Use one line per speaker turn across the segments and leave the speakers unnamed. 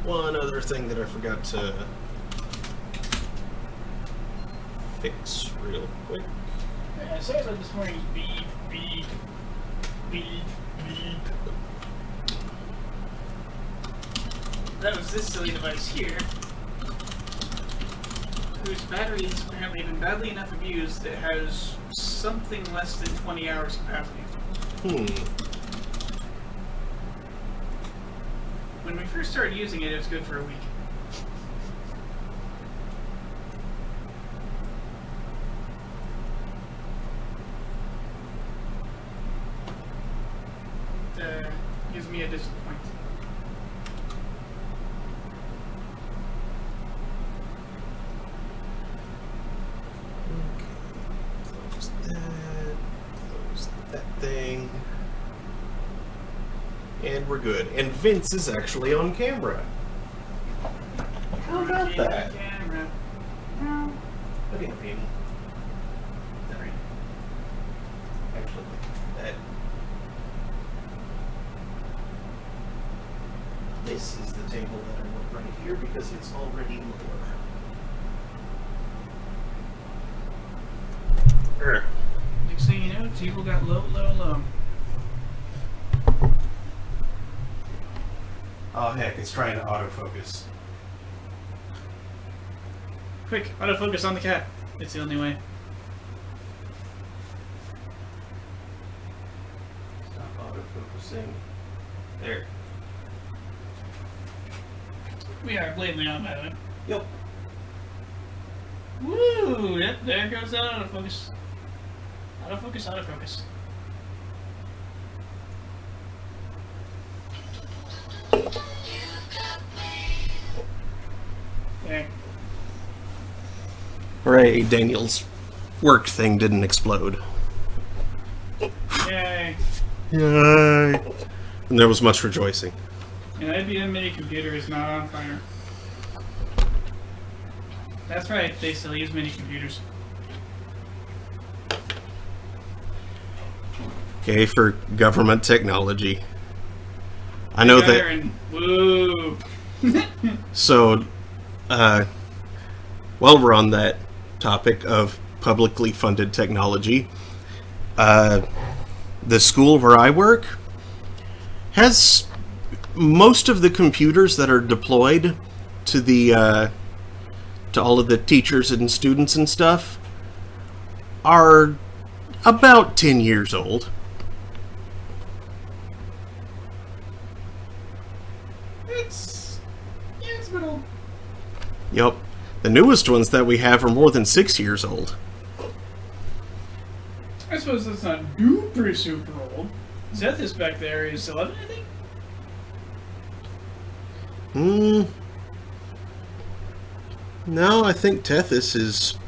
one other thing that I forgot to fix real quick.
I saw about this morning's beep, beep, beep, beep. That was this silly device here, whose battery has apparently been badly enough abused that it has something less than 20 hours capacity. When we first started using it, it was good for a week. It gives me a disappointment.
Close that thing. And we're good. And Vince is actually on camera. How about that?
Camera.
Look at him. Sorry. Actually, that. This is the table that I want right here because it's already lower.
Next thing you know, table got low, low, low.
Oh heck, it's trying to autofocus.
Quick, autofocus on the cat. It's the only way.
Stop autofocusing. There.
We are blatantly on, by the way.
Yep.
Woo! Yep, there goes that autofocus. Autofocus, autofocus. There.
Hooray, Daniel's work thing didn't explode.
Yay.
Yay! And there was much rejoicing.
An IBM mini computer is not on fire. That's right, they still use mini computers.
Yay for government technology. I know that.
And woo!
So, while we're on that topic of publicly funded technology, the school where I work has most of the computers that are deployed to the to all of the teachers and students and stuff are about 10 years old.
It's a bit old.
Yep. The newest ones that we have are more than 6 years old.
I suppose that's not super super old. Zethus back there is 11, I think?
No, I think Tethys is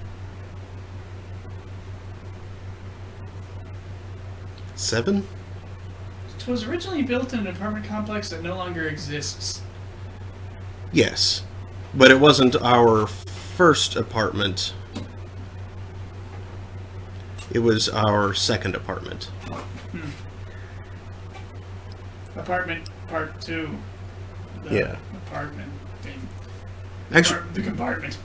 7?
It was originally built in an apartment complex that no longer exists.
Yes. But it wasn't our first apartment. It was our second apartment.
Apartment part 2. The
Yeah.
apartment thing.
Actually,
The compartment.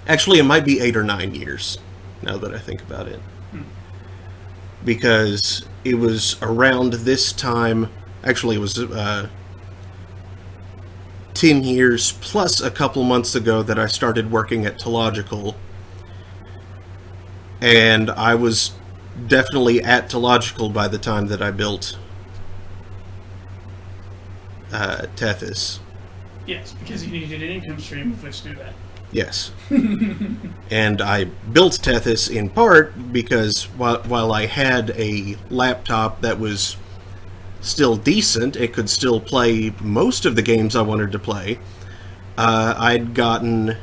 actually, it might be 8 or 9 years, now that I think about it. Because it was around this time, actually it was 10 years plus a couple months ago that I started working at Telogical. And I was definitely at Telogical by the time that I built Tethys.
Yes, because you needed an income stream with which to do that.
Yes. And I built Tethys in part because while I had a laptop that was still decent, it could still play most of the games I wanted to play, I'd gotten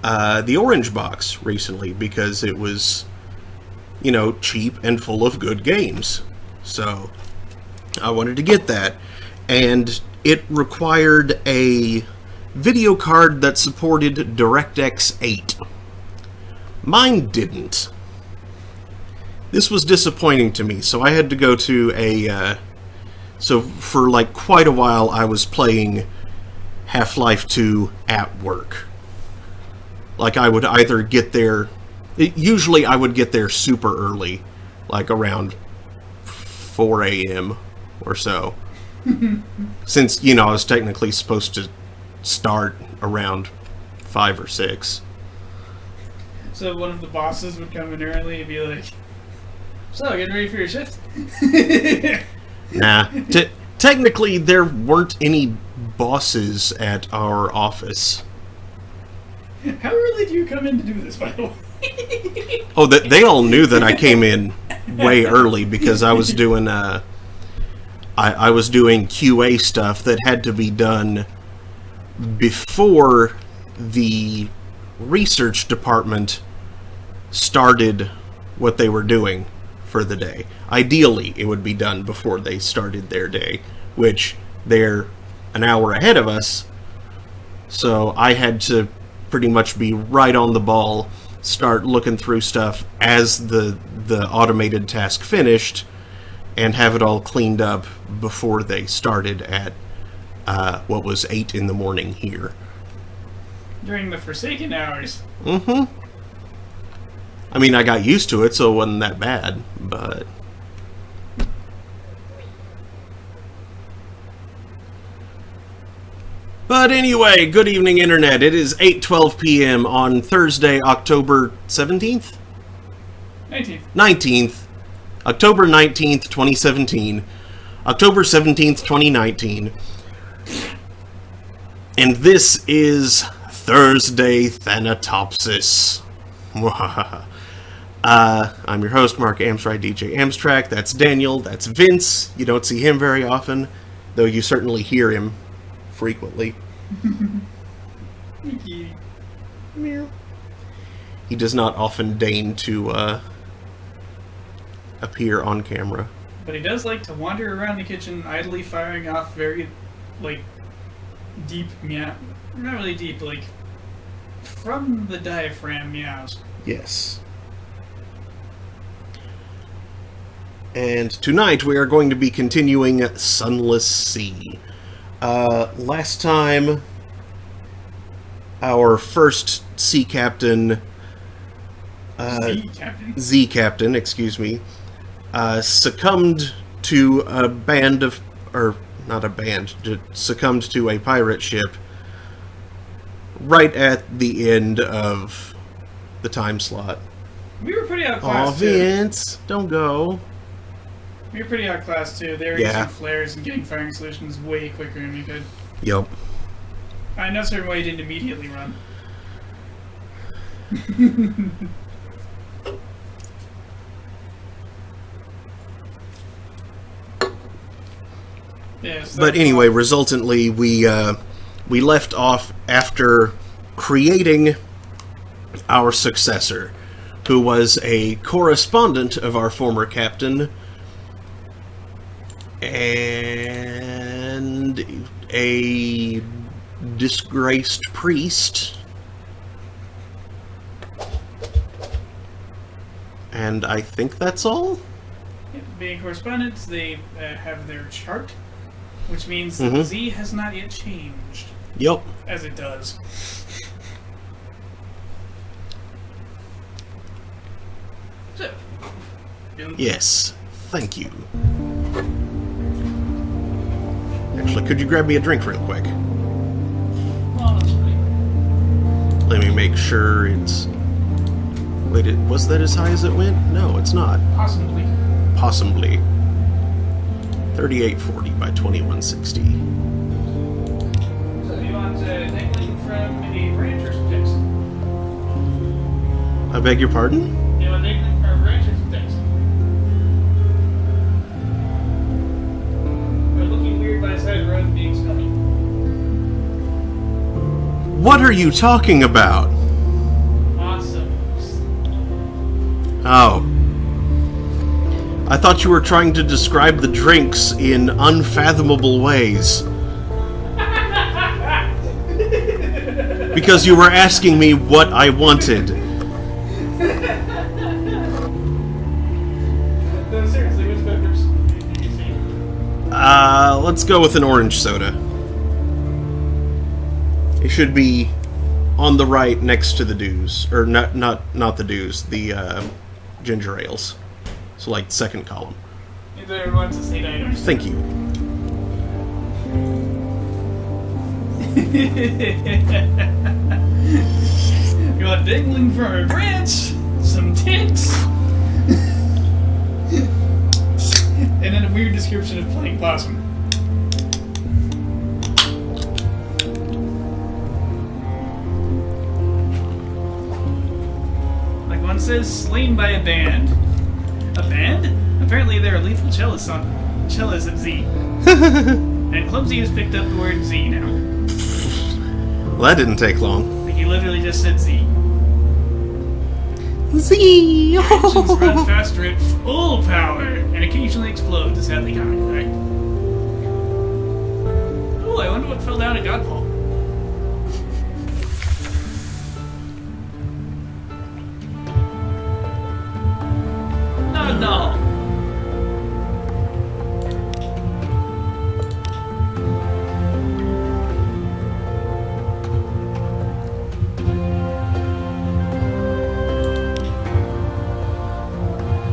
the Orange Box recently because it was, cheap and full of good games. So I wanted to get that. And it required a video card that supported DirectX 8. Mine didn't. This was disappointing to me, so I had to go to a So for like quite a while, I was playing Half-Life 2 at work. Like I would either get there... Usually I would get there super early, like around 4 a.m. or so. Since, I was technically supposed to start around 5 or 6.
So one of the bosses would come in early and be like, "So, getting ready for your shift?"
Nah. Technically, there weren't any bosses at our office.
How early do you come in to do this, by the way?
Oh, they all knew that I came in way early because I was doing I was doing QA stuff that had to be done before the research department started what they were doing for the day. Ideally, it would be done before they started their day, which they're an hour ahead of us, so I had to pretty much be right on the ball, start looking through stuff as the automated task finished, and have it all cleaned up before they started at what was 8 in the morning here.
During the Forsaken hours.
Mm-hmm. I mean, I got used to it, so it wasn't that bad, but... But anyway, good evening, Internet. It is 8:12 p.m. on Thursday, October 17th?
19th.
19th. October 19th, 2017. October 17th, 2019. And this is Thursday Thanatopsis. I'm your host, Mark Amstrad, DJ Amstrack. That's Daniel. That's Vince. You don't see him very often, though you certainly hear him frequently. Meow. He does not often deign to appear on camera.
But he does like to wander around the kitchen, idly firing off very, deep meow. Not really deep, from the diaphragm meows.
Yes. And tonight we are going to be continuing Sunless Sea. Last time, our first sea captain... Z captain, excuse me, succumbed to a band of... or, not a band, succumbed to a pirate ship right at the end of the time slot.
We were pretty outclassed,
too. Aw, Vince, don't go.
We were pretty outclassed, too. They were using flares and getting firing solutions way quicker than we could.
Yup.
I know certain way he didn't immediately run. Yes,
but anyway, resultantly, we left off after creating our successor, who was a correspondent of our former captain and a disgraced priest. And I think that's all?
Yeah, being correspondents, they have their chart, which means that Z has not yet changed.
Yep.
As it does. So.
Yes. Thank you. Actually, could you grab me a drink real quick?
Honestly.
Let me make sure it's... Wait, was that as high as it went? No, it's not.
Possibly.
Possibly. 3840 by 2160.
So you want dangling from a branch or some text?
I beg your pardon?
You want dangling from a branch or some text? We're looking weird by the side of the road and being scummy.
What are you talking about?
Awesome.
Oh. I thought you were trying to describe the drinks in unfathomable ways. Because you were asking me what I wanted.
No, seriously, which peppers do you see?
let's go with an orange soda. It should be on the right next to the dews. Or not the dews, the ginger ales. So like second column.
Either one's a state item.
Thank you.
You want dangling from a branch, some ticks, and then a weird description of playing possum. Like one says, slain by a band. A band? Apparently there are lethal cellists at Z. And Clumsy has picked up the word Z now.
Well, that didn't take long.
Like he literally just said Z.
Z!
Engines run faster at full power and occasionally explode, to sadly comic effect. Oh, I wonder what fell down at Godfall. No.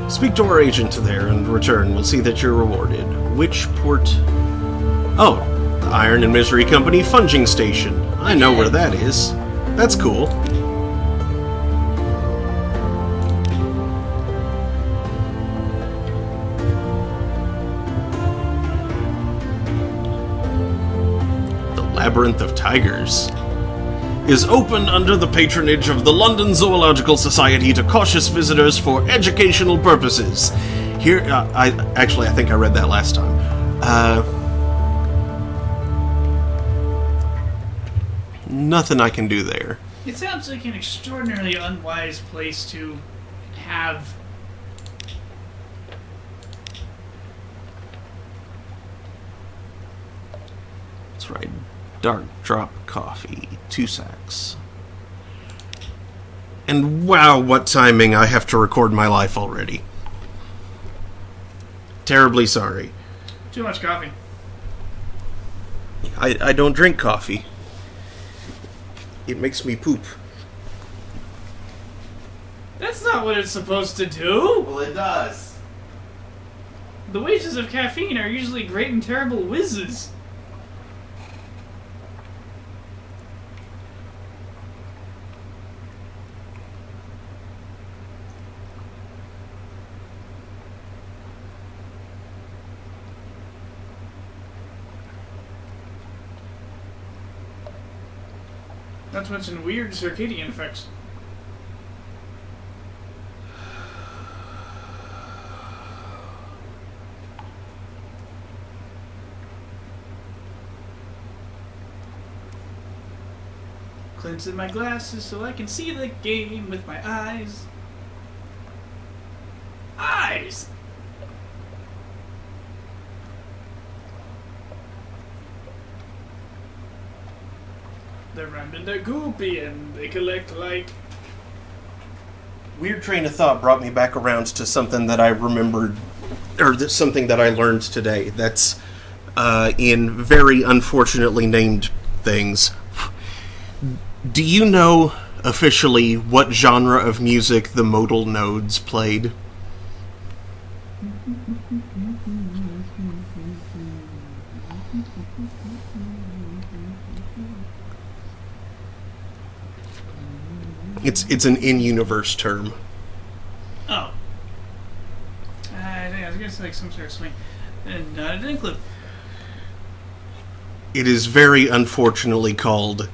Speak to our agent there and return. We'll see that you're rewarded. Which port? Oh, the Iron and Misery Company Funging Station. I know where that is. That's cool. The Labyrinth of Tigers is open under the patronage of the London Zoological Society to cautious visitors for educational purposes. Here, I think I read that last time. Nothing I can do there.
It sounds like an extraordinarily unwise place to have.
That's right. Dark drop coffee, 2 sacks. And wow, what timing! I have to record my life already. Terribly sorry.
Too much coffee.
I don't drink coffee. It makes me poop.
That's not what it's supposed to do.
Well, it does.
The wages of caffeine are usually great and terrible whizzes. Not to mention weird circadian effects. Cleansing my glasses so I can see the game with my eyes. Eyes! They're round and they're goopy and they collect light.
Weird train of thought brought me back around to something that I remembered, or something that I learned today. That's in very unfortunately named things. Do you know officially what genre of music the modal nodes played? It's an in-universe term.
Oh. I was going to say like some sort of swing. And I didn't include.
It is very unfortunately called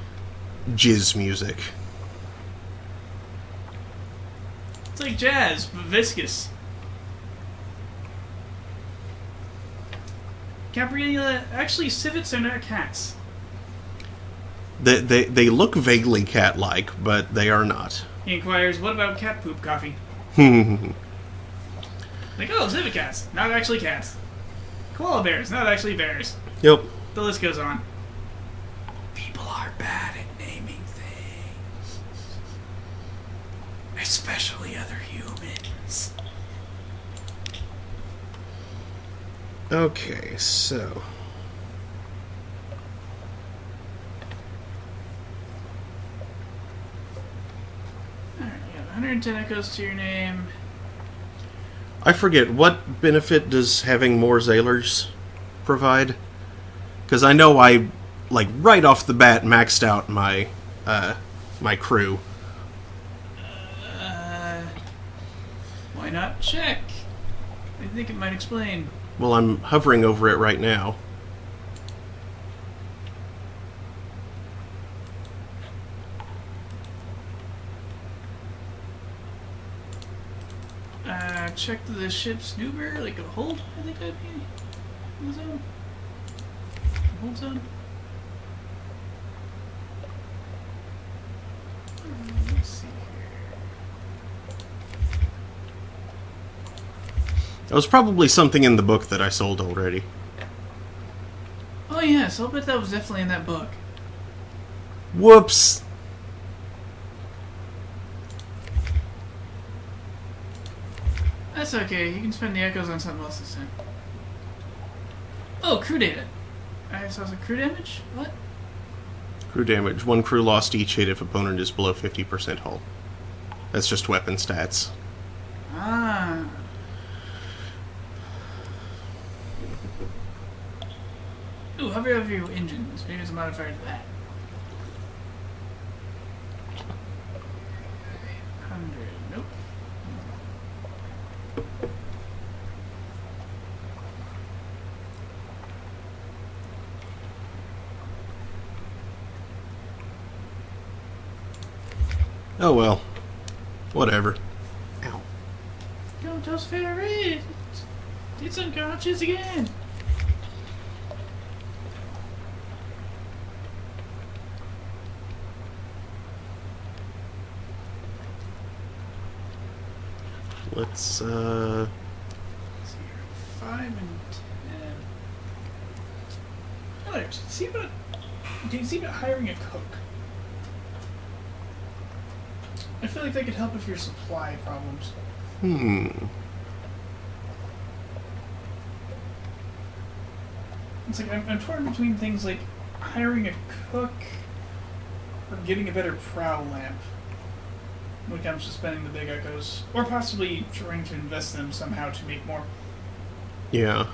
jizz music.
It's like jazz, but viscous. Gabriella, actually, civets are not cats.
They look vaguely cat-like, but they are not.
He inquires, what about cat poop coffee? Like, oh, civet cats, not actually cats. Koala bears, not actually bears.
Yep.
The list goes on. People are bad at naming things. Especially other humans.
Okay, so
110 echoes to your name.
I forget, what benefit does having more Zailers provide? Because I know I, like, right off the bat maxed out my my crew.
Why not check? I think it might explain.
Well, I'm hovering over it right now.
Check the ship's Nuber, like a hold, I think that'd be in the zone. Hold zone. Let's see here.
That was probably something in the book that I sold already.
Oh yes, I'll bet that was definitely in that book.
Whoops!
That's okay, you can spend the echoes on something else this time. Oh, crew data. Alright, so it's a crew damage? What?
Crew damage. One crew lost each hit if opponent is below 50% hull. That's just weapon stats.
Ah. Ooh, hover over your engines. Maybe there's a modifier to that. 100. Nope.
Oh well. Whatever. Ow.
Go to Ferret! It's unconscious again!
Let's,
see here. 5 and 10. Alex, do you see about hiring a cook? I feel like that could help with your supply problems. It's like I'm torn between things like hiring a cook or getting a better prow lamp when it comes to spending the big echoes, or possibly trying to invest them somehow to make more.
Yeah.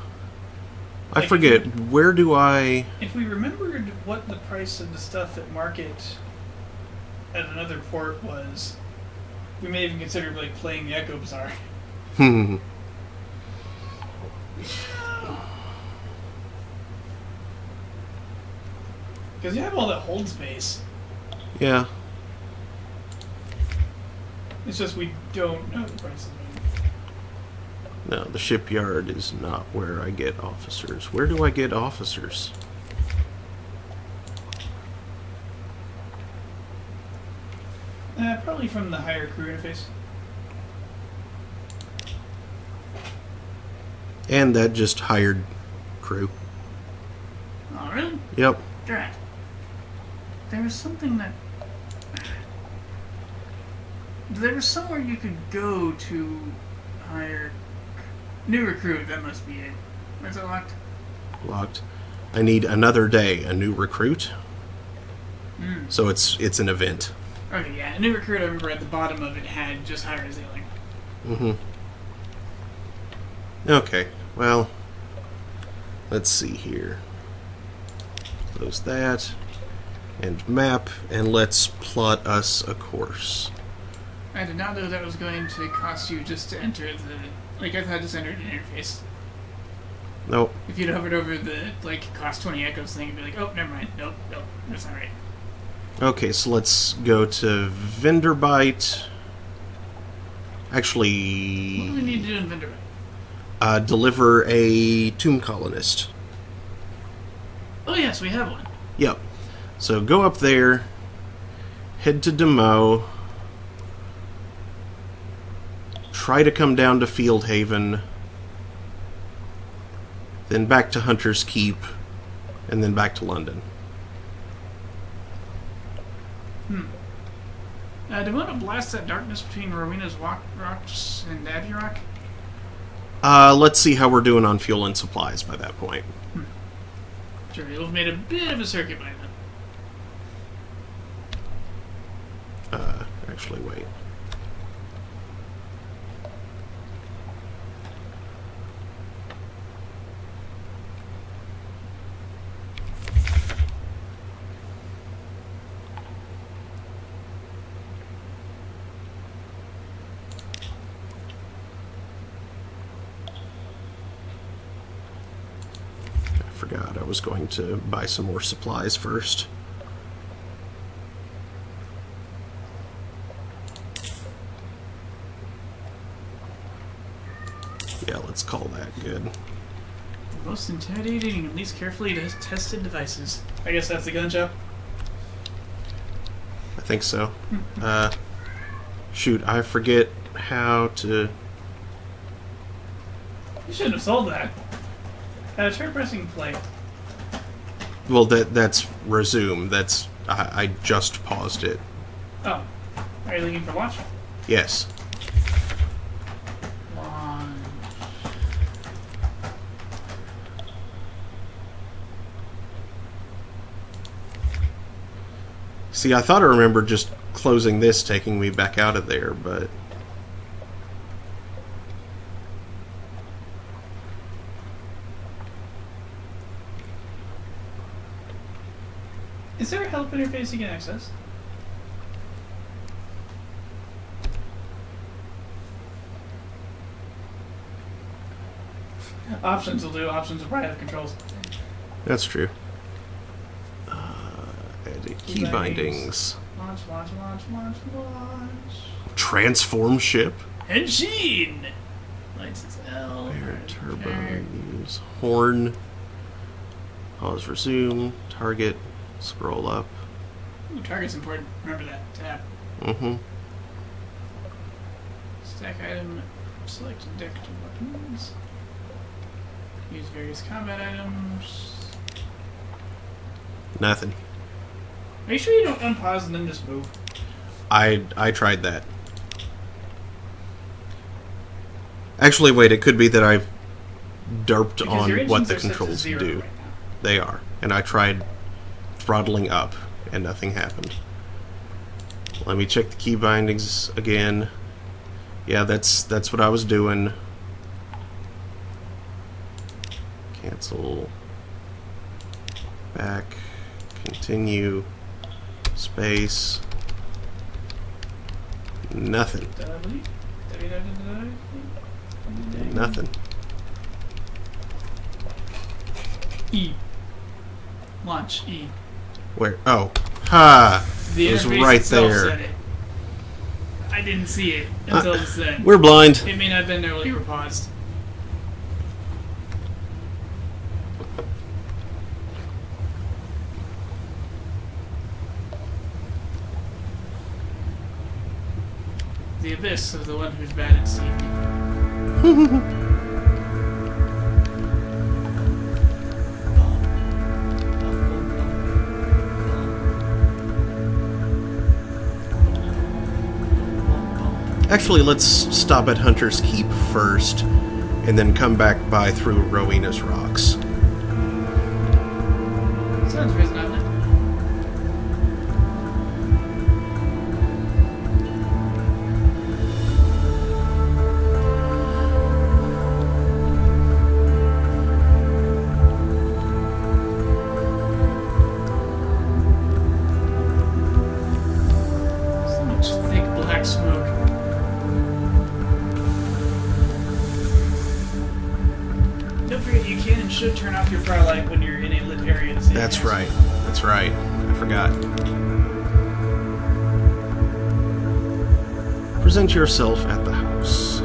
I
Like
forget, where do I...
If we remembered what the price of the stuff at market at another port was, we may even consider like playing the Echo Bazaar. Because you have all that hold space.
Yeah.
It's just we don't know the price of them.
No, the shipyard is not where I get officers. Where do I get officers?
Probably from the higher crew interface.
And that just hired crew.
Oh, really?
Yep.
Drat. There was something that... There was somewhere you could go to hire... New recruit, that must be it. Where's it locked?
Locked. I need another day, a new recruit. So it's an event.
Okay, yeah. A new recruit, I remember at the bottom of it had just hire a Zailing.
Okay, well, let's see here. Close that, and map, and let's plot us a course.
I did not know that was going to cost you just to enter the... Like, I thought just entered an interface.
Nope.
If you'd hovered over the, like, cost 20 echoes thing, you'd be like, oh, never mind. Nope, that's not right.
Okay, so let's go to Vendor Bite. Actually...
What do we need to do in Vendor Bite?
Deliver a Tomb Colonist.
Oh, yes, we have one.
Yep. So go up there, head to Demo, try to come down to Field Haven, then back to Hunter's Keep, and then back to London.
Do we want to blast that darkness between Rowena's Rocks and Abbey Rock?
Let's see how we're doing on fuel and supplies by that point.
Sure, you'll have made a bit of a circuit by then.
Actually, wait. forgot. I was going to buy some more supplies first. Yeah, let's call that good.
Most intimidating and least carefully tested devices. I guess that's the gun show?
I think so. Shoot, I forget how to...
You shouldn't have sold that. Try pressing play.
Well, that's resume. That's... I just paused it.
Oh. Are you looking for launch?
Yes. See, I thought I remembered just closing this, taking me back out of there, but...
Is there a help interface you can access? Options will do. Options will probably have controls.
That's true. Edit key bindings.
Launch.
Transform ship.
Engine! Lights is L.
Air turbo. Use horn. Pause, resume. Target. Scroll up.
Ooh, target's important. Remember that. Tab.
Mm-hmm.
Stack item. Select deck to weapons. Use various combat items.
Nothing.
Are you sure you don't unpause and then just move?
I tried that. Actually, wait, it could be that I've derped
Because
on
your
what
engines
the
are set to
controls
0
do.
right now.
They are. And I tried throttling up, and nothing happened. Let me check the key bindings again. Yeah, that's what I was doing. Cancel. Back. Continue. Space. Nothing. Nothing.
E. Launch. E.
Where? Oh. Ha!
The
It was
interface
right
itself
there.
said it. I didn't see it until just then.
We're blind.
It may not have been there while you were paused. The abyss of the one who's bad at safety.
Actually, let's stop at Hunter's Keep first, and then come back by through Rowena's Rocks.
Sounds reasonable. So much thick black smoke. Don't forget, you can and should turn off your fire light when you're in a lit area. To save
That's
gas.
right. That's right. I forgot. Present yourself at the house.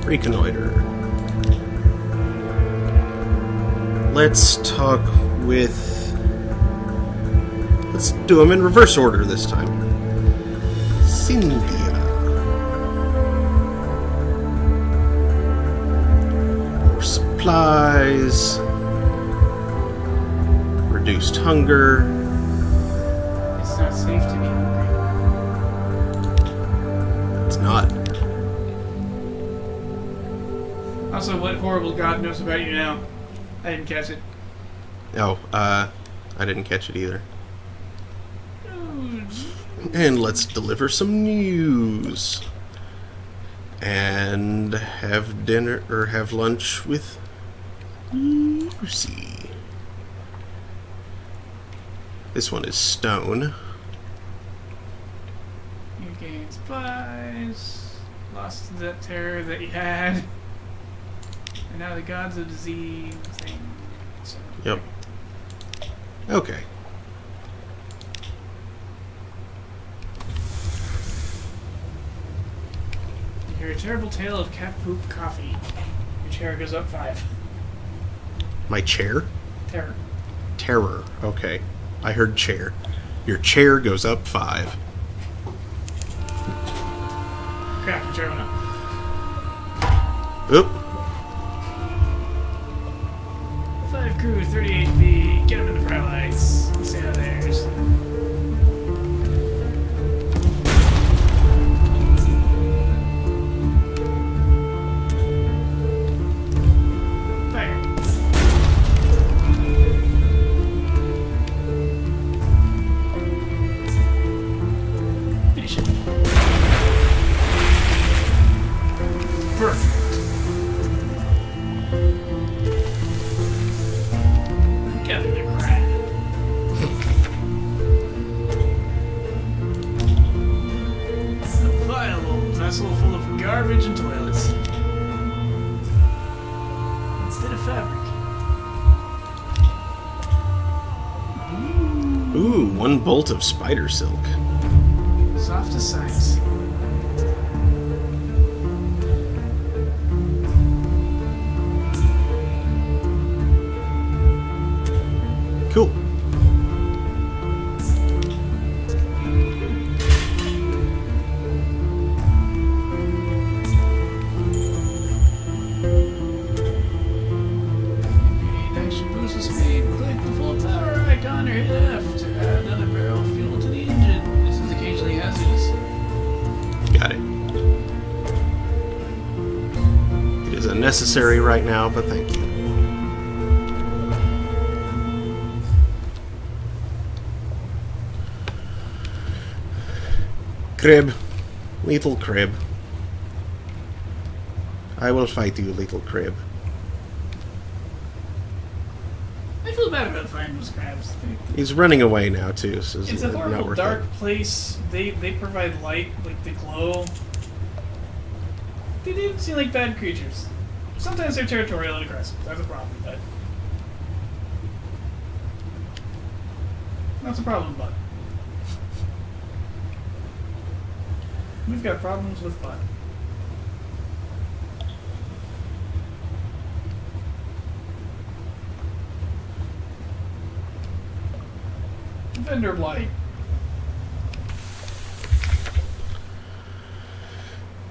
Reconnoiter. Let's talk with... Let's do them in reverse order this time. Cynthia. More supplies. Reduced hunger.
It's not safe to be hungry.
It's not.
Also, what horrible god knows about you now? I didn't catch it.
Oh, I didn't catch it either. And let's deliver some news. And have dinner, or have lunch with Lucy. This one is stone.
Gain supplies. Lost that terror that you had. And now the gods of disease thing. So.
Yep. Okay.
You hear a terrible tale of cat poop coffee. Your chair goes up 5.
My chair?
Terror.
Terror. Okay. I heard chair. Your chair goes up 5.
Crap, your chair went up.
Oop.
5 crew, 30 HP. Get him in the paralyze. Let's see how there's. Fire. Finish it. Perfect. Gather the crap. A vile old vessel full of garbage and toilets. Instead of fabric.
Ooh, 1 bolt of spider silk.
Soft as science.
Cool.
Action boost is made. Click the full power icon or hit F to add another barrel of fuel to the engine. This is occasionally hazardous.
Got it. It is unnecessary right now, but thank you. Crib. Little crib. I will fight you, little crib.
I feel bad about finding those crabs.
He's running away now, too, so
It's a
not
horrible
worth
dark
it.
place. They provide light, like the glow. They didn't seem like bad creatures. Sometimes they're territorial and aggressive. That's a problem, but that's a problem, but we've got problems with butt. Vendor blight.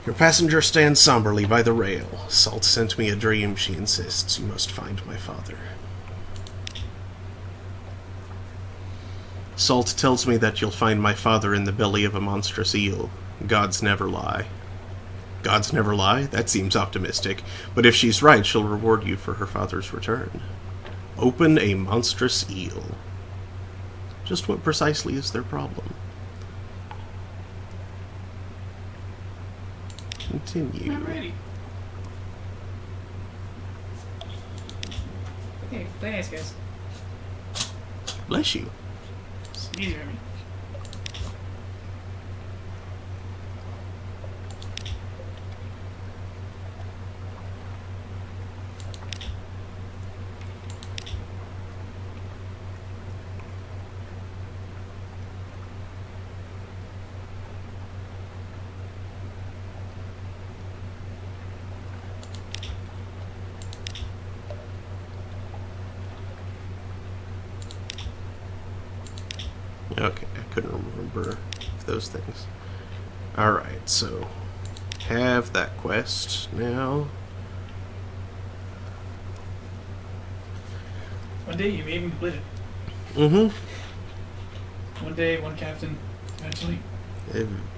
Your passenger stands somberly by the rail. Salt sent me a dream, she insists. You must find my father. Salt tells me that you'll find my father in the belly of a monstrous eel. Gods never lie. Gods never lie? That seems optimistic. But if she's right, she'll reward you for her father's return. Open a monstrous eel. Just what precisely is their problem? Continue.
I'm ready. Okay, thanks, guys.
Bless you.
It's easier on me.
Okay, I couldn't remember those things. Alright, so have that quest now.
One day you may even complete it.
Mm-hmm.
One day, one captain, eventually.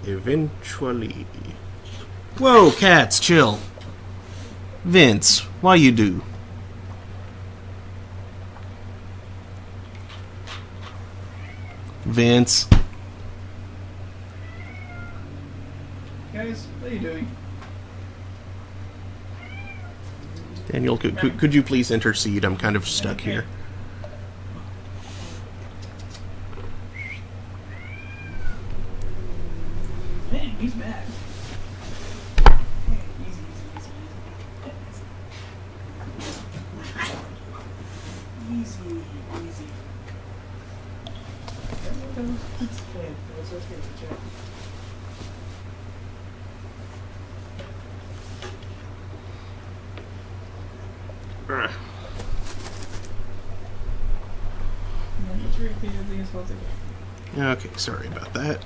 Eventually. Whoa, cats, chill. Vince, why you do? Vince.
Guys, what are you doing?
Daniel, could you please intercede? I'm kind of stuck here.
Dang, he's mad. Hey, easy, easy, easy, easy. Easy, easy. That's good. Let's get the check.
Okay, sorry about that.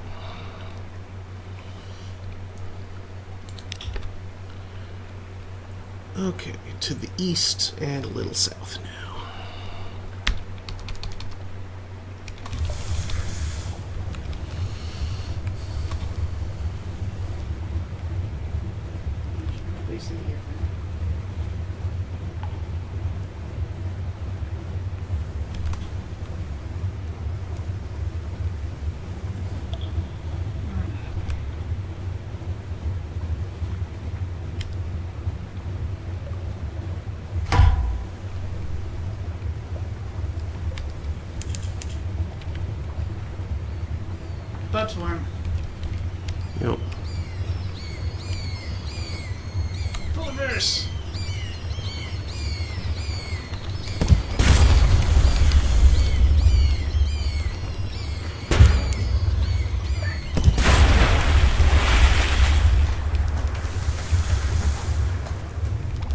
Okay, to the east and a little south now.
Butt's warm.
Yep.
Full of verse.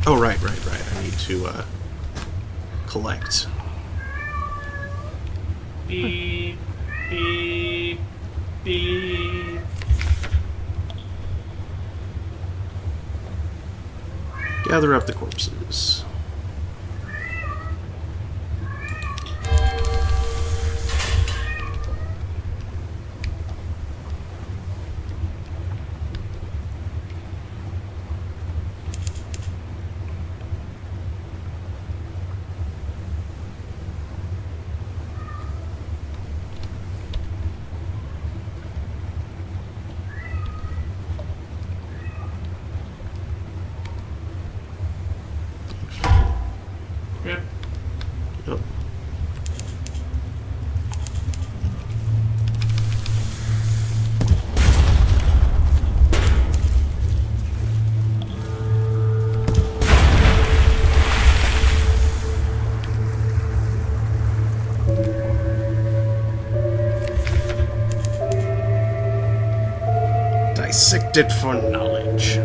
Oh, right. I need to, collect.
Beep, beep, beep.
Gather up the corpses.
Yep.
Yep. Dissect it for knowledge.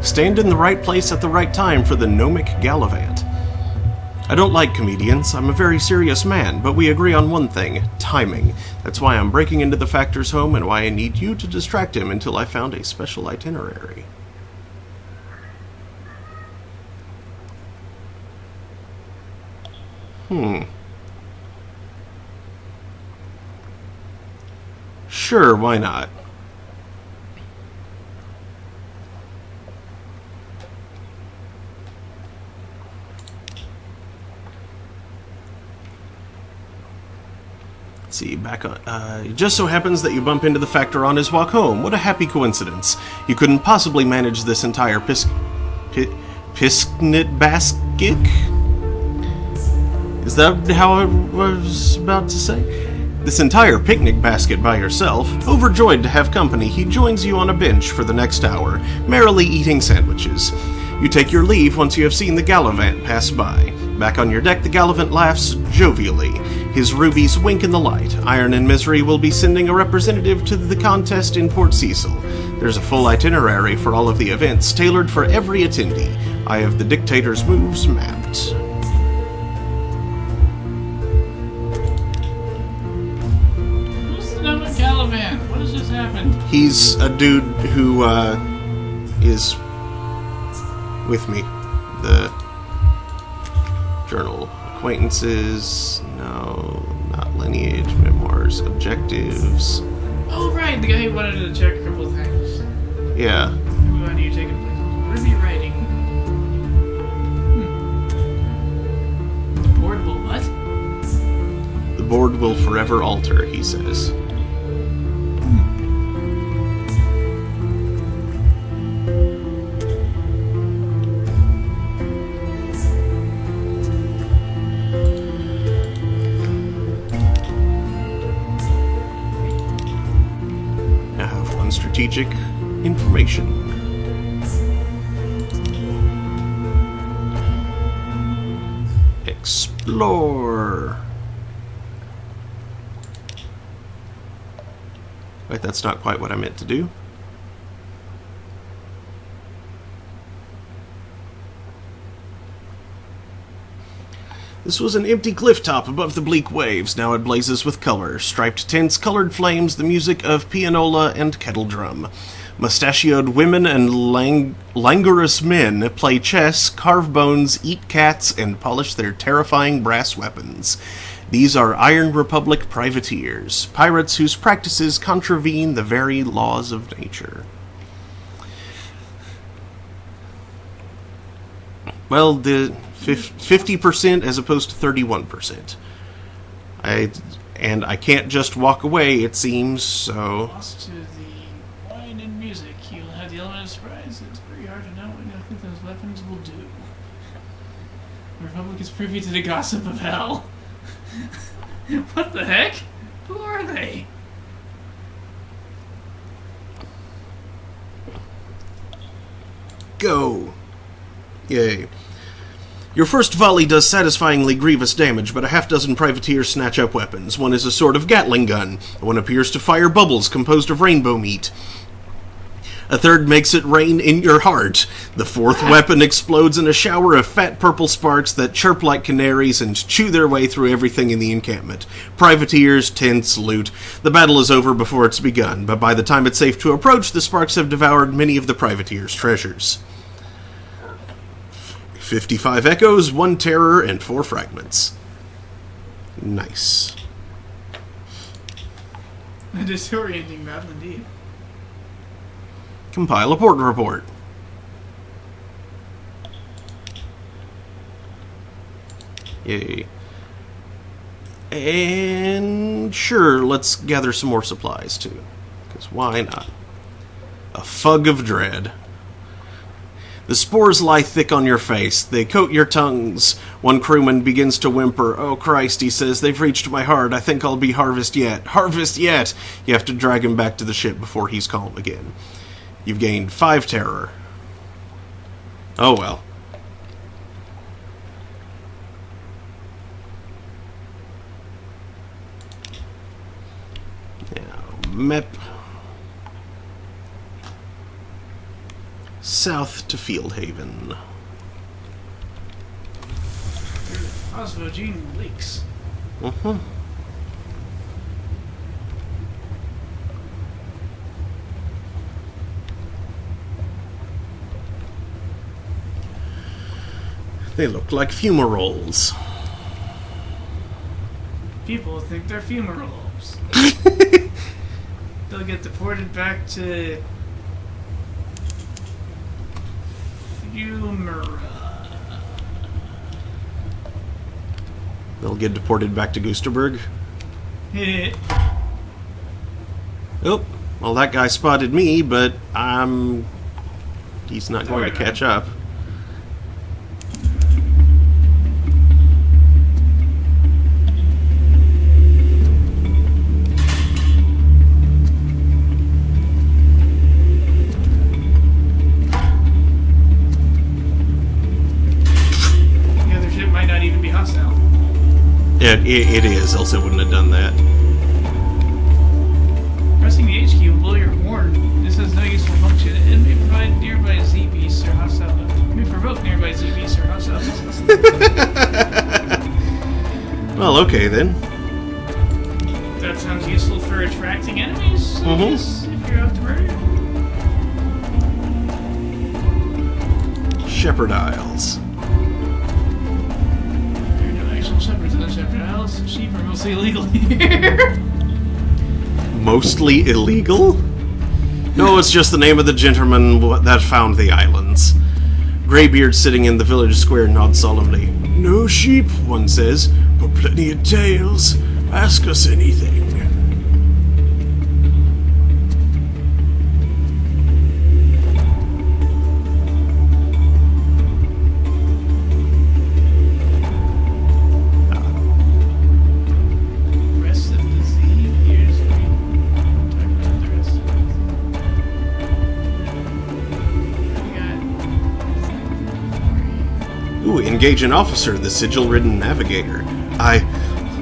Stand in the right place at the right time for the gnomic gallivant. I don't like comedians, I'm a very serious man, but we agree on one thing, timing. That's why I'm breaking into the Factor's home and why I need you to distract him until I found a special itinerary. Sure, why not? See, back on. It just so happens that you bump into the Factor on his walk home. What a happy coincidence. You couldn't possibly manage this entire piscnit basket? Is that how I was about to say? This entire picnic basket by yourself. Overjoyed to have company, he joins you on a bench for the next hour, merrily eating sandwiches. You take your leave once you have seen the gallivant pass by. Back on your deck, the Gallivant laughs jovially. His rubies wink in the light. Iron and Misery will be sending a representative to the contest in Port Cecil. There's a full itinerary for all of the events, tailored for every attendee. I have the Dictator's moves mapped.
Who's the number Gallivant? What has just happened?
He's a dude who, is with me. The journal. Acquaintances, no, not lineage, memoirs, objectives.
Oh, right, the guy who wanted to check a couple of things.
Yeah.
Who are you taking places? What are you writing? The board will what?
The board will forever alter, he says. Strategic information. Explore. Wait, that's not quite what I meant to do. This was an empty cliff top above the bleak waves. Now it blazes with color. Striped tents, colored flames, the music of pianola and kettle drum. Mustachioed women and languorous men play chess, carve bones, eat cats, and polish their terrifying brass weapons. These are Iron Republic privateers, pirates whose practices contravene the very laws of nature. Well, the 50% as opposed to 31%. I can't just walk away, it seems, so...
Lost to the wine and music, you'll have the element of surprise. It's very hard to know what I think those weapons will do. The Republic is privy to the gossip of hell. What the heck? Who are they?
Go! Yay. Your first volley does satisfyingly grievous damage, but a half-dozen privateers snatch up weapons. One is a sort of Gatling gun. One appears to fire bubbles composed of rainbow meat. A third makes it rain in your heart. The fourth weapon explodes in a shower of fat purple sparks that chirp like canaries and chew their way through everything in the encampment. Privateers, tents, loot. The battle is over before it's begun, but by the time it's safe to approach, the sparks have devoured many of the privateers' treasures. 55 echoes, 1 terror, and 4 fragments. Nice.
A disorienting battle indeed.
Compile a port report. Yay. And sure, let's gather some more supplies too. Because why not? A fug of dread. The spores lie thick on your face. They coat your tongues. One crewman begins to whimper. Oh, Christ, he says, they've reached my heart. I think I'll be Harvest yet. Harvest yet! You have to drag him back to the ship before he's calm again. You've gained 5 terror. Oh, well. Now, map... south to Fieldhaven.
Phosphogene leaks.
Uh-huh. They look like fumaroles.
People think they're fumaroles. They'll get deported back to Fumara.
They'll get deported back to Gusterberg. Oh, well, that guy spotted me, but he's not going to catch up. It is, else it wouldn't have done that.
Pressing the H key will blow your horn. This has no useful function and may provide nearby Z beasts or hostile. May provoke nearby Z beasts or hostile.
Well, okay then.
That sounds useful for attracting enemies, I guess, if you're out to murder.
Shepherd Isles.
There are no actual shepherds in the Shepherd Isles. Sheep are mostly illegal here.
Mostly illegal? No, it's just the name of the gentleman that found the islands. Greybeard sitting in the village square nods solemnly. No sheep, one says, but plenty of tails. Ask us anything.
Rest of the Z, here's where you talk about the rest of it.
Ooh, engage an officer, the sigil-ridden navigator.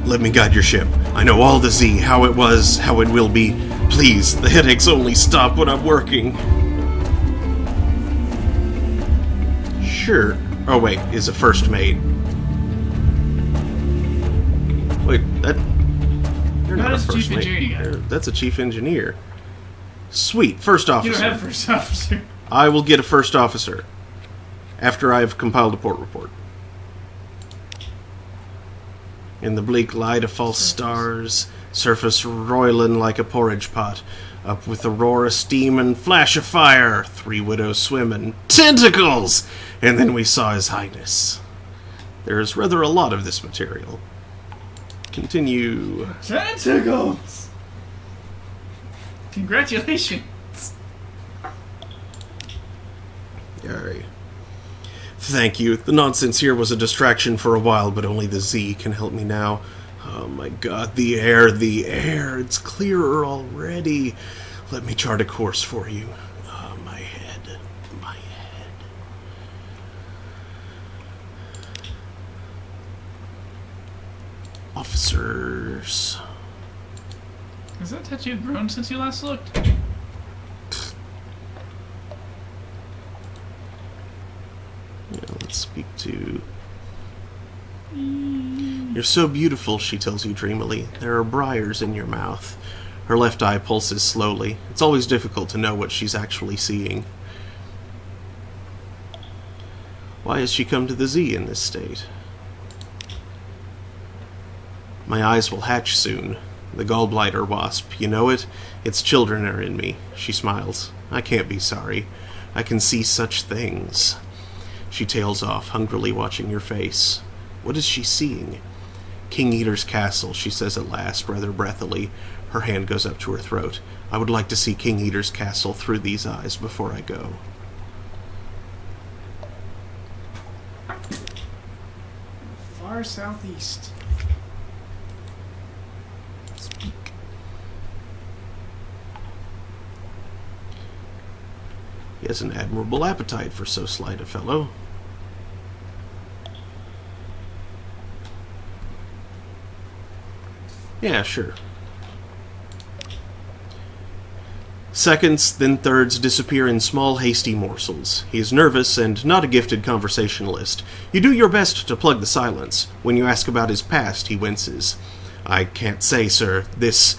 Let me guide your ship. I know all the Z, how it was, how it will be. Please, the headaches only stop when I'm working. Sure. Oh wait, is a first mate. Wait, you're not a first mate. That's a chief engineer. Sweet, first officer.
You don't have first officer.
I will get a first officer after I have compiled a port report. In the bleak light of false stars, surface roiling like a porridge pot, up with a roar of steam and flash of fire, 3 widows swimming, tentacles! And then we saw His Highness. There is rather a lot of this material. Continue.
Tentacles! Congratulations!
Alright. Thank you. The nonsense here was a distraction for a while, but only the Z can help me now. Oh my god, the air, it's clearer already. Let me chart a course for you. Oh, my head. Officers.
Has that tattoo grown since you last looked?
Yeah, let's speak to... You're so beautiful, she tells you dreamily. There are briars in your mouth. Her left eye pulses slowly. It's always difficult to know what she's actually seeing. Why has she come to the Z in this state? My eyes will hatch soon. The gallbladder wasp, you know it? Its children are in me. She smiles. I can't be sorry. I can see such things. She tails off, hungrily watching your face. What is she seeing? King Eater's castle, she says at last, rather breathily. Her hand goes up to her throat. I would like to see King Eater's castle through these eyes before I go.
Far southeast.
Speak. He has an admirable appetite for so slight a fellow. Yeah, sure. Seconds, then thirds disappear in small, hasty morsels. He is nervous and not a gifted conversationalist. You do your best to plug the silence. When you ask about his past, he winces. I can't say, sir. This,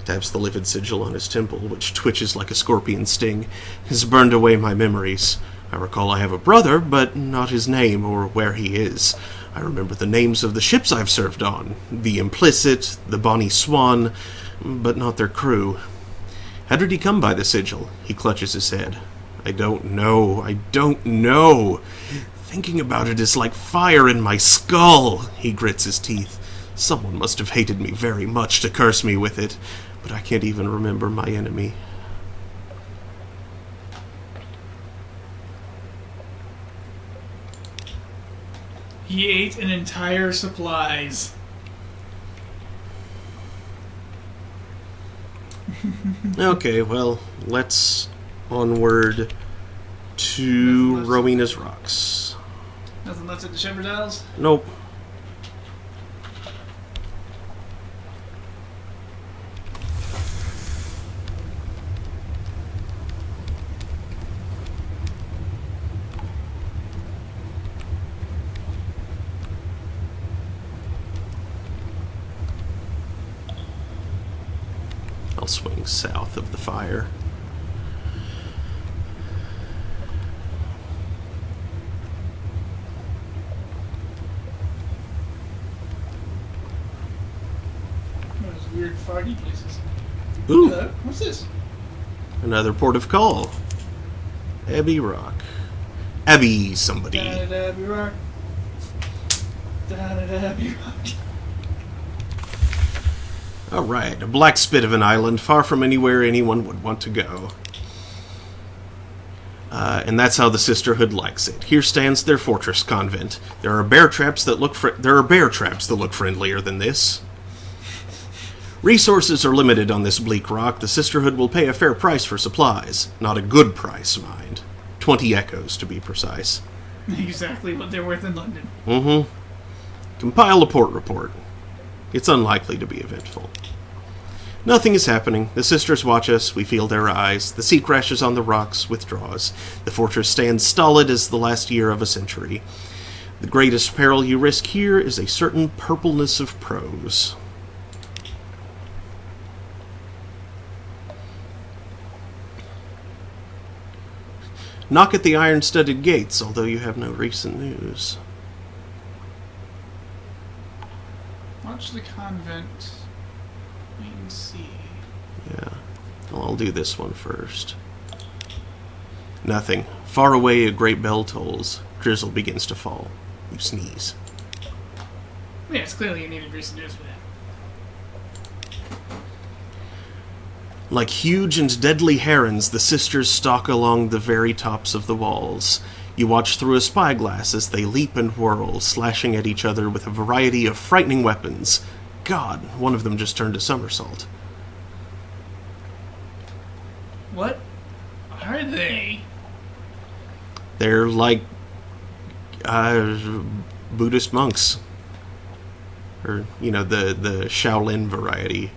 taps the livid sigil on his temple, which twitches like a scorpion sting, has burned away my memories. I recall I have a brother, but not his name or where he is. I remember the names of the ships I've served on. The Implicit, the Bonnie Swan, but not their crew. How did he come by the sigil? He clutches his head. I don't know. Thinking about it is like fire in my skull. He grits his teeth. Someone must have hated me very much to curse me with it, but I can't even remember my enemy.
He ate an entire supplies.
Okay, well, let's onward to Rowena's Rocks.
Nothing left at the Shepherd Isles?
Nope. I'll swing south of the fire.
Those weird foggy places.
Ooh!
Hello, what's this?
Another port of call. Abbey Rock. Abbey somebody.
Down at Abbey Rock. Down at Abbey Rock.
Alright, a black spit of an island, far from anywhere anyone would want to go. And that's how the Sisterhood likes it. Here stands their fortress convent. There are bear traps that look friendlier than this. Resources are limited on this bleak rock. The Sisterhood will pay a fair price for supplies. Not a good price, mind. 20 echoes, to be precise.
Exactly what they're worth in London.
Mm-hmm. Compile a port report. It's unlikely to be eventful. Nothing is happening. The sisters watch us. We feel their eyes. The sea crashes on the rocks, withdraws. The fortress stands stolid as the last year of a century. The greatest peril you risk here is a certain purpleness of prose. Knock at the iron-studded gates, although you have no recent news.
Watch the convent. Wait and see.
Yeah. Well, I'll do this one first. Nothing. Far away, a great bell tolls. Drizzle begins to fall. You sneeze.
Yes, clearly you needed recent news for that.
Like huge and deadly herons, the sisters stalk along the very tops of the walls. You watch through a spyglass as they leap and whirl, slashing at each other with a variety of frightening weapons. God, one of them just turned a somersault.
What are they?
They're like Buddhist monks. Or, you know, the Shaolin variety.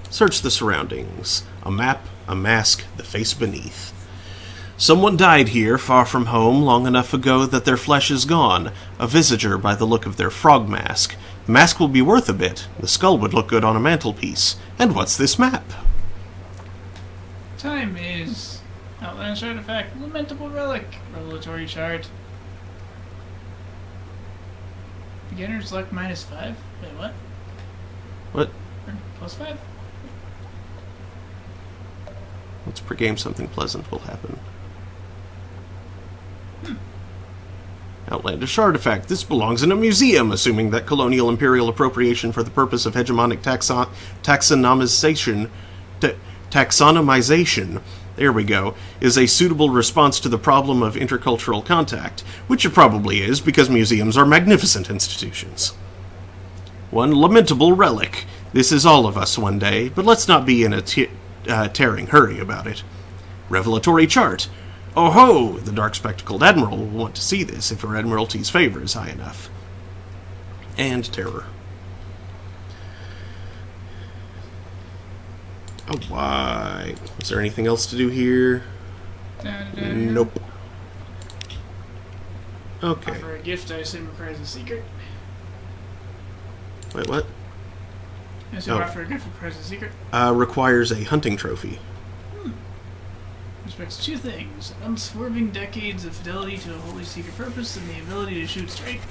Search the surroundings. A map, a mask, the face beneath. Someone died here, far from home, long enough ago that their flesh is gone. A visitor by the look of their frog mask. The mask will be worth a bit. The skull would look good on a mantelpiece. And what's this map?
Time is outlandish artifact, lamentable relic, revelatory chart. Beginner's luck -5. Wait, what?
What?
Or +5?
Let's pregame something pleasant will happen. Outlandish artifact. This belongs in a museum, assuming that colonial imperial appropriation for the purpose of hegemonic taxonomization, there we go, is a suitable response to the problem of intercultural contact, which it probably is, because museums are magnificent institutions. One lamentable relic. This is all of us one day, but let's not be in a tearing hurry about it. Revelatory chart. Oh ho! The dark-spectacled admiral will want to see this if her admiralty's favor is high enough. And terror. Oh, why? Is there anything else to do here? Nope. Okay.
For a gift, I assume requires a secret.
Wait, what?
I assume offer a gift requires a secret.
Requires a hunting trophy.
Respects two things: unswerving decades of fidelity to a wholly secret purpose, and the ability to shoot straight.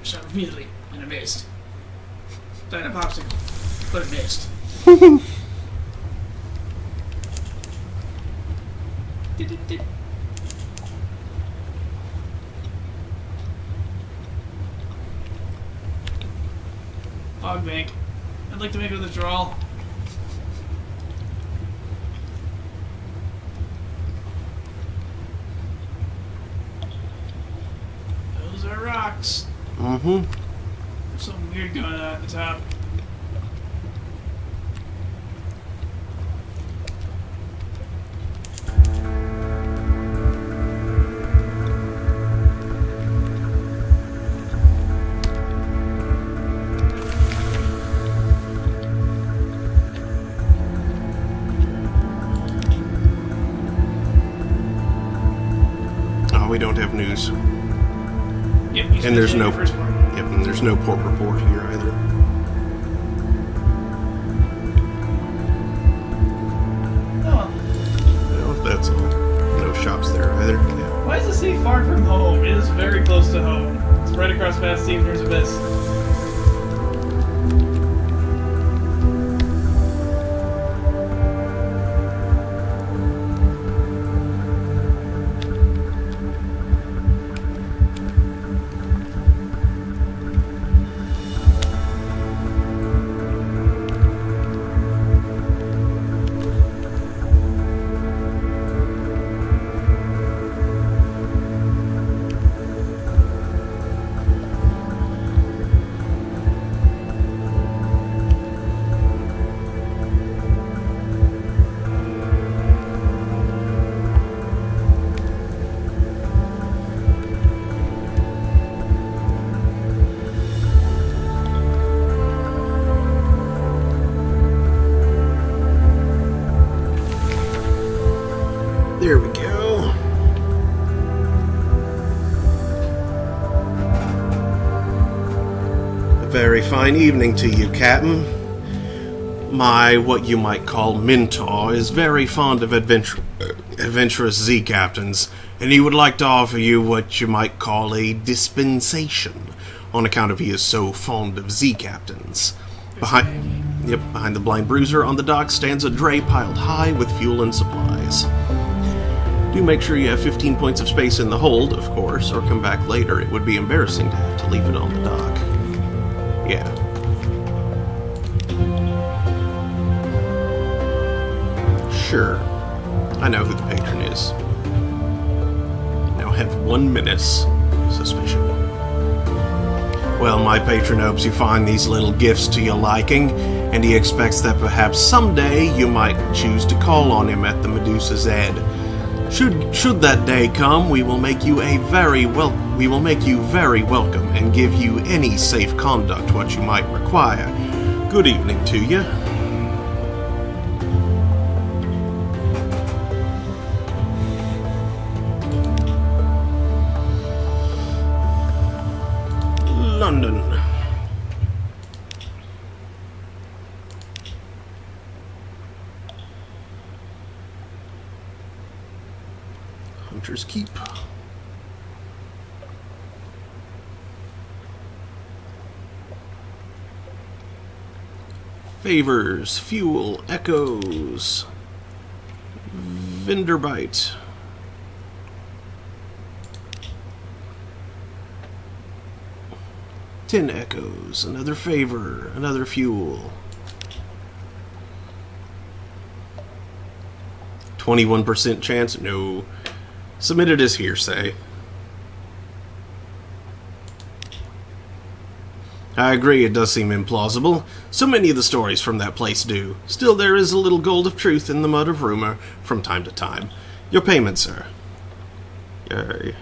Shot immediately, and I missed. Thanatopsis, but it missed. Fog bank. I'd like to make a withdrawal. Those are rocks.
Mm-hmm.
There's something weird going on at the top.
news.
Yep,
And there's no
first part.
Yep, and there's no port report here either.
Oh.
Well, that's all. No shops there either. Yeah.
Why is the city far from home? It is very close to home. It's right across past Stevener's Abyss.
There we go. A very fine evening to you, Captain. My, what you might call, mentor is very fond of adventurous Z-captains, and he would like to offer you what you might call a dispensation, on account of he is so fond of Z-captains. Behind the Blind Bruiser on the dock stands a dray piled high with fuel and supplies. Do make sure you have 15 points of space in the hold, of course, or come back later. It would be embarrassing to have to leave it on the dock. Yeah. Sure. I know who the patron is. Now have 1 minute's suspicion. Well, my patron hopes you find these little gifts to your liking, and he expects that perhaps someday you might choose to call on him at the Medusa's Head. Should that day come, we will make you very welcome and give you any safe conduct what you might require. Good evening to you. London. Hunter's Keep. Favors, fuel, echoes, Vinderbite. Ten echoes, another favor, another fuel. 21% chance? No. Submitted as hearsay. I agree, it does seem implausible. So many of the stories from that place do. Still, there is a little gold of truth in the mud of rumor from time to time. Your payment, sir. Yay.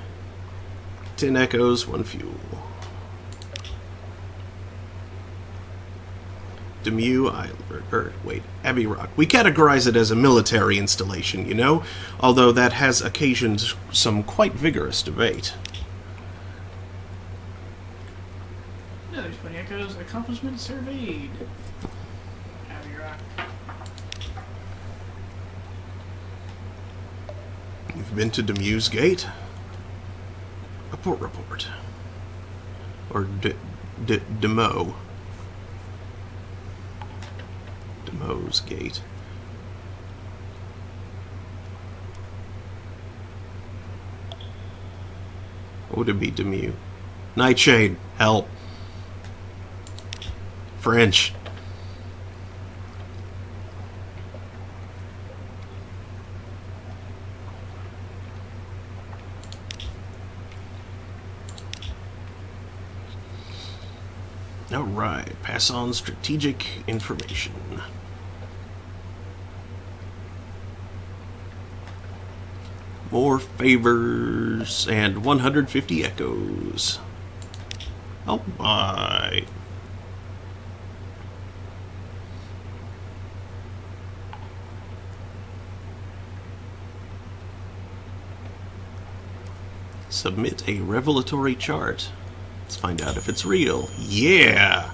10 echoes, 1 fuel. Abbey Rock. We categorize it as a military installation, you know, although that has occasioned some quite vigorous debate.
No, there's 20 echoes. Accomplishment surveyed. Abbey Rock.
You've been to Demuse Gate? A port report. Or Demo. Demo's Gate. What would it be, Demu? Nightshade, help. French. Alright, pass on strategic information. More favors and 150 echoes. Oh my. Submit a revelatory chart. Let's find out if it's real. Yeah!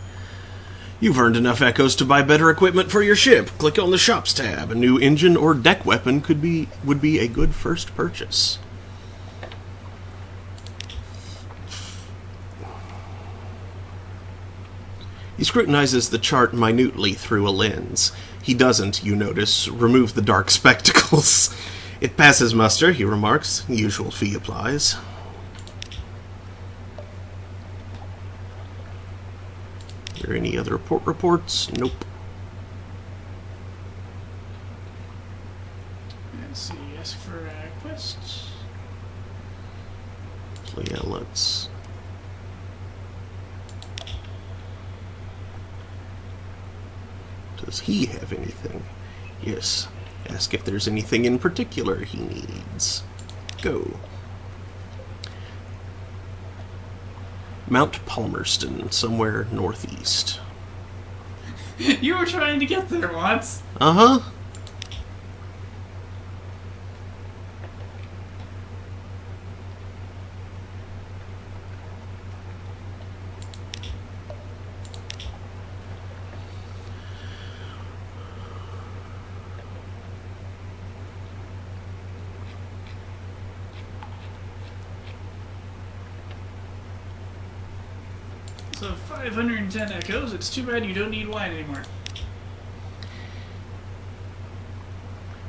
You've earned enough echoes to buy better equipment for your ship. Click on the Shops tab. A new engine or deck weapon would be a good first purchase. He scrutinizes the chart minutely through a lens. He doesn't, you notice, remove the dark spectacles. It passes muster, he remarks. Usual fee applies. Are there any other port reports? Nope.
Let's see, ask for quests.
So yeah, let's... Does he have anything? Yes. Ask if there's anything in particular he needs. Go. Mount Palmerston, somewhere northeast.
You were trying to get there once.
Uh-huh.
So 510 echoes. It's too bad you don't need wine anymore.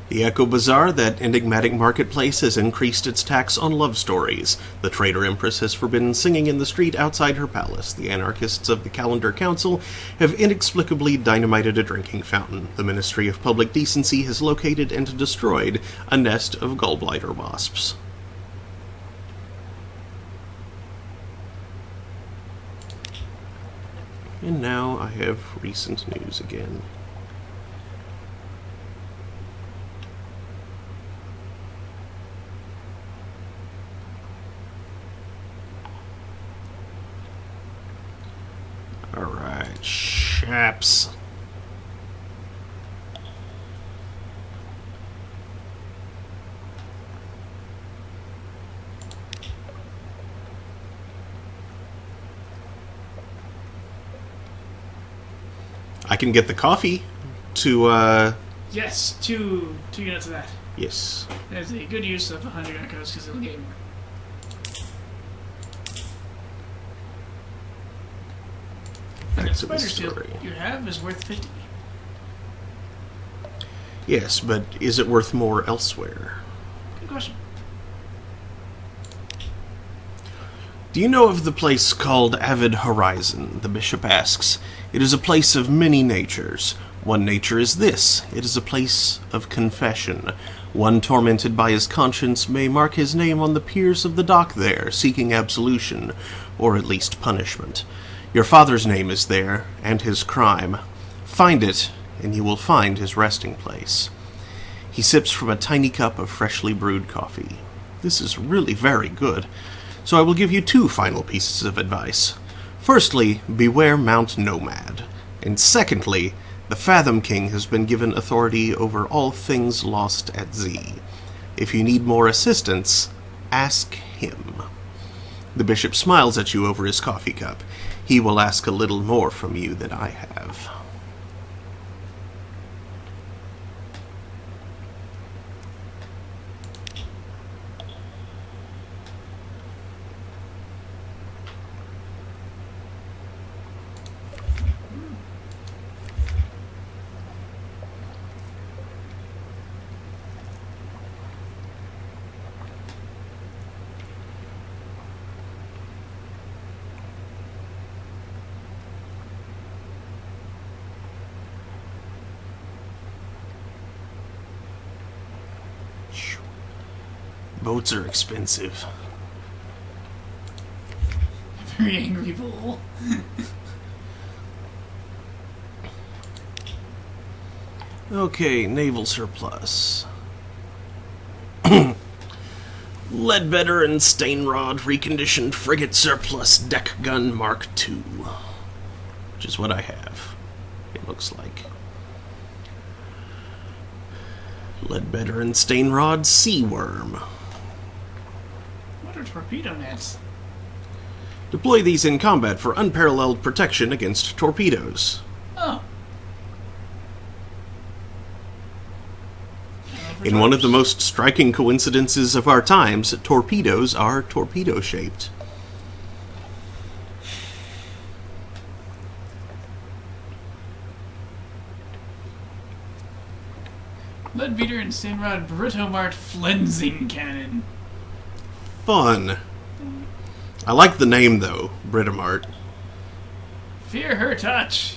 The Echo Bazaar, that enigmatic marketplace, has increased its tax on love stories. The Traitor Empress has forbidden singing in the street outside her palace. The anarchists of the Calendar Council have inexplicably dynamited a drinking fountain. The Ministry of Public Decency has located and destroyed a nest of gallbladder wasps. And now I have recent news again. Alright, chaps. I can get the coffee to,
Yes, two units of that.
Yes.
There's a good use of 100 echoes because it'll get more.
Back to the
Spider Steel
story.
you have is worth 50.
Yes, but is it worth more elsewhere?
Good question.
Do you know of the place called Avid Horizon? The bishop asks. It is a place of many natures. One nature is this. It is a place of confession. One tormented by his conscience may mark his name on the piers of the dock there, seeking absolution, or at least punishment. Your father's name is there, and his crime. Find it, and you will find his resting place. He sips from a tiny cup of freshly brewed coffee. This is really very good. So I will give you two final pieces of advice. Firstly, beware Mount Nomad. And secondly, the Fathom King has been given authority over all things lost at Z. If you need more assistance, ask him. The bishop smiles at you over his coffee cup. He will ask a little more from you than I have. Boats are expensive.
Very angry bull.
Okay, naval surplus. Leadbetter and Stainrod reconditioned frigate surplus deck gun Mark II. Which is what I have, it looks like. Leadbetter and Stainrod Sea Worm.
What What are torpedo nets?
Deploy these in combat for unparalleled protection against torpedoes.
Oh.
In one of the most striking coincidences of our times, torpedoes are torpedo-shaped.
Leadbeater and Stanrod Britomart Flensing Cannon.
Fun. I like the name, though, Britomart.
Fear her touch.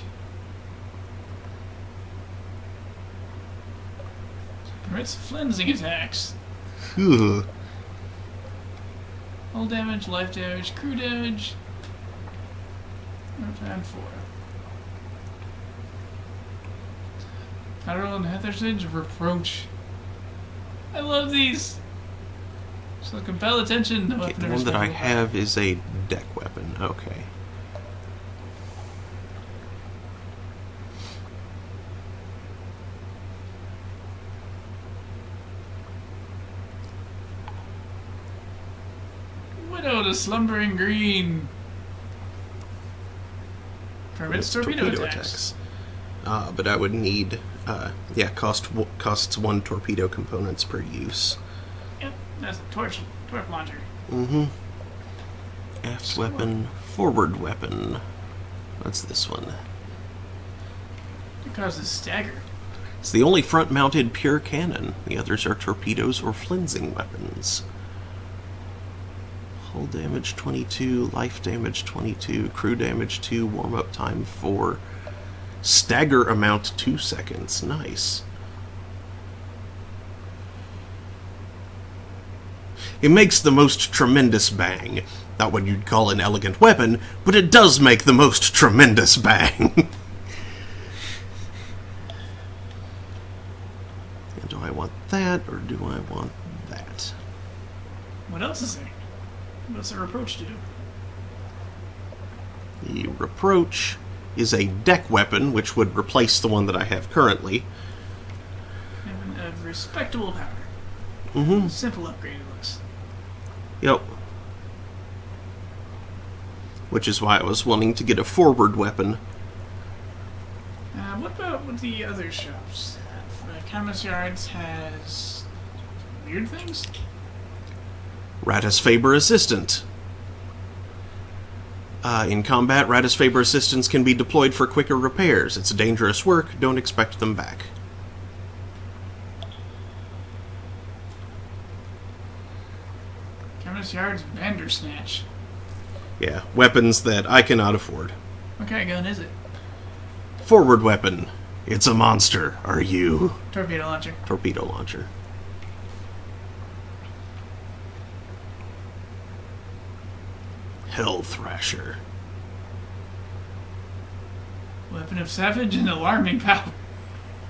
Permits flensing attacks.
Ugh.
Hull damage, life damage, crew damage. And 4. Lateral and Hethersage Reproach. I love these. So compel attention.
Okay, the one that I have is a deck weapon. Okay.
Widow to Slumbering Green. Permits torpedo attacks.
But I would need, costs 1 torpedo components per use.
Yep, that's a torch launcher.
Mm-hmm. Aft weapon, forward weapon. What's this one?
It causes stagger.
It's the only front-mounted pure cannon. The others are torpedoes or flensing weapons. Hull damage 22, life damage 22, crew damage 2, warm-up time 4. Stagger amount 2 seconds. Nice. It makes the most tremendous bang. Not what you'd call an elegant weapon, but it does make the most tremendous bang. And do I want that, or do I want that?
What else is there? What's the reproach do?
The reproach is a deck weapon, which would replace the one that I have currently.
And a respectable power.
Mm-hmm.
Simple upgrade it looks.
Yep. Which is why I was wanting to get a forward weapon.
What about with the other shops? Chemist Yards has weird things?
Ratus Faber Assistant. In combat, Ratus Faber Assistants can be deployed for quicker repairs. It's dangerous work. Don't expect them back.
Chemist Yards Bandersnatch.
Yeah, weapons that I cannot afford.
What kind of gun is it?
Forward weapon. It's a monster, are you?
Torpedo launcher.
Torpedo launcher. Hell Thrasher.
Weapon of savage and alarming power.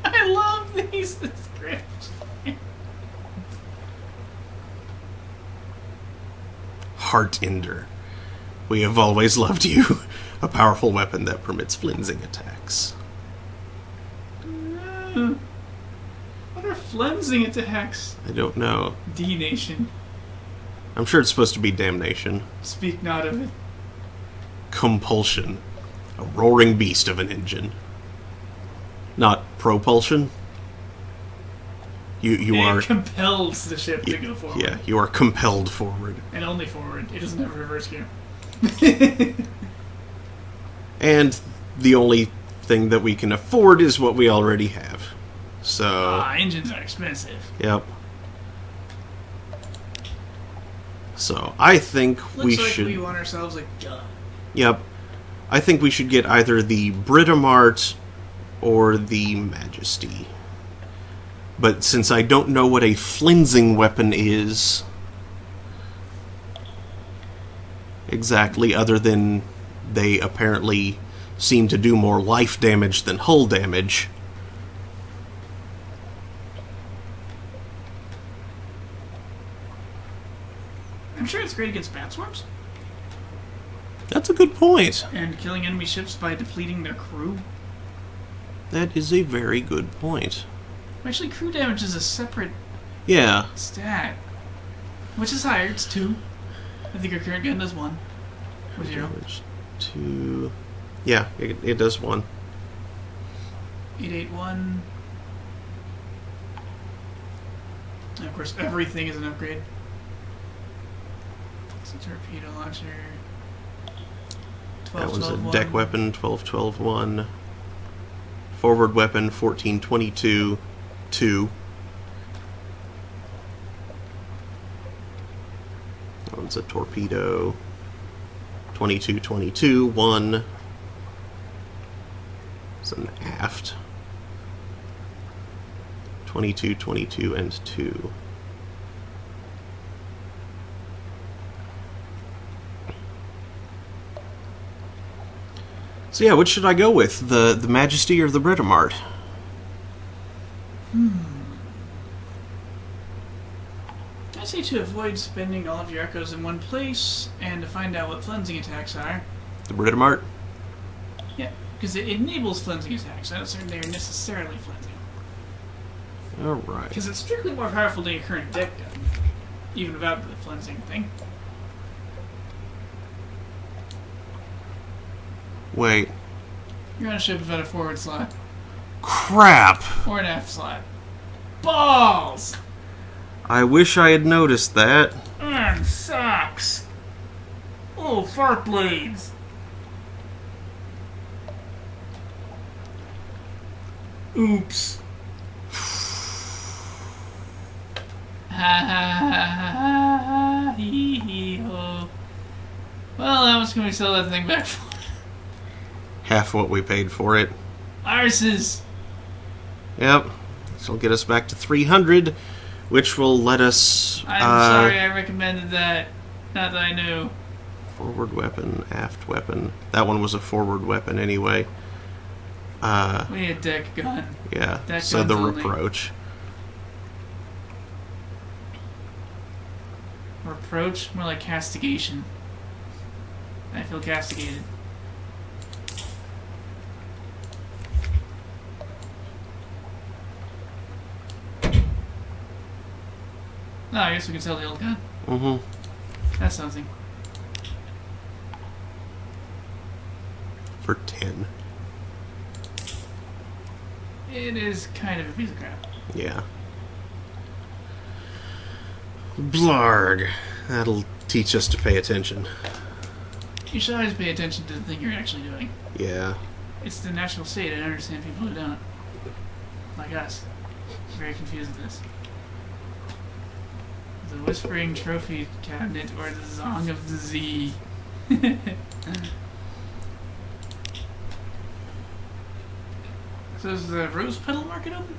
I love these descriptions.
Heart Ender. We have always loved you. A powerful weapon that permits flensing attacks.
What are flensing attacks?
I don't know.
D-Nation.
I'm sure it's supposed to be damnation.
Speak not of it.
Compulsion. A roaring beast of an engine. Not propulsion. You are...
It compels the ship to go forward.
Yeah, you are compelled forward.
And only forward. It doesn't have a reverse gear.
And the only thing that we can afford is what we already have. So...
engines are expensive.
Yep. So, I think we should...
we want ourselves a gun.
Yep. I think we should get either the Britomart or the Majesty. But since I don't know what a flensing weapon is exactly, other than they apparently seem to do more life damage than hull damage...
I'm sure it's great against bat swarms.
That's a good point.
And killing enemy ships by depleting their crew.
That is a very good point.
Actually, crew damage is a separate
Yeah.
stat. Which is higher, it's 2. I think our current gun does 1. Or 0.
Damage 2. Yeah, it does 1.
881. And of course, everything is an upgrade. It's a torpedo launcher. 12,
That one's
12,
a
1.
deck weapon, 12, 12, 1. Forward weapon, 14, 22, 2. That one's a torpedo, 22, 22, 1. It's an aft. 22, 22, and 2. So yeah, what should I go with? The Majesty or the Britomart?
I say to avoid spending all of your echoes in one place and to find out what flensing attacks are.
The Britomart?
Yeah, because it enables flensing attacks. I don't say they're necessarily flensing.
Alright.
Because it's strictly more powerful than your current deck gun, even without the flensing thing.
Wait.
You're on a ship without a forward slot.
Crap!
Or an aft slot. Balls!
I wish I had noticed that.
Sucks! Oh, fart blades! Oops. Ha ha ha ha ha hee hee ho. Well, how much can we sell that thing back for?
Half what we paid for it.
Arses!
Yep. This will get us back to 300, which will let us...
I'm sorry I recommended that. Not that I knew.
Forward weapon, aft weapon. That one was a forward weapon anyway.
We need a deck gun.
Yeah,
Deck
so
guns
the
only.
Reproach.
Reproach? More like castigation. I feel castigated. No, I guess we can sell the old gun.
Mm-hmm.
That's something.
For 10.
It is kind of a piece of crap.
Yeah. Blarg. That'll teach us to pay attention.
You should always pay attention to the thing you're actually doing.
Yeah.
It's the natural state. I don't understand people who don't. Like us. Very confused with this. The Whispering Trophy Cabinet or the Zong of the Z. So is the Rose Petal Market open?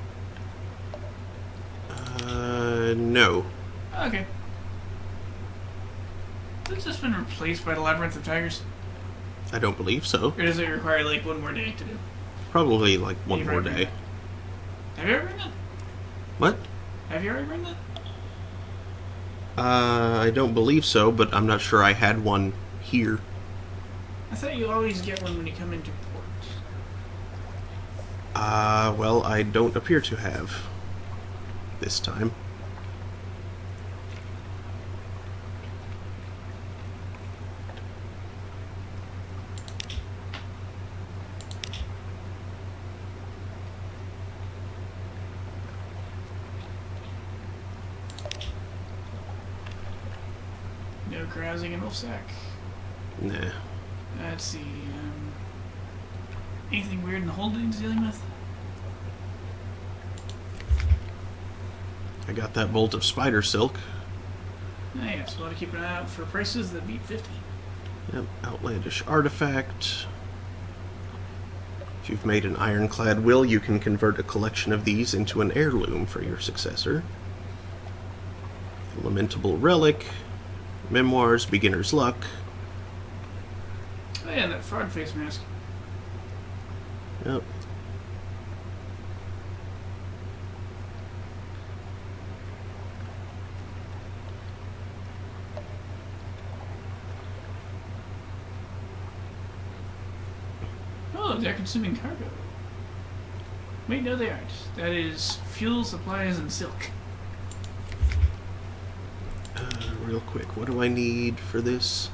No.
Okay. Has it just been replaced by the Labyrinth of Tigers?
I don't believe so.
Or does it require like one more day to do?
Probably like one
You've
more
already
day.
Have you ever written that?
What?
Have you already written that?
I don't believe so, but I'm not sure I had one here.
I thought you always get one when you come into port.
Well, I don't appear to have this time.
No carousing in Wolfsack.
Nah.
Let's see. Anything weird in the holdings dealing with?
I got that bolt of spider silk.
Ah, yes, we'll have to keep an eye out for prices that beat 50.
Yep, outlandish artifact. If you've made an ironclad will, you can convert a collection of these into an heirloom for your successor. Lamentable relic. Memoirs, beginner's luck.
Oh yeah, and that fraud face mask.
Yep.
Oh, they're consuming cargo. Wait, no they aren't. That is fuel, supplies, and silk.
real quick. What do I need for this?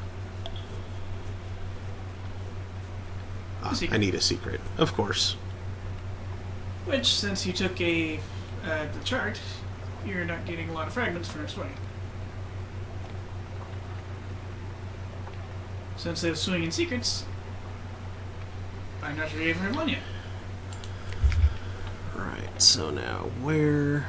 I need a secret, of course.
Which, since you took the chart, you're not getting a lot of fragments for next way. Since they have swinging secrets, I'm not sure you ever have one yet.
Right, so now where...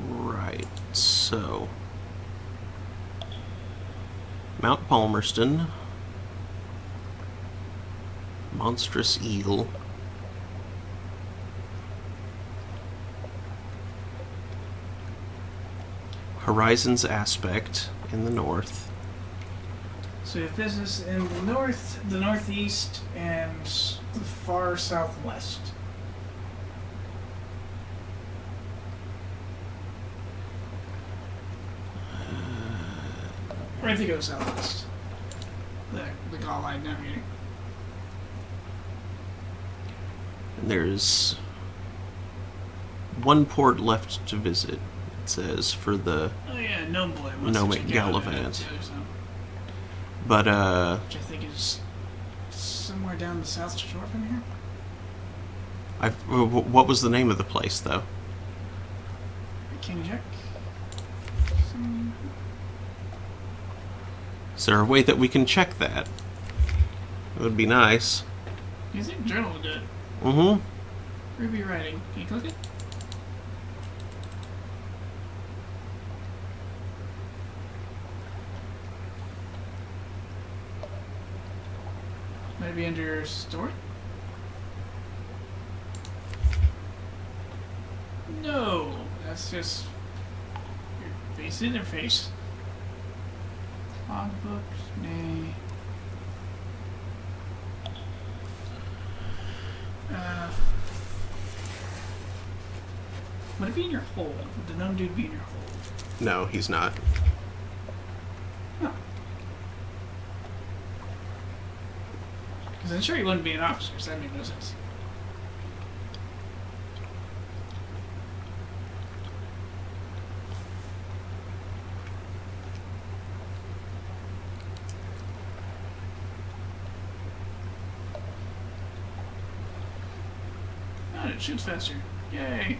Right, so... Mount Palmerston... Monstrous Eel. Horizon's Aspect in the north.
So you have business in the north, the northeast, and the far southwest. Or if you go southwest. The Gaul line navigating.
There's one port left to visit, it says, for the
Oh yeah, Gnome Boy.
Gnomic Gallivant. But,
which I think is somewhere down the south shore from here.
what was the name of the place, though?
Can you check?
Is there a way that we can check that? It would be nice.
You think journal would do it?
Mm-hmm.
Ruby writing. Can you click it? Maybe under story? No, that's just your base interface. Logbooks, nay. Would it be in your hole? Would the gnome dude be in your hole?
No, he's not.
No. Because I'm sure he wouldn't be an officer, so that made no sense. Oh, it shoots faster. Yay!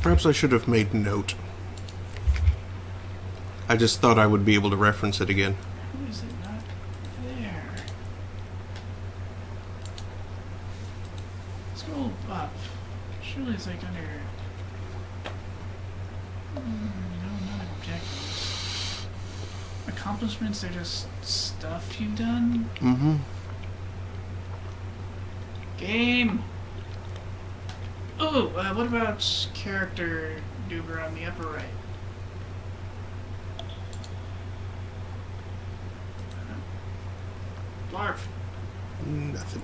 Perhaps I should have made note. I just thought I would be able to reference it again.
How is it not there? Scroll up. Surely it's like under... No, not objectives. Accomplishments are just stuff you've done?
Mm-hmm.
Game! Oh, what about character Duber on the upper right? Blarf.
Nothing.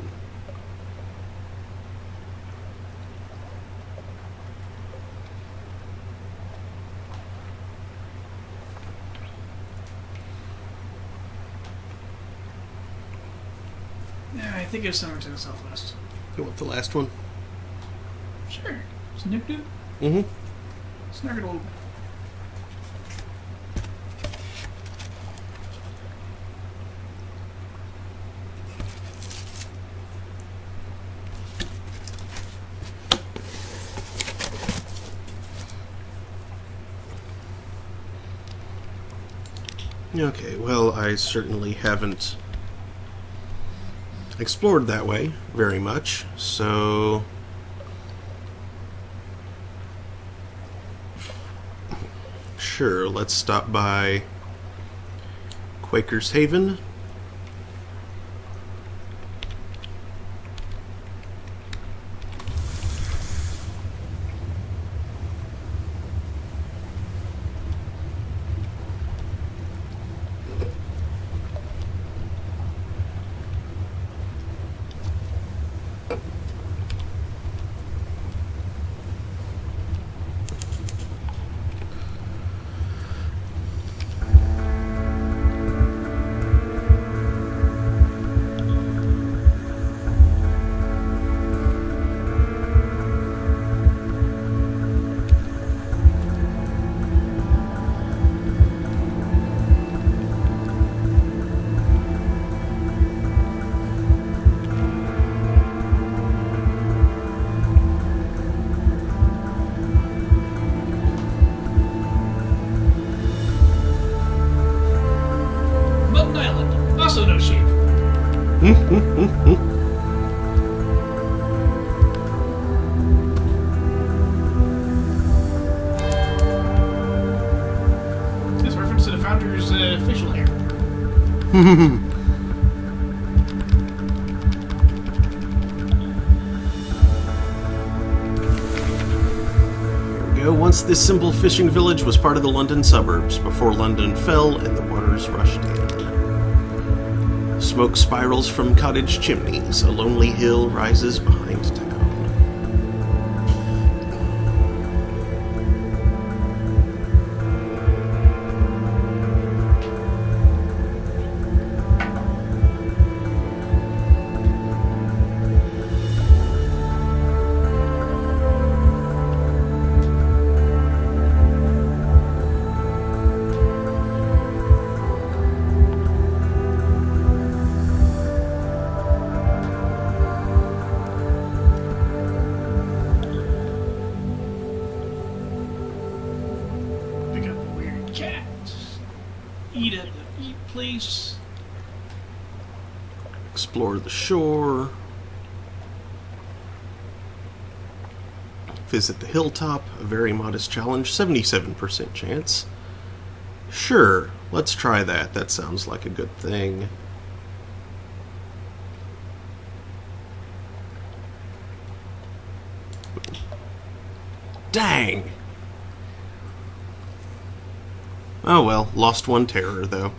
Yeah, I think it's somewhere to the southwest.
You want the last one?
Sure. Snoop Doop?
Mm-hmm.
Snuggle.
Okay, well, I certainly haven't explored that way very much, so... Sure, let's stop by Quaker's Haven.
Mutton Island, also no sheep. This reference to the founder's facial hair.
Once this simple fishing village was part of the London suburbs, before London fell and the waters rushed in. Smoke spirals from cottage chimneys, a lonely hill rises behind town.
Eat at the eat place.
Explore the shore. Visit the hilltop, a very modest challenge, 77% chance. Sure, let's try that. That sounds like a good thing. Dang! Oh well, lost one terror, though.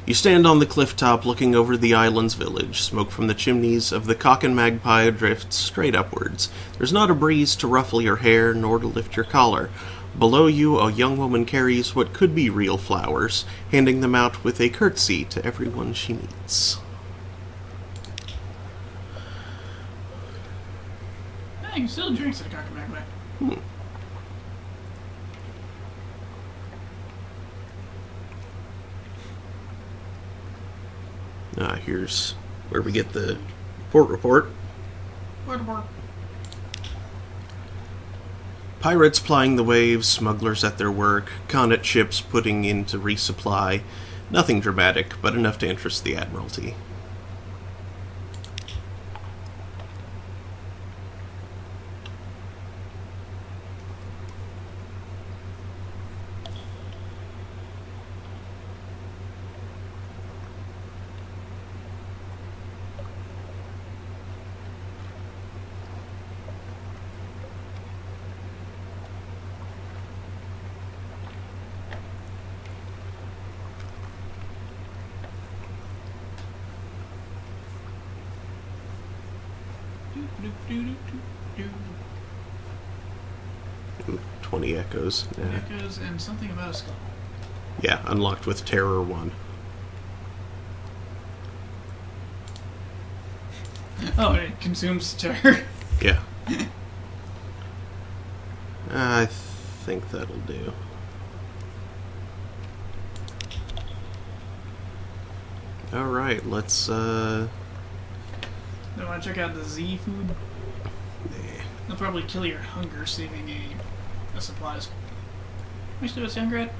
You stand on the cliff top looking over the island's village. Smoke from the chimneys of the Cock and Magpie drifts straight upwards. There's not a breeze to ruffle your hair, nor to lift your collar. Below you, a young woman carries what could be real flowers, handing them out with a curtsy to everyone she meets.
Hey, still drinks at a Cock and Magpie.
Here's where we get the port report. Pirates plying the waves, smugglers at their work, Connaught ships putting in to resupply. Nothing dramatic, but enough to interest the Admiralty. Ooh, 20 echoes. Yeah.
Echoes and something about a skull.
Yeah, unlocked with Terror 1.
Oh, it consumes terror.
Yeah. I think that'll do. Alright, let's,
Do you want to check out the Z food?
Nah.
They'll probably kill your hunger, saving a supplies. Which do us hunger at?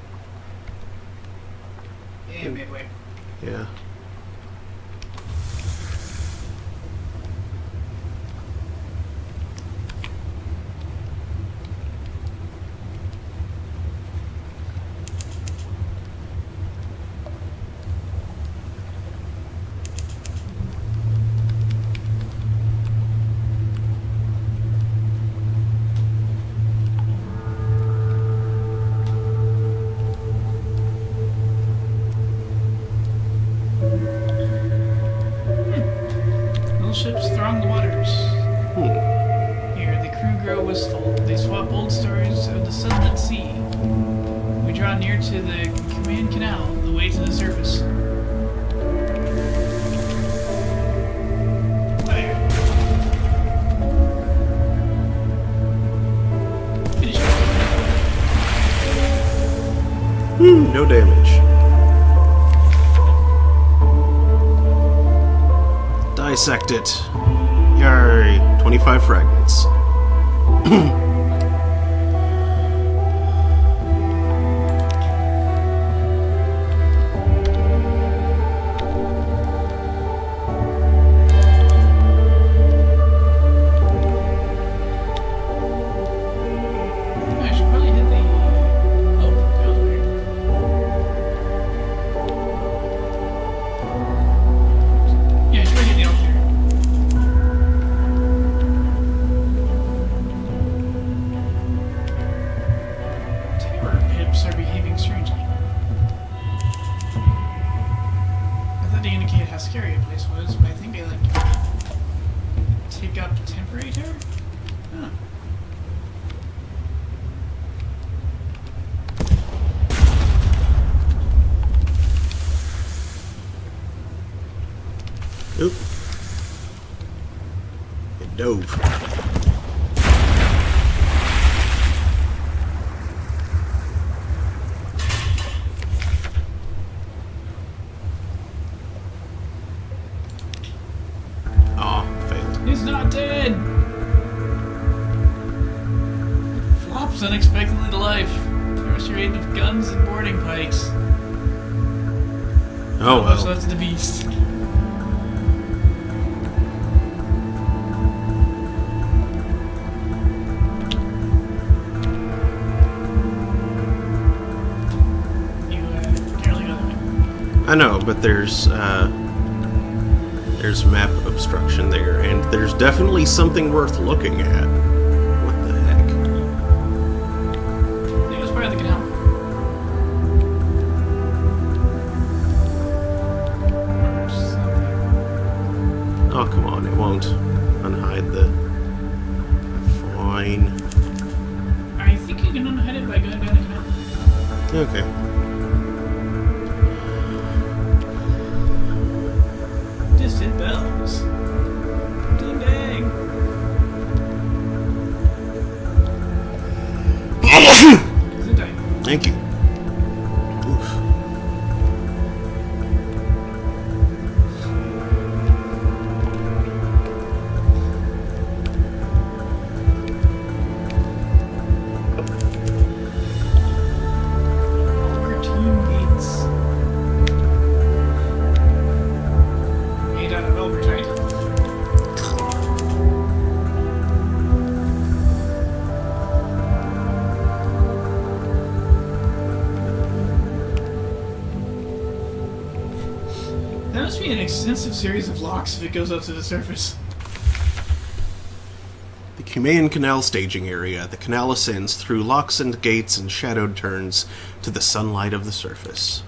And midway.
Yeah.
ships throng the waters. Here, the crew grow wistful. They swap old stories of the sunlit sea. We draw near to the command canal, the way to the surface. There. Finish it.
No damage. Dissect it. Yay. 25 fragments.
I should probably hit the... Oh, that was weird. Yeah, I should probably hit the elevator. Terror pips are behaving strangely. I thought they indicated how scary a place was, but I think they, like, take up temporary terror? Huh.
Oop. It dove. Aw, failed.
He's not dead! Flops unexpectedly to life. There's your aid of guns and boarding pikes.
Oh
Much
well.
left to the beast. You, apparently got it.
I know, but there's map obstruction there, and there's definitely something worth looking at. What the heck?
I think it was part of the canal. Or something.
Oh, come on, it won't unhide the... Fine.
I think you can unhide it by going down the canal.
Okay.
Distant bells. Ding dang. Gesundheit.
Thank you. Oof.
Team Gates. 8 out of Elbertite. That must be an extensive series of locks if it goes up to the surface.
The Cumaean Canal staging area. The canal ascends through locks and gates and shadowed turns to the sunlight of the surface.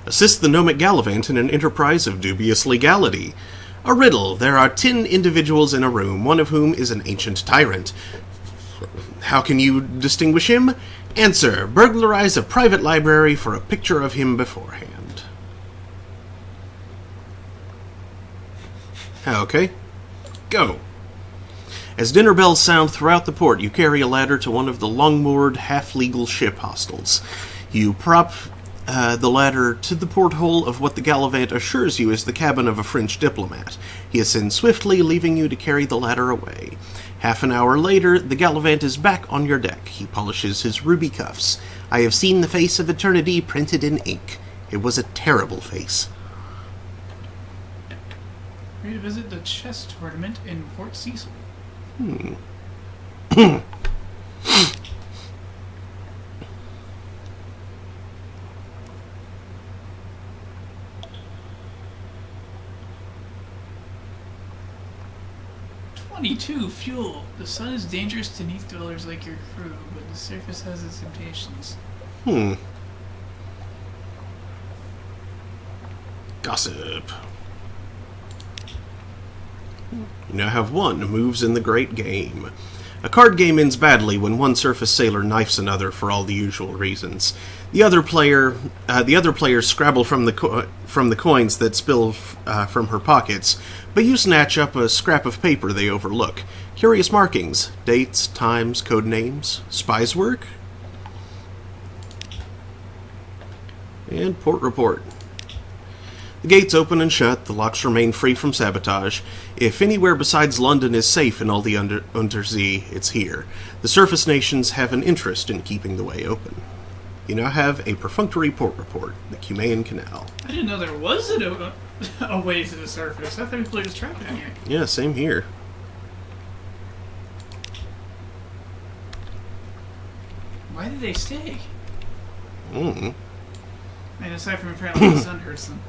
Assist the gnomic Gallivant in an enterprise of dubious legality. A riddle. There are 10 individuals in a room, one of whom is an ancient tyrant. How can you distinguish him? Answer. Burglarize a private library for a picture of him beforehand. Okay. Go. As dinner bells sound throughout the port, you carry a ladder to one of the long-moored, half-legal ship hostels. You prop the ladder to the porthole of what the Gallivant assures you is the cabin of a French diplomat. He ascends swiftly, leaving you to carry the ladder away. Half an hour later, the Gallivant is back on your deck. He polishes his ruby cuffs. I have seen the face of eternity printed in ink. It was a terrible face.
Ready to visit the chess tournament in Port Cecil. 22 fuel. The sun is dangerous to Neath dwellers like your crew, but the surface has its temptations.
Gossip. You now have 1 moves in the great game. A card game ends badly when one surface sailor knifes another for all the usual reasons. The other players scrabble from the coins that spill from her pockets, but you snatch up a scrap of paper they overlook. Curious markings, dates, times, code names, spies work, and port report. The gates open and shut, the locks remain free from sabotage. If anywhere besides London is safe in all the Untersee, it's here. The surface nations have an interest in keeping the way open. You now have a perfunctory port report, the Cumaean Canal.
I didn't know there was a way to the surface. I thought we played as trapped in here.
Yeah, same here.
Why did they stay?
Mm.
And aside from apparently the sun hurts them.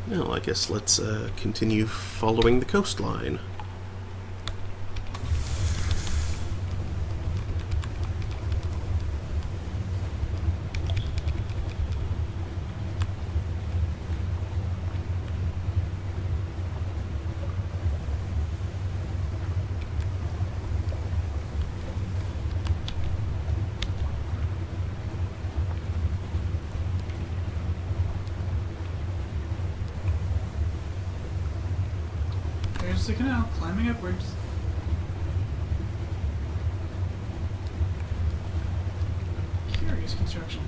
Well, I guess let's continue following the coastline.
There's the canal, climbing upwards. Curious construction.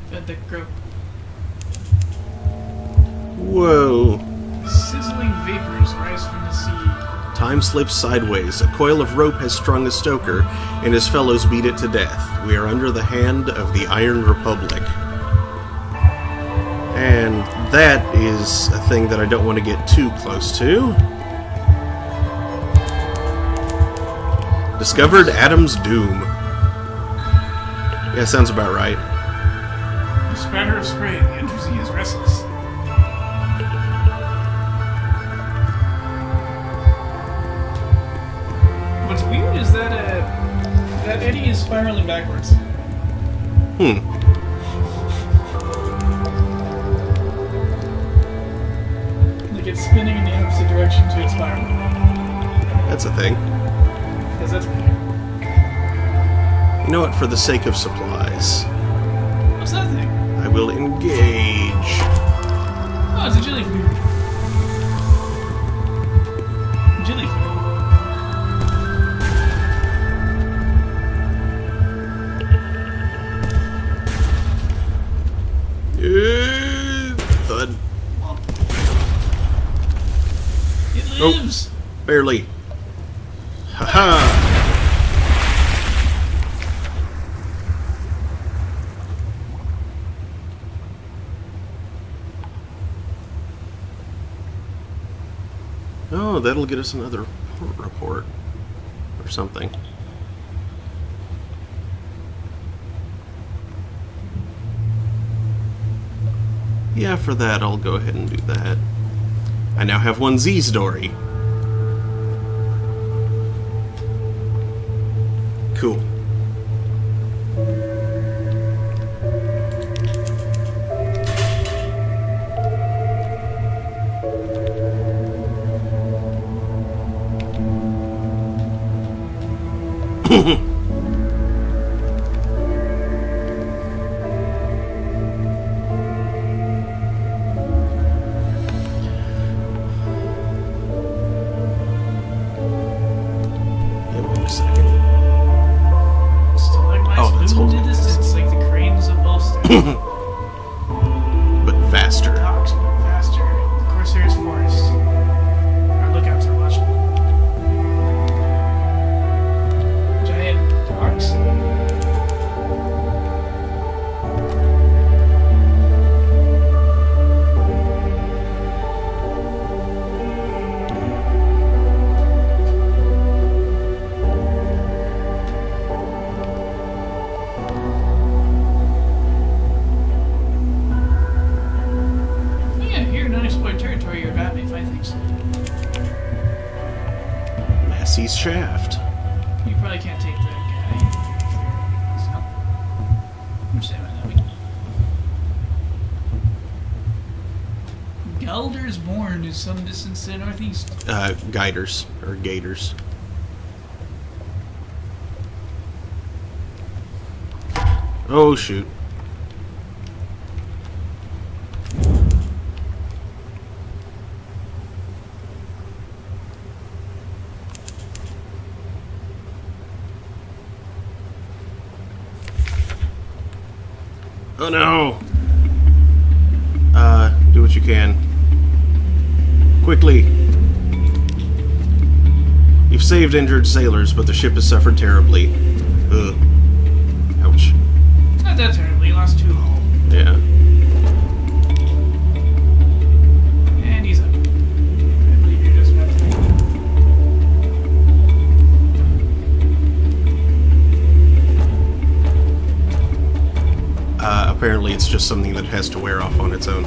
Fed the grub.
Whoa.
Sizzling vapors rise from the sea.
Time slips sideways. A coil of rope has strung a stoker, and his fellows beat it to death. We are under the hand of the Iron Republic. And that is a thing that I don't want to get too close to. Discovered Adam's Doom. Yeah, sounds about right.
A spatter of spray, the Untersee is restless. What's weird is that that eddy is spiraling backwards. Like it's spinning in the opposite direction to its spiral.
That's a thing.
Because that's weird.
You know what? For the sake of supplies,
What's that thing?
I will engage.
Oh, it's a jellyfish. Jellyfish.
Thud.
It lives!
Barely. Haha! Oh, that'll get us another port report. Or something. Yeah, for that, I'll go ahead and do that. I now have 1 Z story. Cool. But faster.
Docks, but faster. The Corsair's forest. Our lookouts are watchful. Giant things.
Massey's Shaft.
You probably can't take that guy. So, I'm saying that. Galder's Bourne is some distance to the northeast.
Guiders, or Gators. Oh, shoot. Oh no! Do what you can. Quickly! You've saved injured sailors, but the ship has suffered terribly. Ugh. Ouch.
Not that terribly, you lost 2 hull.
Yeah.
And he's up. I believe you're just about to
Apparently it's just something that has to wear off on its own.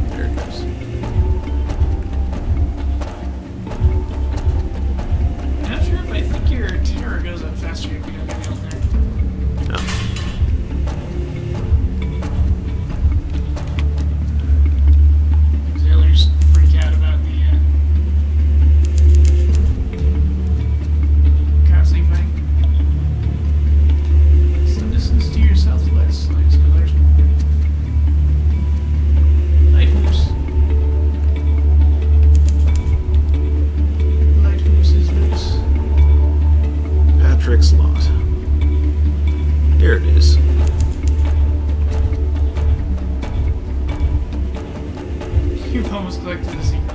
There it goes.
I'm not sure, but I think your terror goes up faster if you don't get nailed there.
No.
Sailors freak out about the constantly fighting. Some distance to your southwest. Let's go. There's more. Lighthoops. Lighthoops is loose.
Patrick's Lot. Here it is.
You've almost collected the secret.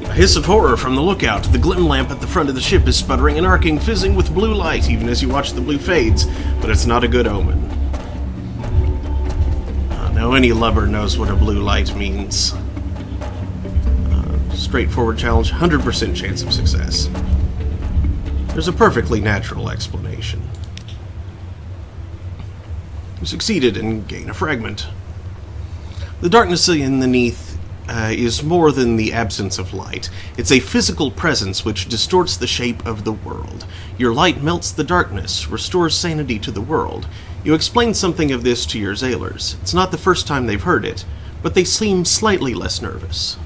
A hiss of horror from the lookout. The glim lamp at the front of the ship is sputtering and arcing, fizzing with blue light, even as you watch the blue fades, but it's not a good omen. Now any lubber knows what a blue light means. Straightforward challenge, 100% chance of success. There's a perfectly natural explanation. You succeeded and gain a fragment. The darkness underneath is more than the absence of light. It's a physical presence which distorts the shape of the world. Your light melts the darkness, restores sanity to the world. You explain something of this to your sailors. It's not the first time they've heard it, but they seem slightly less nervous.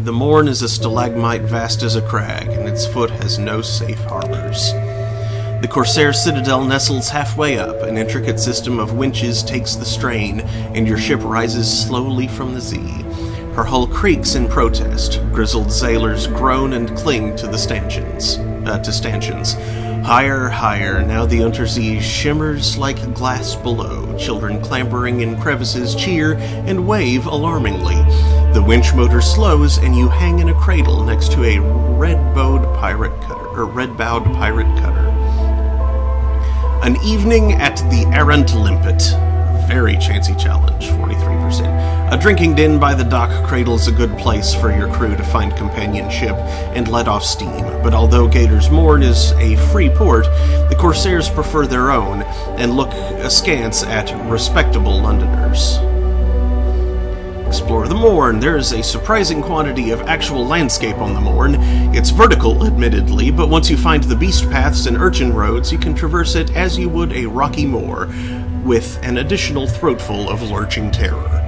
The morn is a stalagmite vast as a crag, and its foot has no safe harbors. The Corsair citadel nestles halfway up. An intricate system of winches takes the strain, and your ship rises slowly from the sea. Her hull creaks in protest. Grizzled sailors groan and cling to the stanchions. Higher, higher, now the Untersee shimmers like glass below. Children clambering in crevices cheer and wave alarmingly. The winch motor slows, and you hang in a cradle next to a red-bowed pirate cutter. An evening at the Errant Limpet. Very chancy challenge, 43%. A drinking den by the dock cradle's a good place for your crew to find companionship and let off steam, but although Gator's Morn is a free port, the Corsairs prefer their own and look askance at respectable Londoners. Explore the Morn. There is a surprising quantity of actual landscape on the Morn. It's vertical, admittedly, but once you find the beast paths and urchin roads, you can traverse it as you would a rocky moor, with an additional throatful of lurching terror.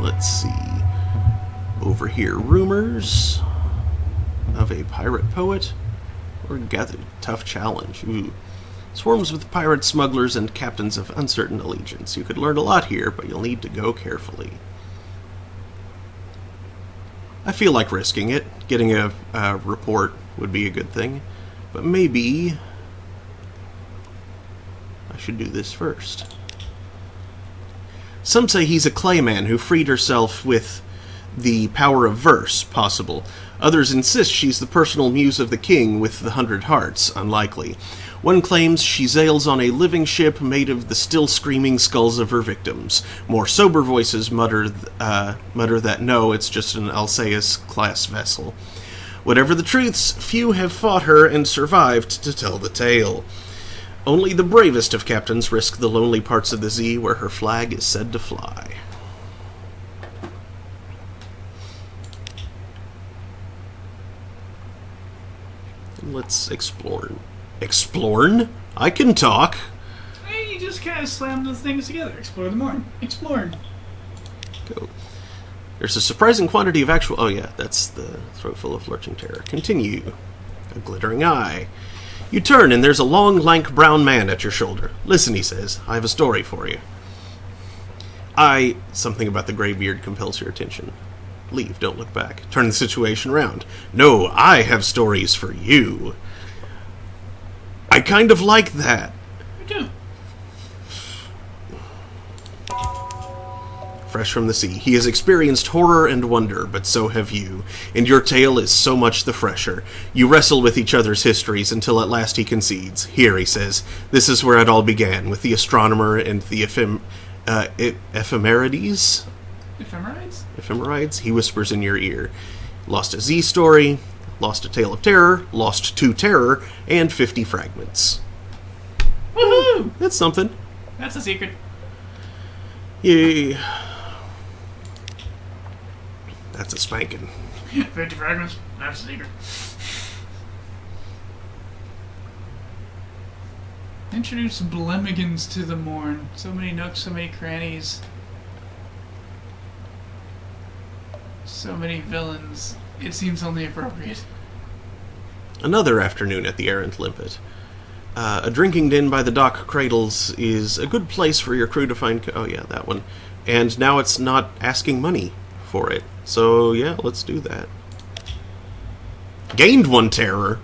Let's see. Over here, rumors of a pirate poet, or gather tough challenge. Ooh. Swarms with pirates, smugglers, and captains of uncertain allegiance. You could learn a lot here, but you'll need to go carefully. I feel like risking it. Getting a report would be a good thing, but maybe I should do this first. Some say he's a clayman who freed herself with the power of verse possible. Others insist she's the personal muse of the king with the 100 hearts. Unlikely. One claims she sails on a living ship made of the still screaming skulls of her victims. More sober voices mutter that no, it's just an Alcaeus-class vessel. Whatever the truths, few have fought her and survived to tell the tale. Only the bravest of captains risk the lonely parts of the sea where her flag is said to fly. Let's explore. Explorn? I can talk.
Hey, you just kind of slam the things together. Explore the morn. Explore.
Go. There's a surprising quantity of actual... Oh yeah, that's the throat full of lurching terror. Continue. A glittering eye. You turn and there's a long, lank brown man at your shoulder. Listen, he says. I have a story for you. Something about the gray beard compels your attention. Leave, don't look back. Turn the situation around. No, I have stories for you. I kind of like that.
Me too.
Fresh from the sea, he has experienced horror and wonder, but so have you, and your tale is so much the fresher. You wrestle with each other's histories until at last he concedes. Here, he says, this is where it all began, with the astronomer and the ephemerides? Ephemerides? He whispers in your ear. Lost a Z story, lost a tale of terror, lost 2 terror, and 50 fragments.
Woohoo!
That's something.
That's a secret.
Yay. That's a spanking.
50 fragments. That's a secret. Introduce Blemigans to the morn. So many nooks, so many crannies. So many villains. It seems only appropriate.
Another afternoon at the errant limpet. A drinking den by the dock cradles is a good place for your crew to find... Oh yeah, that one. And now it's not asking money for it. So yeah, let's do that. Gained 1 terror.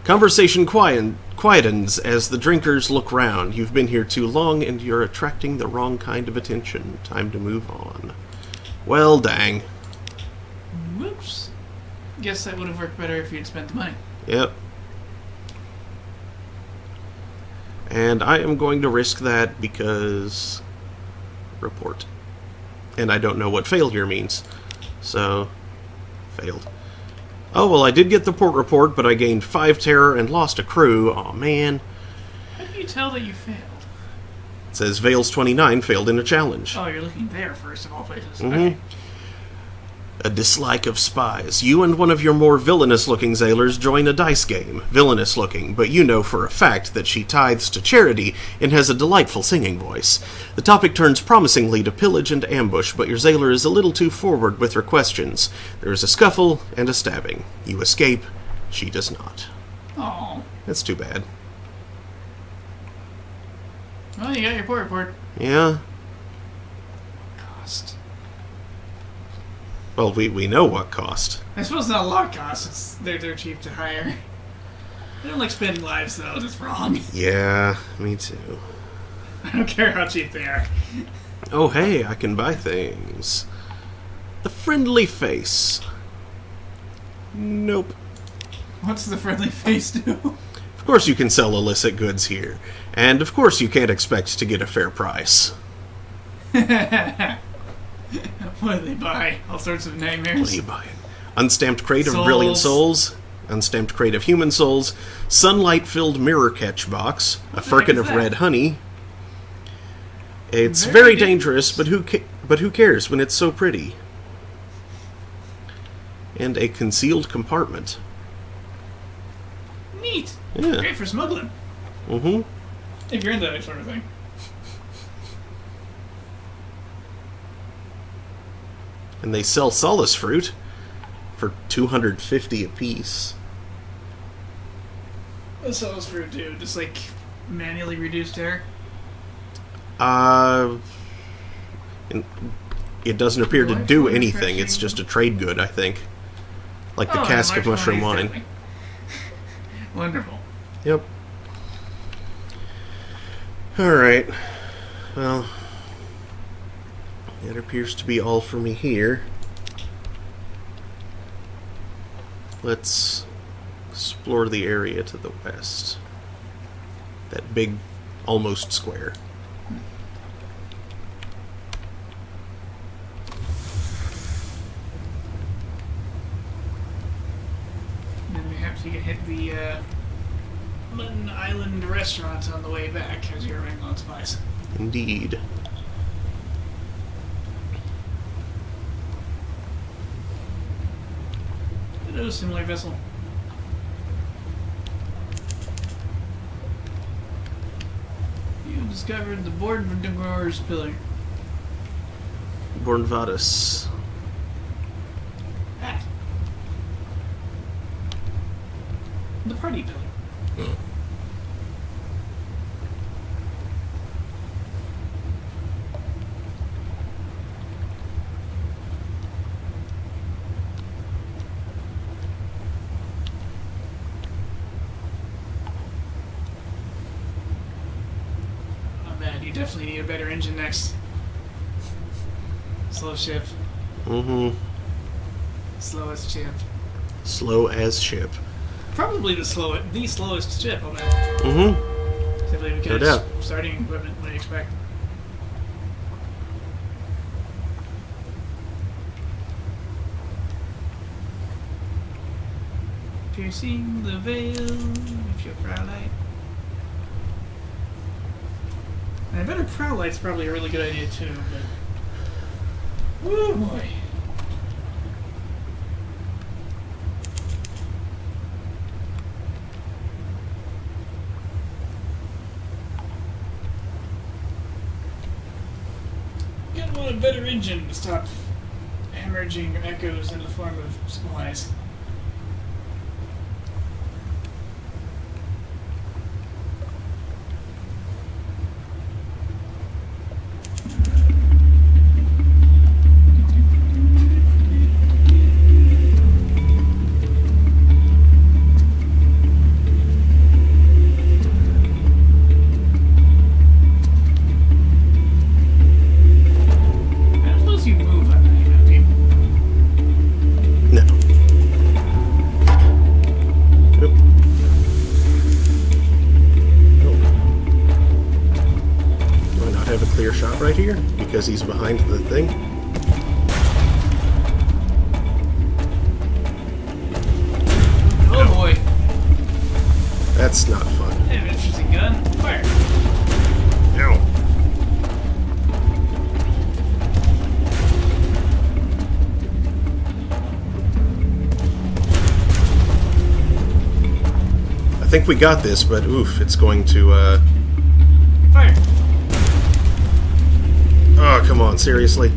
Conversation quietens as the drinkers look round. You've been here too long and you're attracting the wrong kind of attention. Time to move on. Well, dang.
Whoops. Guess that would have worked better if you'd spent the money.
Yep. And I am going to risk that because... report. And I don't know what fail here means. So, failed. Oh, well, I did get the port report, but I gained 5 terror and lost a crew. Aw, man.
How do you tell that you failed?
It says Vales 29 failed in a challenge.
Oh, you're looking there first of all places.
Mm-hmm.
Okay.
A dislike of spies. You and one of your more villainous-looking sailors join a dice game. Villainous-looking, but you know for a fact that she tithes to charity and has a delightful singing voice. The topic turns promisingly to pillage and ambush, but your sailor is a little too forward with her questions. There is a scuffle and a stabbing. You escape. She does not.
Oh.
That's too bad.
Well, you got your port report.
Yeah.
Cost.
Well, we know what cost.
I suppose not a lot cost. They're cheap to hire. I don't like spending lives though. That's wrong.
Yeah, me too.
I don't care how cheap they are.
Oh, hey, I can buy things. The friendly face. Nope.
What's the friendly face do?
Of course you can sell illicit goods here. And of course you can't expect to get a fair price.
What do they buy? All sorts of nightmares.
What are you buying? Unstamped crate of
Souls.
brilliant souls. Unstamped crate of human souls. Sunlight-filled mirror catch box. A firkin of
that?
red honey. It's
Very
very dangerous, but who cares when it's so pretty? And a concealed compartment.
Neat.
Yeah.
Great for smuggling.
Mm-hmm.
If you're into that sort of thing.
And they sell solace fruit for $250 a piece.
What's those fruit do? Just like manually reduced terror?
It doesn't appear to do
Delightful,
anything.
refreshing.
It's just a trade good, I think. Like the
Oh,
cask of
large
mushroom
quantities,
wine.
definitely. Wonderful.
Yep. Alright. Well, that appears to be all for me here. let's explore the area to the west. That big, almost square.
Then perhaps you can hit the Mutton Island restaurant on the way back as you're running on supplies.
Indeed.
Hello, similar vessel. You discovered the Bornvadour's pillar.
Bornvados.
Ah. The party pillar. You definitely need a better engine next. Slow ship.
Mm-hmm.
Slowest ship.
Slow as ship.
Probably the slowest ship on that.
Mm-hmm.
Simply because
No doubt.
starting equipment, what do you expect? Piercing the veil with your prow light. And a better prow light's probably a really good idea too, but... Oh boy. Gotta want a better engine to stop hemorrhaging echoes in the form of supplies.
Right here, because he's behind the thing.
Oh boy.
That's not fun.
Hey, an interesting gun. Fire.
Ow. I think we got this, but oof, it's going to,
Fire.
Oh, come on, seriously?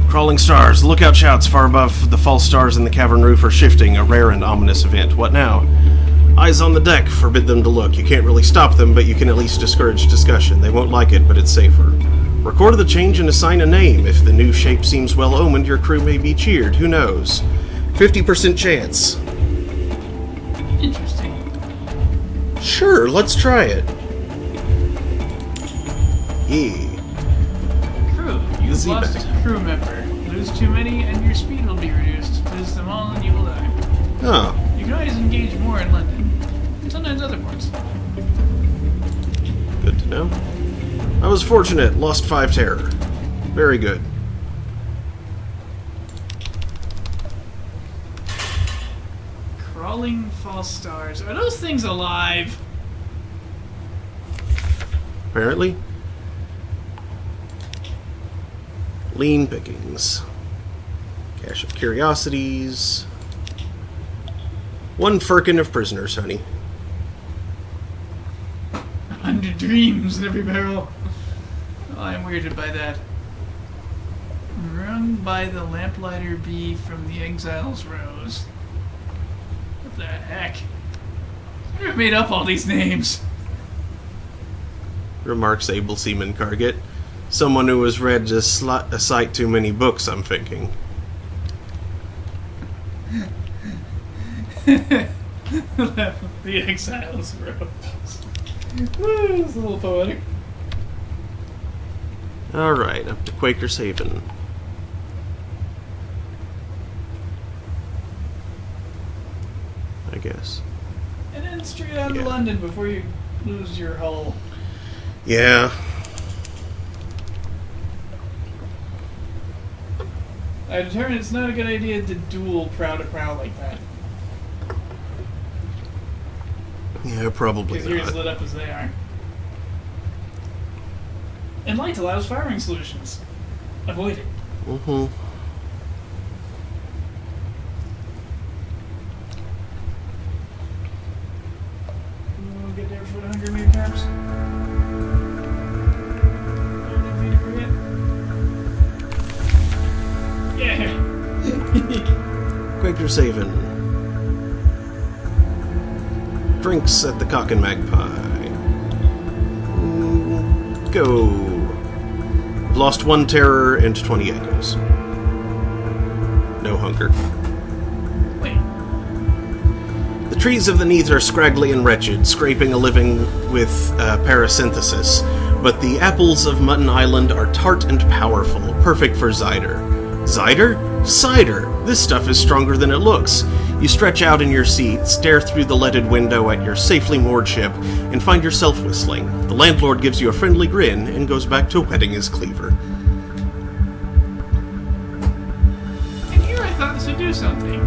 Crawling stars. The lookout shouts far above the false stars in the cavern roof are shifting, a rare and ominous event. What now? Eyes on the deck forbid them to look. You can't really stop them, but you can at least discourage discussion. They won't like it, but it's safer. Record the change and assign a name. If the new shape seems well omened, your crew may be cheered. Who knows? 50% chance.
Interesting.
Sure, let's try it. Yeah.
Crew. You've lost a crew member. Lose too many and your speed will be reduced. Lose them all and you will die.
Oh.
You can always engage more in London. And sometimes other ports.
Good to know. I was fortunate. Lost 5 terror. Very good.
Crawling false stars. Are those things alive?
Apparently. Lean pickings. Cache of curiosities. 1 firkin of prisoners, honey.
100 dreams in every barrel. Oh, I'm weirded by that. Wrung by the lamplighter bee from the exile's rose. What the heck? Who made up all these names?
Remarks Able Seaman Carget. Someone who has read a sight too many books, I'm thinking.
The exile's rose. It's a little poetic.
Alright, up to Quaker's Haven. guess.
And then straight on to
Yeah.
London before you lose your hull.
Yeah.
I determined it's not a good idea to duel prow to prow like that.
Yeah, probably
Because you're as
not.
lit up as they are. And light allows firing solutions. Avoid it.
Mm-hmm.
We'll get there before the hunger maybe perhaps. Yeah.
Quaker saving. Drinks at the Cock and Magpie. Go. Lost 1 terror and 20 echoes. No hunger.
Wait.
The trees of the Neath are scraggly and wretched, scraping a living with parasynthesis, but the apples of Mutton Island are tart and powerful, perfect for cider. Cider? Cider! This stuff is stronger than it looks. You stretch out in your seat, stare through the leaded window at your safely moored ship, and find yourself whistling. The landlord gives you a friendly grin and goes back to whetting his cleaver.
And here I thought this would do something.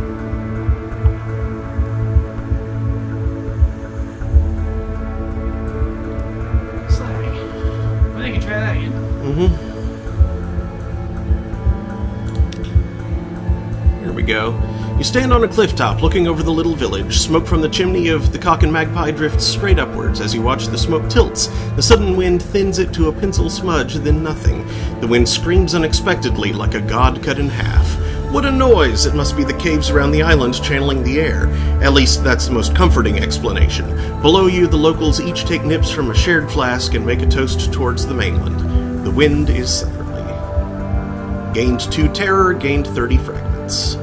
Slag. Well, I can try that again.
Mm-hmm. Here we go. You stand on a cliff top looking over the little village. Smoke from the chimney of the Cock and Magpie drifts straight upwards as you watch the smoke tilts. The sudden wind thins it to a pencil smudge, then nothing. The wind screams unexpectedly like a god cut in half. What a noise! It must be the caves around the island channeling the air. At least that's the most comforting explanation. Below you, the locals each take nips from a shared flask and make a toast towards the mainland. The wind is southerly. Gained 2 terror, gained 30 fragments.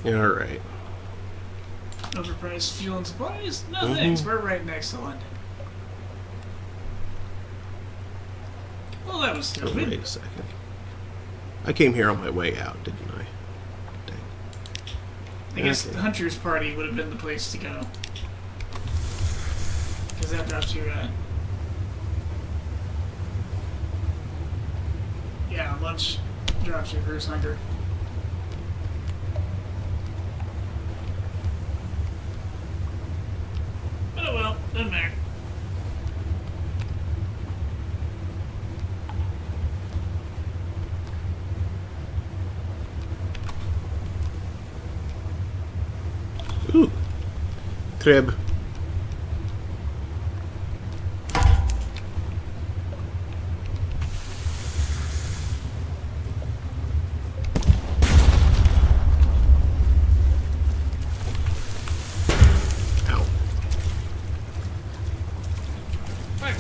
Alright.
Overpriced fuel and supplies? No thanks, we're right next to London. Well, that was
Oh,
stupid.
wait a second. I came here on my way out, didn't I? Dang.
I guess
Okay.
the Hunter's Party would have been the place to go. Because that drops you, yeah, lunch drops your first hunger. But oh well, doesn't matter.
Ooh. Treb. Ow.
Fire.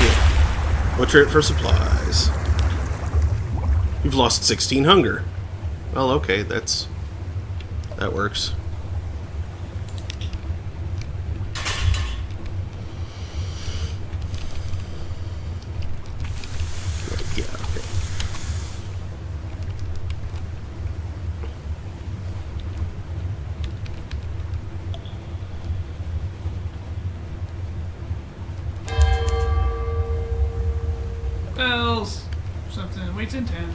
Yeah. Butcher it for supplies. You've lost 16 hunger. Well, okay, that works. Yeah, okay.
Bells. Something. Waits in 10.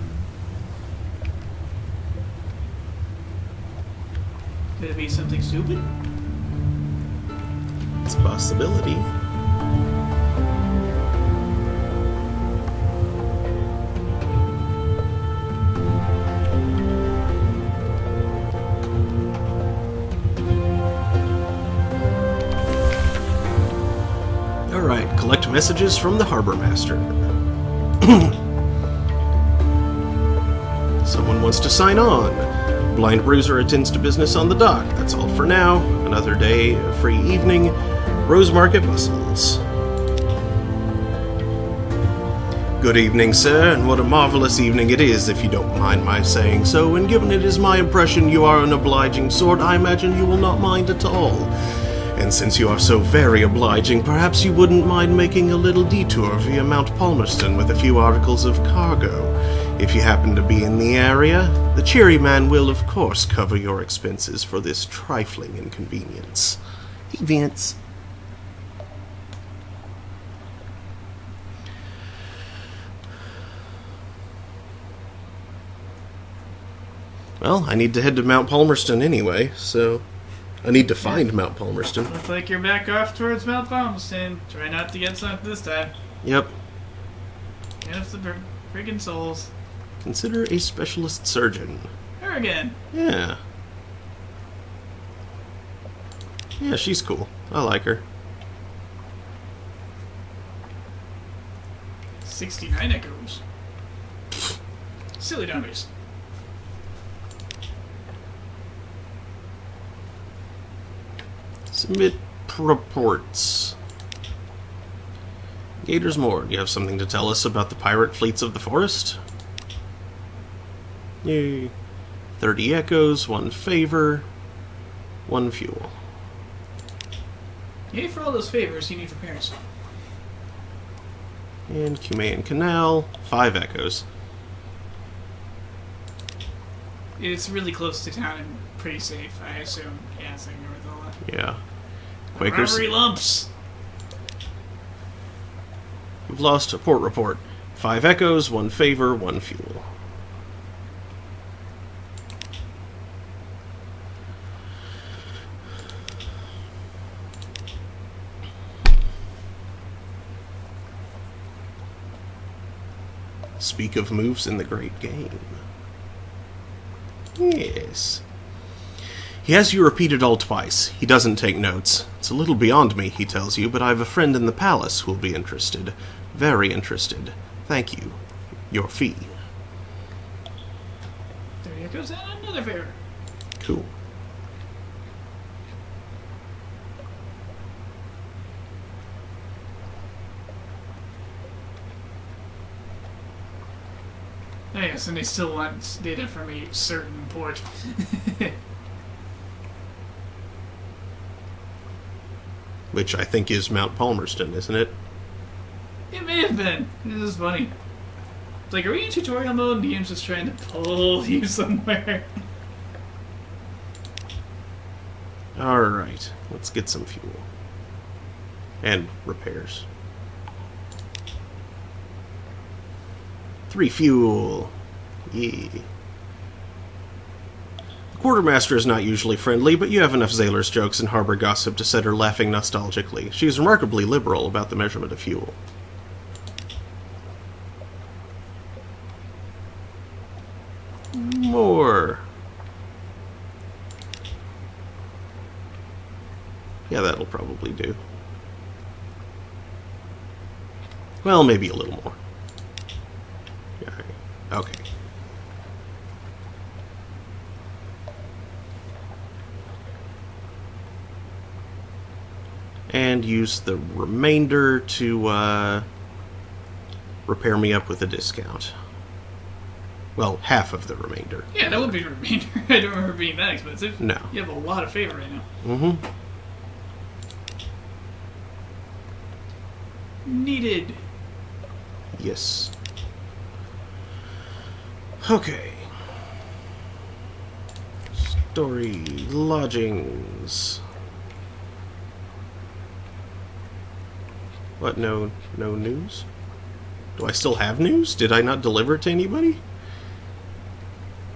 Could it be something stupid?
It's a possibility. Alright, collect messages from the harbor master. Someone wants to sign on. Blind Bruiser attends to business on the dock. That's all for now. Another day, a free evening. Rose Market bustles. Good evening, sir, and what a marvelous evening it is, if you don't mind my saying so, and given it is my impression you are an obliging sort, I imagine you will not mind at all. And since you are so very obliging, perhaps you wouldn't mind making a little detour via Mount Palmerston with a few articles of cargo. If you happen to be in the area, the Cherry Man will, of course, cover your expenses for this trifling inconvenience. Hey, Vince. Well, I need to head to Mount Palmerston anyway, so I need to find Mount Palmerston.
Looks like you're back off towards Mount Palmerston. Try not to get sunk this time.
Yep.
Get us the friggin' souls.
Consider a specialist surgeon.
Her again.
Yeah. Yeah, she's cool. I like her.
69 echoes. Silly dummies.
Submit reports. Gators Moor, do you have something to tell us about the pirate fleets of the forest? Yay. 30 echoes, 1 favor, 1 fuel.
Yay for all those favors you need repairs.
And Cumaean Canal, 5 echoes.
It's really close to town and pretty safe, I assume. Yeah, so ignore all that.
Yeah. Quakers.
Robbery lumps!
We've lost a port report. 5 echoes, 1 favor, 1 fuel. Speak of moves in the great game. Yes. He has you repeat it all twice. He doesn't take notes. It's a little beyond me, he tells you, but I have a friend in the palace who'll be interested. Very interested. Thank you. Your fee.
There goes that another favor.
Cool.
Oh, yes, and they still want data from a certain port.
Which I think is Mount Palmerston, isn't it?
It may have been. This is funny. It's like, are we in tutorial mode and the game's just trying to pull you somewhere?
Alright, let's get some fuel. And repairs. 3 fuel. Yee. The quartermaster is not usually friendly, but you have enough sailors' jokes and harbor gossip to set her laughing nostalgically. She is remarkably liberal about the measurement of fuel. More. Yeah, that'll probably do. Well, maybe a little more. Okay. And use the remainder to repair me up with a discount. Well, half of the remainder.
Yeah, that would be the remainder. I don't remember being that expensive.
No.
You have a lot of favor right now.
Mm-hmm.
Needed.
Yes. Okay. Story, lodgings. What, no news? Do I still have news? Did I not deliver it to anybody?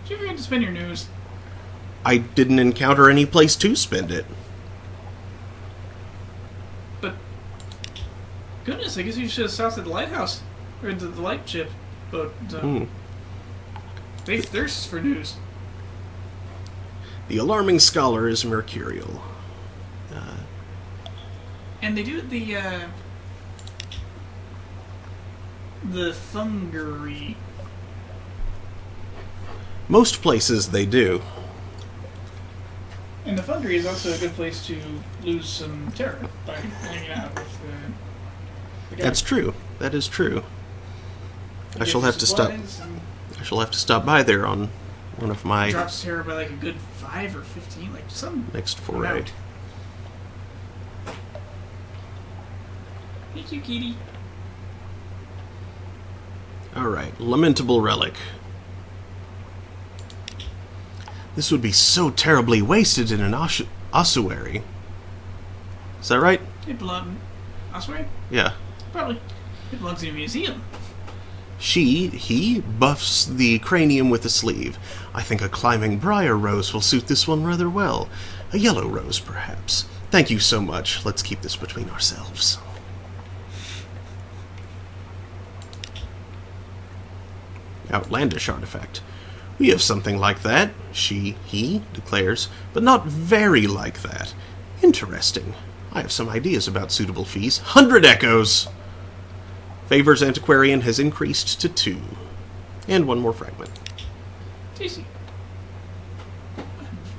Did you forget to spend your news?
I didn't encounter any place to spend it.
But, goodness, I guess you should have stopped at the lighthouse. Or the light ship. But, they thirst for news.
The alarming scholar is mercurial.
And they do the fungery.
Most places they do.
And the fungery is also a good place to lose some terror by hanging out with the guys.
That's true. That is true. I shall have to stop. I shall have to stop by there on one of my
drops terror by like a good 5 or 15, like some
next foray.
amount. Thank you, kitty.
Alright, lamentable relic. This would be so terribly wasted in an ossuary. Is that right?
It belongs... Ossuary?
Yeah.
Probably. It belongs in a museum.
He buffs the cranium with a sleeve. I think a climbing briar rose will suit this one rather well. A yellow rose, perhaps. Thank you so much. Let's keep this between ourselves. Outlandish artifact. We have something like that, he declares, but not very like that. Interesting. I have some ideas about suitable fees. 100 echoes! Favor's antiquarian has increased to 2. And one more fragment.
Tasty.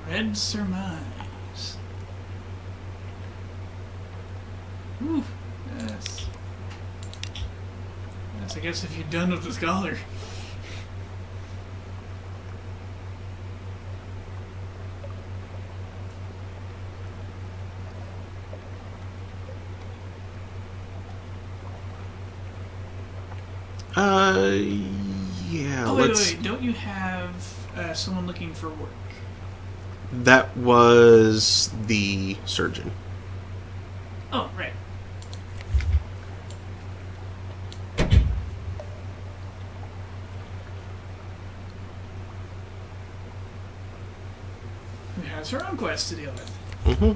Red surmise. Ooh, yes. Yes, I guess if you're done with the scholar.
Yeah,
oh, wait. Don't you have someone looking for work?
That was the surgeon.
Oh, right. Who has her own quest to deal with.
Mm-hmm.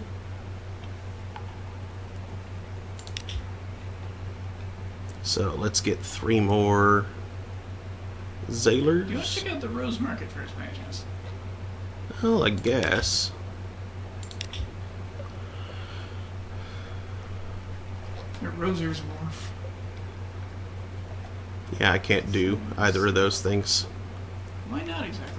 So let's get 3 more Zailers.
Do you want to check out the Rose Market first, by any chance?
Well, I guess.
Or Roser's Wharf.
Yeah, I can't do either of those things.
Why not exactly?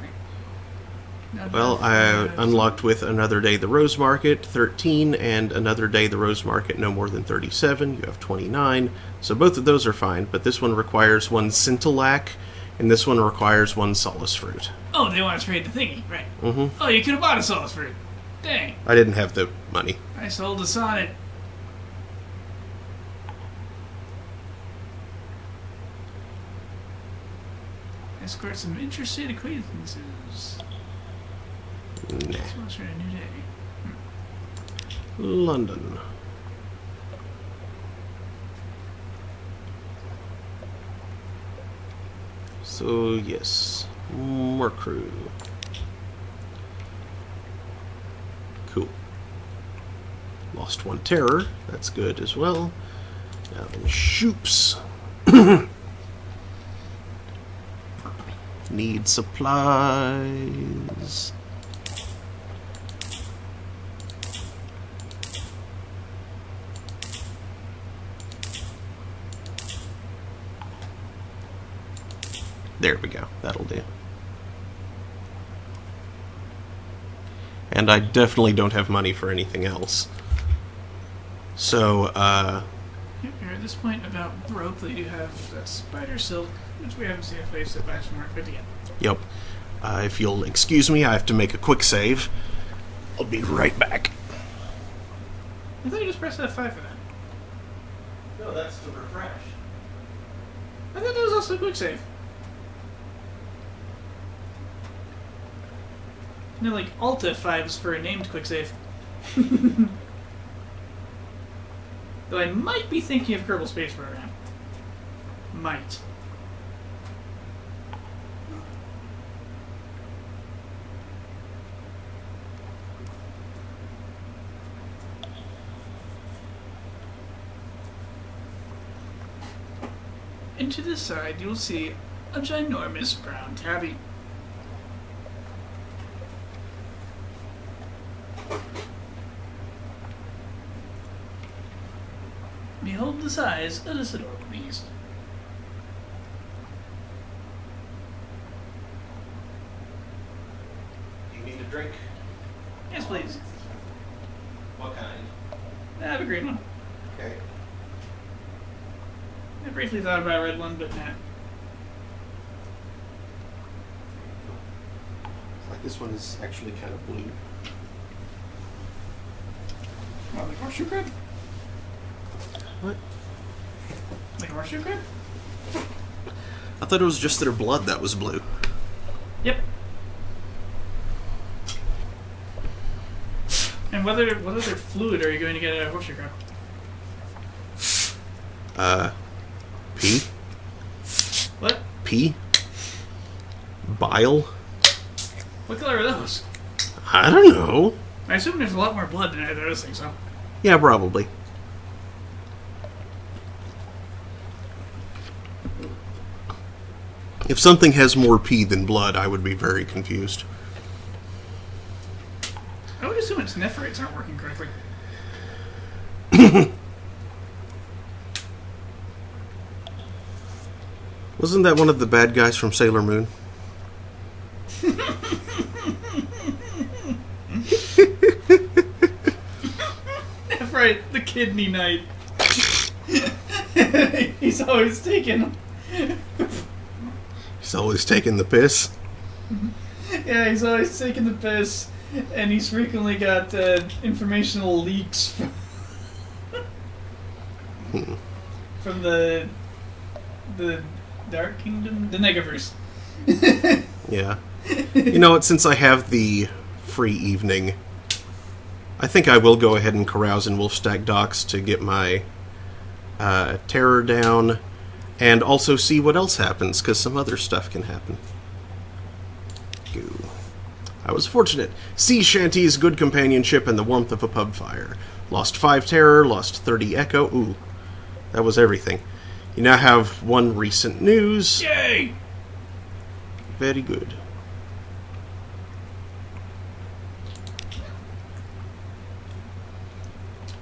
Well, I unlocked with Another Day the Rose Market, 13, and Another Day the Rose Market, no more than 37. You have 29. So both of those are fine, but this one requires 1 Scintillac, and this one requires 1 Solace Fruit.
Oh, they want to trade the thingy, right.
Mm-hmm.
Oh, you could have bought a Solace Fruit. Dang.
I didn't have the money.
I sold a Sonnet. Escort some interested acquaintances.
Nah.
Sponsor a new day.
London. So, yes. More crew. Cool. Lost 1 terror. That's good as well. Now then, Shoops. Need supplies. There we go. That'll do. And I definitely don't have money for anything else. So,
Yep, you're at this point about broke. They do have that spider silk, which we haven't seen a place that buys from Mark 50 yet.
Yep. If you'll excuse me, I have to make a quick save. I'll be right back.
I thought you just pressed F5 for that.
No, that's to refresh.
I thought that was also a quick save. No, like Alt F5 is for a named quick save. Though I might be thinking of Kerbal Space Program. Might. And to the side, you'll see a ginormous brown tabby. Behold the size of this adorable beast.
Do you need a drink?
Yes, please.
What kind?
I have a green one.
Okay.
I briefly thought about a red one, but nah.
Like this one is actually kind of blue.
Well, the horseshoe crab?
What?
Like a horseshoe crab?
I thought it was just their blood that was blue.
Yep. And what other fluid are you going to get out of horseshoe crab?
Pee?
What?
Pee? Bile?
What color are those?
I don't know.
I assume there's a lot more blood than either of those things, so.
Yeah, probably. If something has more pee than blood, I would be very confused.
I would assume its nephrites aren't working correctly.
Wasn't that one of the bad guys from Sailor Moon?
Nephrite, the kidney knight. He's always taking...
He's always taking the piss.
Yeah, he's always taking the piss, and he's frequently got informational leaks from the Dark Kingdom, the Negaverse.
Yeah. You know what, since I have the free evening, I think I will go ahead and carouse in Wolfstack Docks to get my terror down, and also see what else happens, because some other stuff can happen. Goo. I was fortunate. Sea shanties, good companionship, and the warmth of a pub fire. Lost 5 terror, lost 30 echo. Ooh, that was everything. You now have 1 recent news.
Yay!
Very good.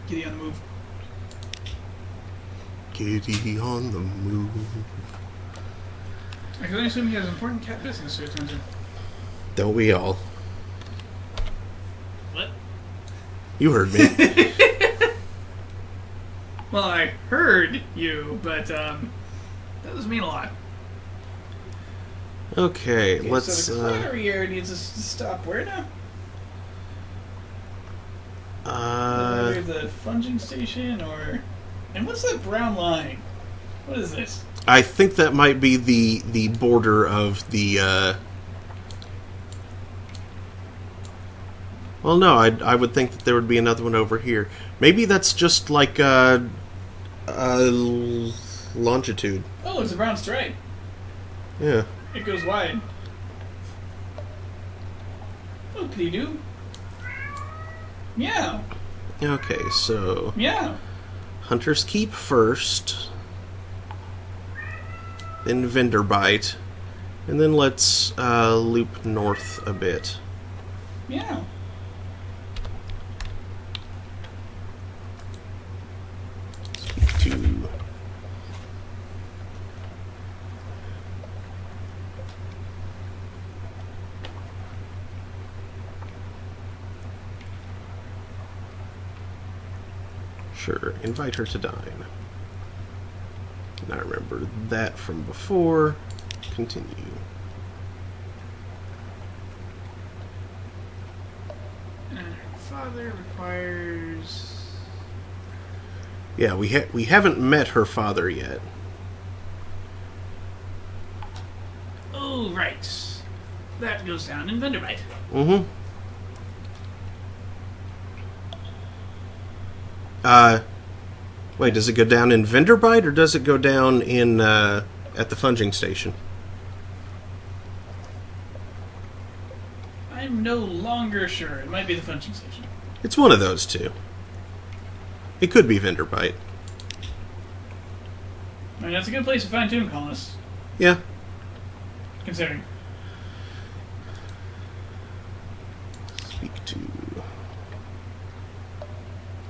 Giddy on the move.
Kitty on the move.
I can only assume he has important cat business to attend to.
Don't we all?
What?
You heard me.
Well, I heard you, but that doesn't mean a lot.
Okay, let's...
So the clattery area needs to stop where now? Either the funging station or... And what's that brown line? What is this?
I think that might be the border of the... Well, no, I would think that there would be another one over here. Maybe that's just like longitude.
Oh, it's a brown stripe.
Yeah.
It goes wide. Oh, doo. Meow.
Okay, so...
Meow.
Hunter's Keep first. Then Vinderbite. And then let's loop north a bit.
Meow.
To... Sure, invite her to dine. And I remember that from before. Continue.
And her father requires...
Yeah, we haven't met her father yet.
Oh, right. That goes down in Vinderbite.
Mm-hmm. Wait, does it go down in Vinderbite, or does it go down in, at the funging station?
I'm no longer sure. It might be the funging station.
It's one of those two. It could be Vinderbite.
I mean, that's a good place to find tomb colonists.
Yeah.
Considering.
Speak to...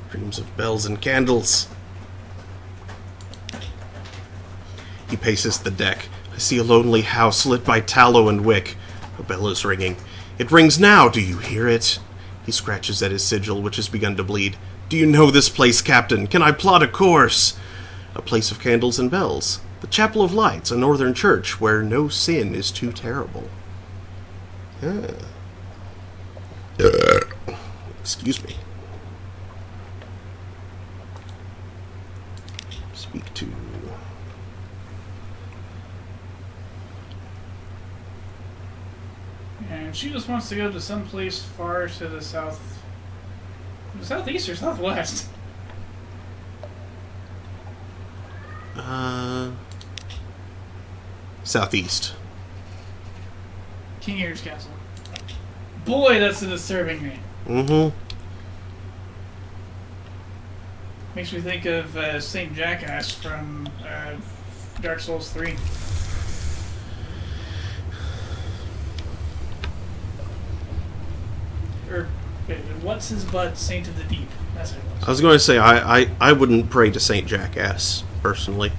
Dreams of bells and candles. He paces the deck. I see a lonely house lit by tallow and wick. A bell is ringing. It rings now, do you hear it? He scratches at his sigil, which has begun to bleed. Do you know this place, Captain? Can I plot a course? A place of candles and bells. The Chapel of Lights, a northern church where no sin is too terrible. Ah. Excuse me. Speak to...
And she just wants to go to some place far to the south... southeast or southwest?
Southeast.
King Ear's Castle. Boy, that's a disturbing name.
Mm-hmm.
Makes me think of Saint Jackass from Dark Souls 3. Or, what's his butt? Saint of the Deep. That's what it was.
I was going to say, I wouldn't pray to Saint Jackass, personally.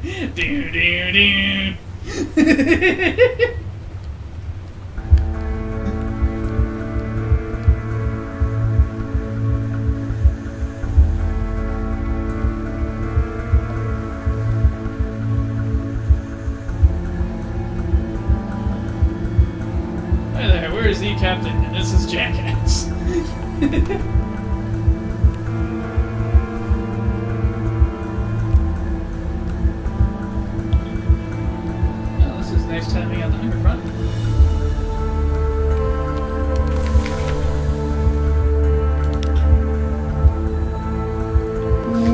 Do, do, do. Hi there, where is the captain? And this is Jackass. Oh, this is nice timing on the hunger front.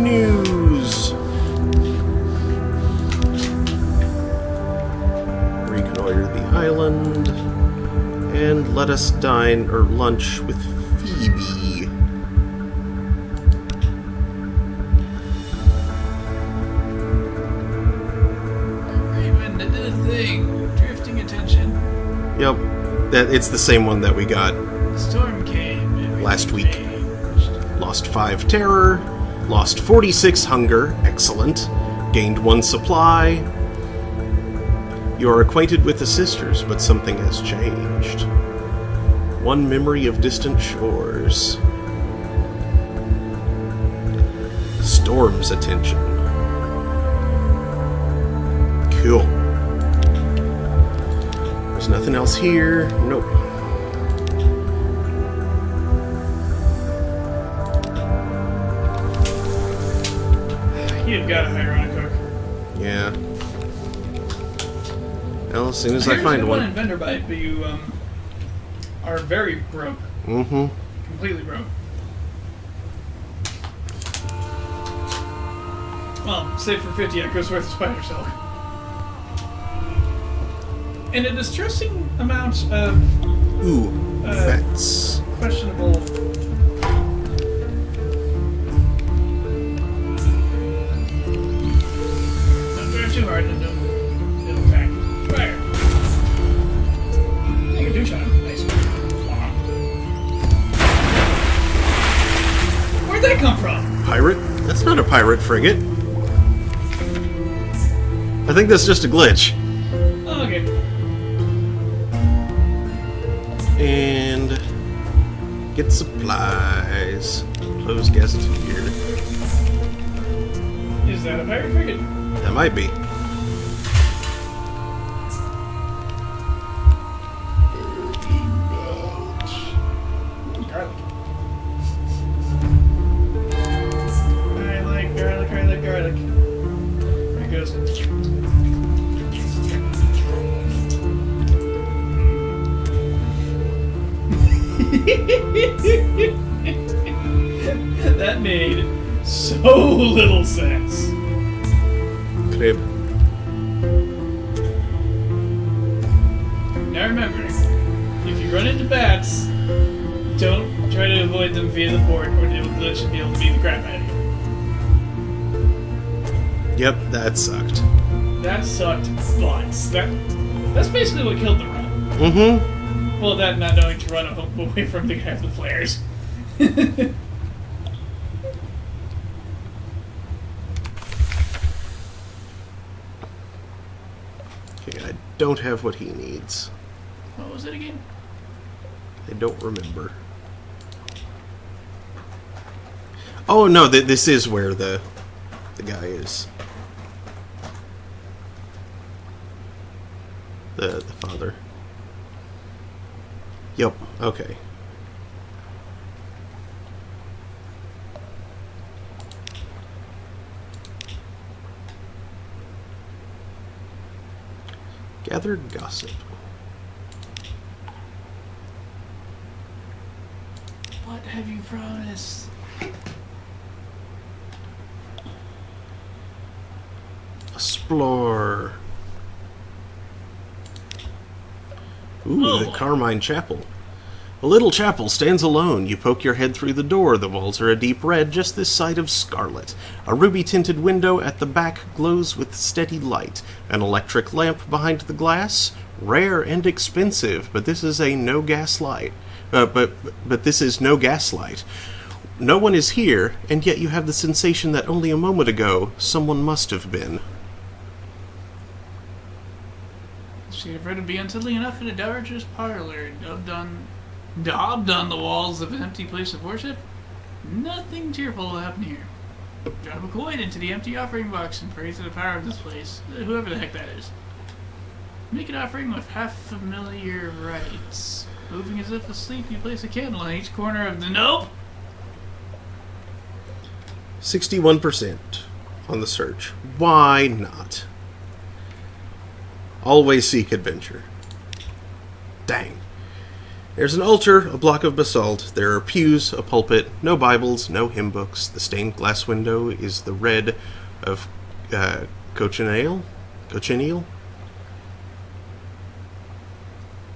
News. Reconnoiter the island. And let us dine or lunch with Phoebe.
Raven, that did a thing. Drifting attention.
Yep, it's the same one that we got
The storm came. Everything
last week.
changed.
Lost 5 terror, lost 46 hunger, excellent. Gained 1 supply. You are acquainted with the sisters, but something has changed. 1 memory of distant shores. Storm's attention. Cool. There's nothing else here. Nope.
You've got to hire on a cook.
Yeah. Well, as soon as I
Here's
find
the
one.
in Vendorbyte, but you are very broke.
Mm-hmm.
Completely broke. Well, save for 50 echoes worth of spider silk. And a distressing amount of
Ooh, bats.
questionable... Don't drive too hard and it'll attack. Fire! I can do-shot him. Nice. Where'd that come from?
Pirate? That's not a pirate frigate. I think that's just a glitch.
Oh, okay.
And get supplies. Close guest here.
Is that a pirate frigate?
That might be.
Garlic. I like garlic, I like garlic. There it goes. That made so little sense.
Crib.
Now remember, if you run into bats, don't try to avoid them via the port, or they will glitch and be able to beat the crap out of you.
Yep, that sucked.
That sucked butts. That's basically what killed the run.
Mm-hmm.
Well, that not knowing to run away from the guy with the flares.
Okay, I don't have what he needs.
What was it again?
I don't remember. Oh no, this is where the guy is. The father. Yep, okay. Gather gossip.
What have you promised?
Explore. Ooh, the Carmine Chapel. A little chapel stands alone. You poke your head through the door. The walls are a deep red, just this side of scarlet. A ruby-tinted window at the back glows with steady light. An electric lamp behind the glass. Rare and expensive, but this is a no gas light. But this is no gaslight. No one is here, and yet you have the sensation that only a moment ago someone must have been.
She'd have read to be unsettling enough in a dowager's parlor, daubed on the walls of an empty place of worship. Nothing cheerful will happen here. Drop a coin into the empty offering box and praise to the power of this place, whoever the heck that is. Make an offering with half familiar rites. Moving as if asleep, you place a candle on each corner of the... Nope!
61% on the search. Why not? Always seek adventure. Dang. There's an altar, a block of basalt. There are pews, a pulpit, no Bibles, no hymn books. The stained glass window is the red of cochineal?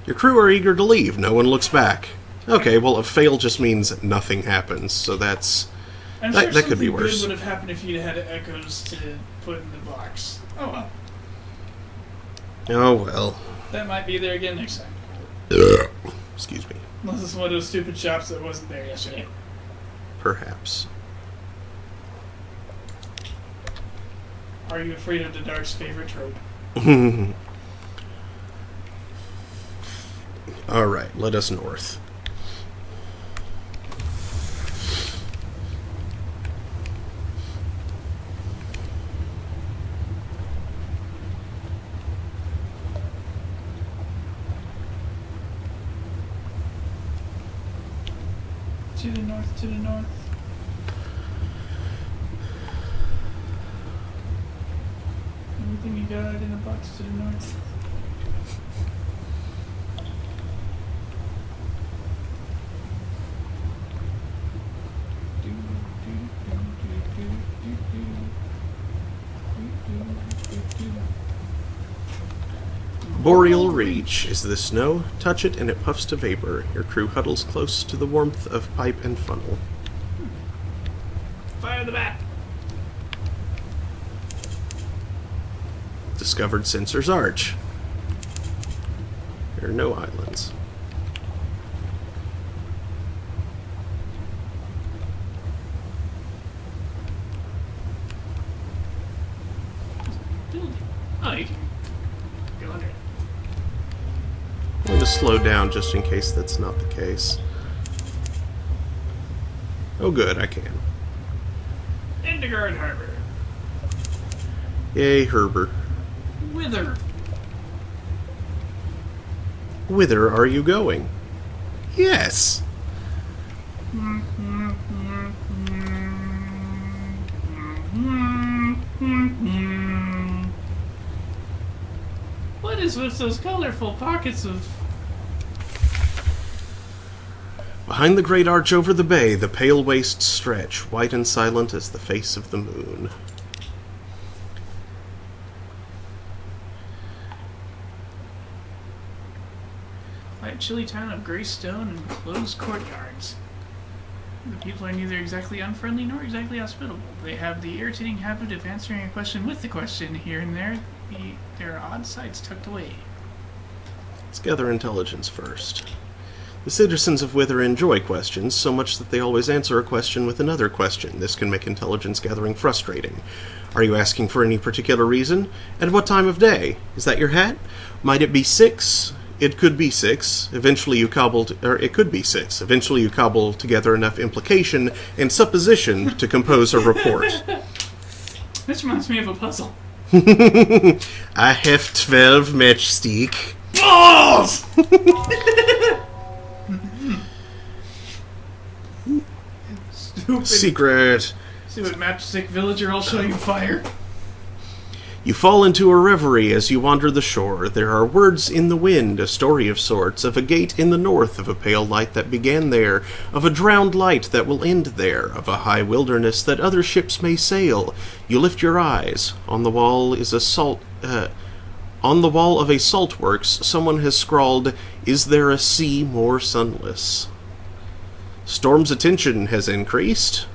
Your crew are eager to leave. No one looks back. Okay, well, a fail just means nothing happens, so that's...
I'm
that,
sure
that could be worse.
Good would have happened if you'd had echoes to put in the box. Oh well.
Oh well.
That might be there again next time.
Excuse me.
Unless it's one of those stupid shops that wasn't there yesterday.
Perhaps.
Are you afraid of the dark's favorite trope?
Alright, let us north.
To the north, to the north. Everything you got in a box to the north.
Boreal Reach is the snow. Touch it and it puffs to vapor. Your crew huddles close to the warmth of pipe and funnel.
Fire the bat!
Discovered Censor's Arch. There are no islands.
Oh, you can go under it.
I'm going to slow down just in case that's not the case. Oh good, I can.
Indigard Harbor.
Yay, Herbert.
Whither?
Whither are you going? Yes!
What is with those colorful pockets of...
Behind the great arch over the bay, the pale wastes stretch, white and silent as the face of the moon.
Quiet, chilly town of gray stone and closed courtyards. The people are neither exactly unfriendly nor exactly hospitable. They have the irritating habit of answering a question with the question. Here and there, there are odd sights tucked away.
Let's gather intelligence first. The citizens of Wither enjoy questions, so much that they always answer a question with another question. This can make intelligence gathering frustrating. Are you asking for any particular reason? At what time of day? Is that your hat? Might it be 6? It could be 6. Eventually you cobble... it could be 6. Eventually you cobble together enough implication and supposition to compose a report.
This reminds me of a puzzle.
I have 12 matchstick.
Balls! Stupid.
Secret.
Stupid matchstick villager, I'll show you fire.
You fall into a reverie as you wander the shore. There are words in the wind, a story of sorts, of a gate in the north, of a pale light that began there, of a drowned light that will end there, of a high wilderness that other ships may sail. You lift your eyes. On the wall is on the wall of a salt works, someone has scrawled, "Is there a sea more sunless?" Storm's attention has increased,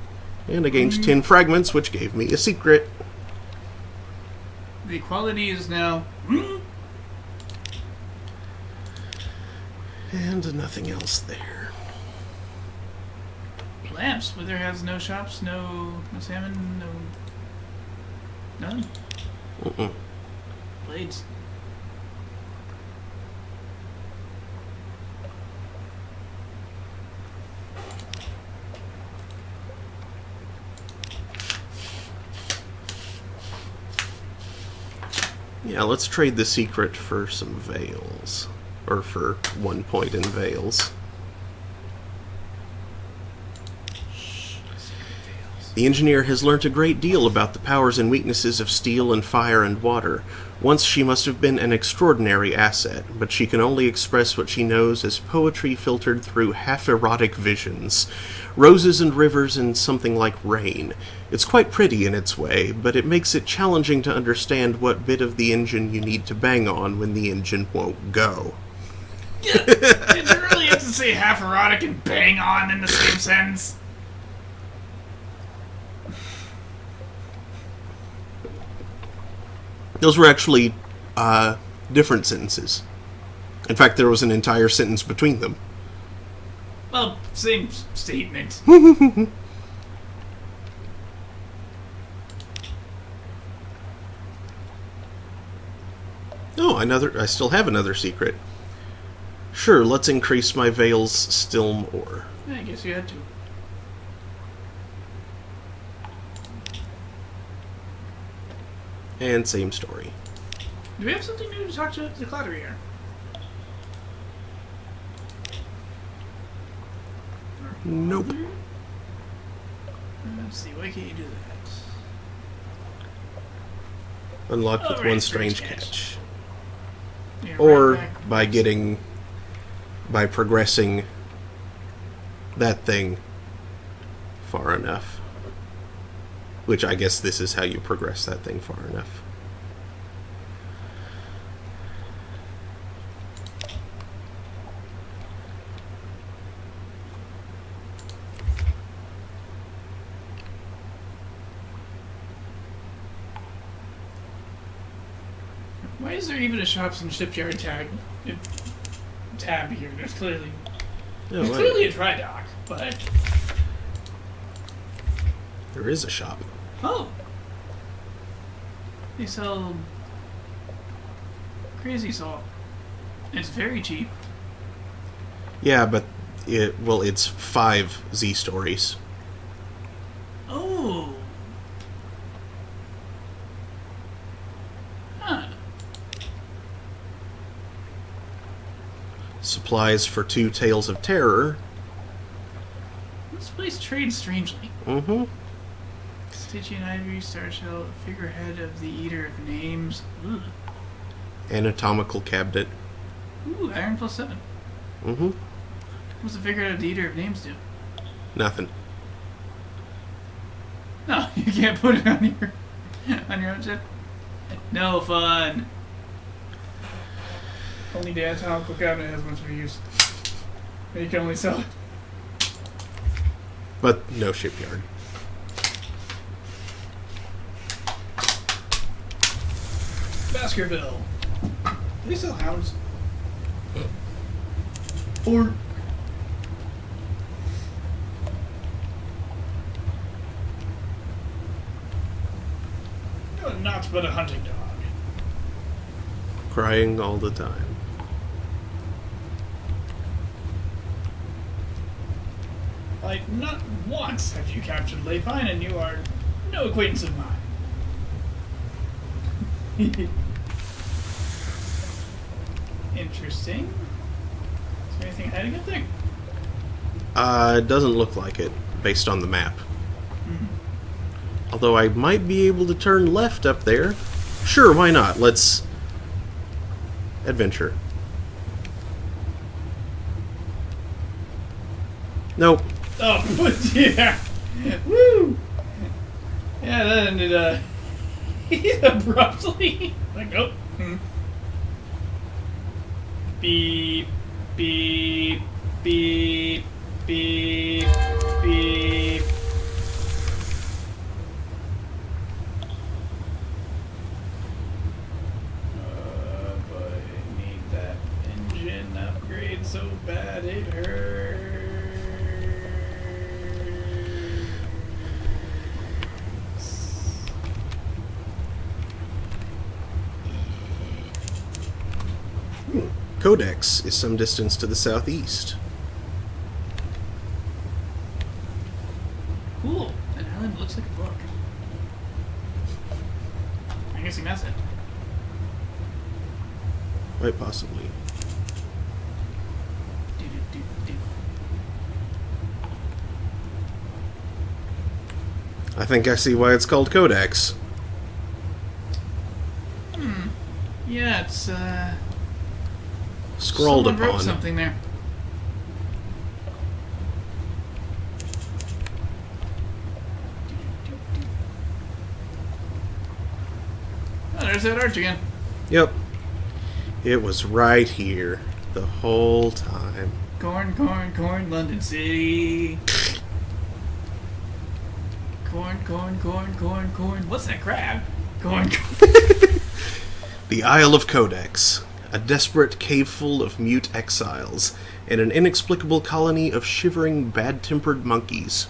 and I gained 10 fragments, which gave me a secret.
The quality is now...
And nothing else there.
Lamps. Wither has no shops, no salmon, no... None. Blades.
Yeah, let's trade the secret for some veils. Or for 1 point in veils. The engineer has learnt a great deal about the powers and weaknesses of steel and fire and water. Once she must have been an extraordinary asset, but she can only express what she knows as poetry filtered through half-erotic visions. Roses and rivers and something like rain. It's quite pretty in its way, but it makes it challenging to understand what bit of the engine you need to bang on when the engine won't go.
Yeah, did you really have to say half erotic and bang on in the same sentence?
Those were actually different sentences. In fact, there was an entire sentence between them.
Well, same statement.
Oh, I still have another secret. Sure, let's increase my veils still more.
I guess you had to.
And same story.
Do we have something new to talk to the Clattery here?
Nope.
Let's see, why can't you do that?
Unlocked with
right,
one strange catch.
Yeah,
Or
right back.
by progressing that thing far enough. Which I guess this is how you progress that thing far enough.
Why is there even a shops and shipyard tab here? There's clearly a dry dock, but
there is a shop.
oh, they sell crazy salt. It's very cheap.
Yeah, but it's 5 Z stories.
Oh. Huh.
Supplies for 2 Tales of Terror.
This place trades strangely.
Mm-hmm.
Stygian Ivory, Starshell, figurehead of the Eater of Names. Ugh.
Anatomical cabinet.
Ooh, Iron +7.
Mm-hmm.
What's the figurehead of the Eater of Names do?
Nothing.
No, you can't put it on your own ship. No fun. Only the anatomical cabinet has much of a use. And you can only sell it.
But no shipyard.
Baskerville. Do they sell hounds? Or... Not but a hunting dog.
Crying all the time.
Like, not once have you captured Lapine, and you are no acquaintance of mine. Interesting. Is there anything hiding up there?
It doesn't look like it, based on the map.
Mm-hmm.
Although I might be able to turn left up there. Sure, why not? Let's adventure. Nope.
Oh, yeah. Woo! Yeah, that ended, abruptly. Like, oh. Beep, beep, beep, beep, beep. But I need that engine upgrade so bad it hurts.
Codex is some distance to the southeast.
Cool. That island looks like a book. I'm guessing that's it.
Quite possibly. I think I see why it's called Codex.
Yeah, it's,
Scrawled
someone wrote
upon.
something there. Oh, there's that arch again.
Yep. It was right here the whole time.
Corn, corn, corn, London City. Corn, corn, corn, corn, corn. What's that crab? Corn, corn.
The Isle of Codex, a desperate cave full of mute exiles, and an inexplicable colony of shivering, bad-tempered monkeys.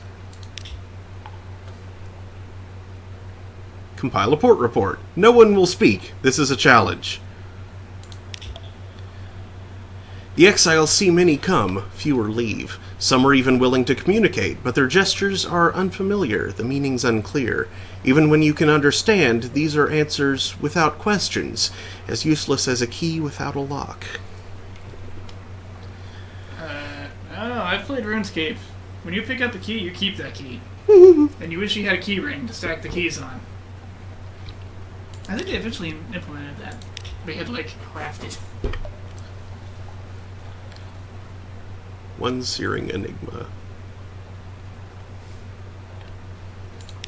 Compile a port report. No one will speak. This is a challenge. The exiles see many come, fewer leave. Some are even willing to communicate, but their gestures are unfamiliar, the meanings unclear. Even when you can understand, these are answers without questions, as useless as a key without a lock.
I don't know, I've played RuneScape. When you pick up a key, you keep that key. And you wish you had a key ring to stack the keys on. I think they eventually implemented that. They had, like, crafted.
One searing enigma.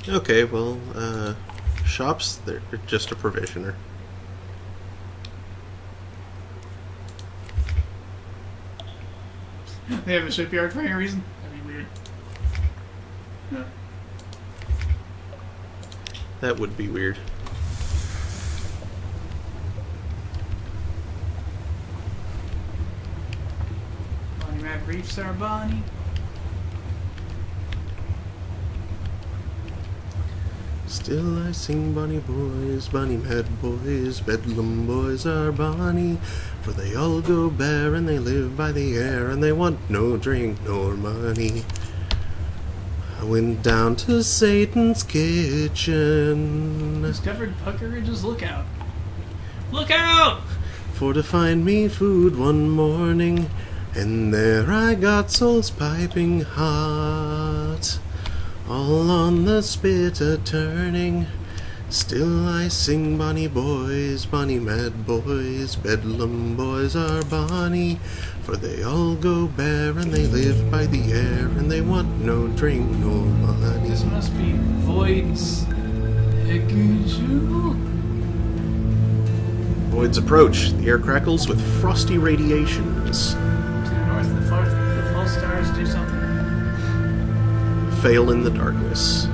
Okay, well, shops, they're just a provisioner.
They have a shipyard for any reason? That'd be weird. No.
That would be weird.
Bonnie Mad Reefs are Bonnie.
Still I sing bonny boys, bonny mad boys, bedlam boys are bonny, for they all go bare and they live by the air and they want no drink nor money. I went down to Satan's kitchen,
Discovered Puckeridge's Lookout. Look out!
for to find me food one morning, and there I got souls piping hot. All on the spit a-turning, still I sing bonny boys, bonny mad boys, bedlam boys are bonny, for they all go bare and they live by the air and they want no drink nor money.
This must be Void's Hecujul.
Voids approach, the air crackles with frosty radiations.
To the north, the false stars do something.
Fail in the darkness.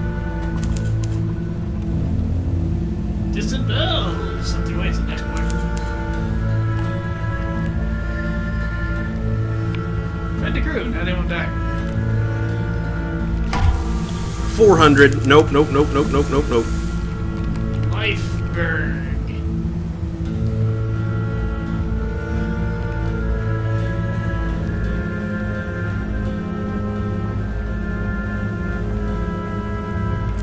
Distant bells. Something waits the next point. Fed the crew. Now they won't die.
400. Nope, nope, nope, nope, nope, nope, nope.
Lifeberg.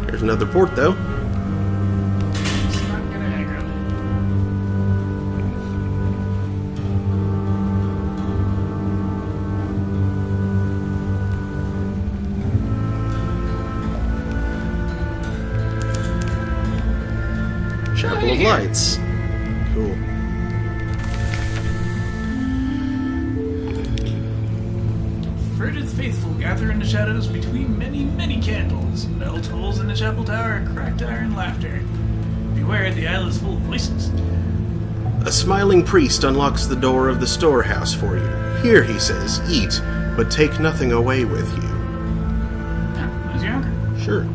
There's another port, though.
It's not gonna aggro
Chapel of
here.
lights. Cool.
Furtive faithful gather in the shadows between many, many candles. Melt holes in the chapel tower, cracked iron laughter. Beware, the isle is full of voices.
A smiling priest unlocks the door of the storehouse for you. Here, he says, eat, but take nothing away with you.
Where's your hunger?
Sure.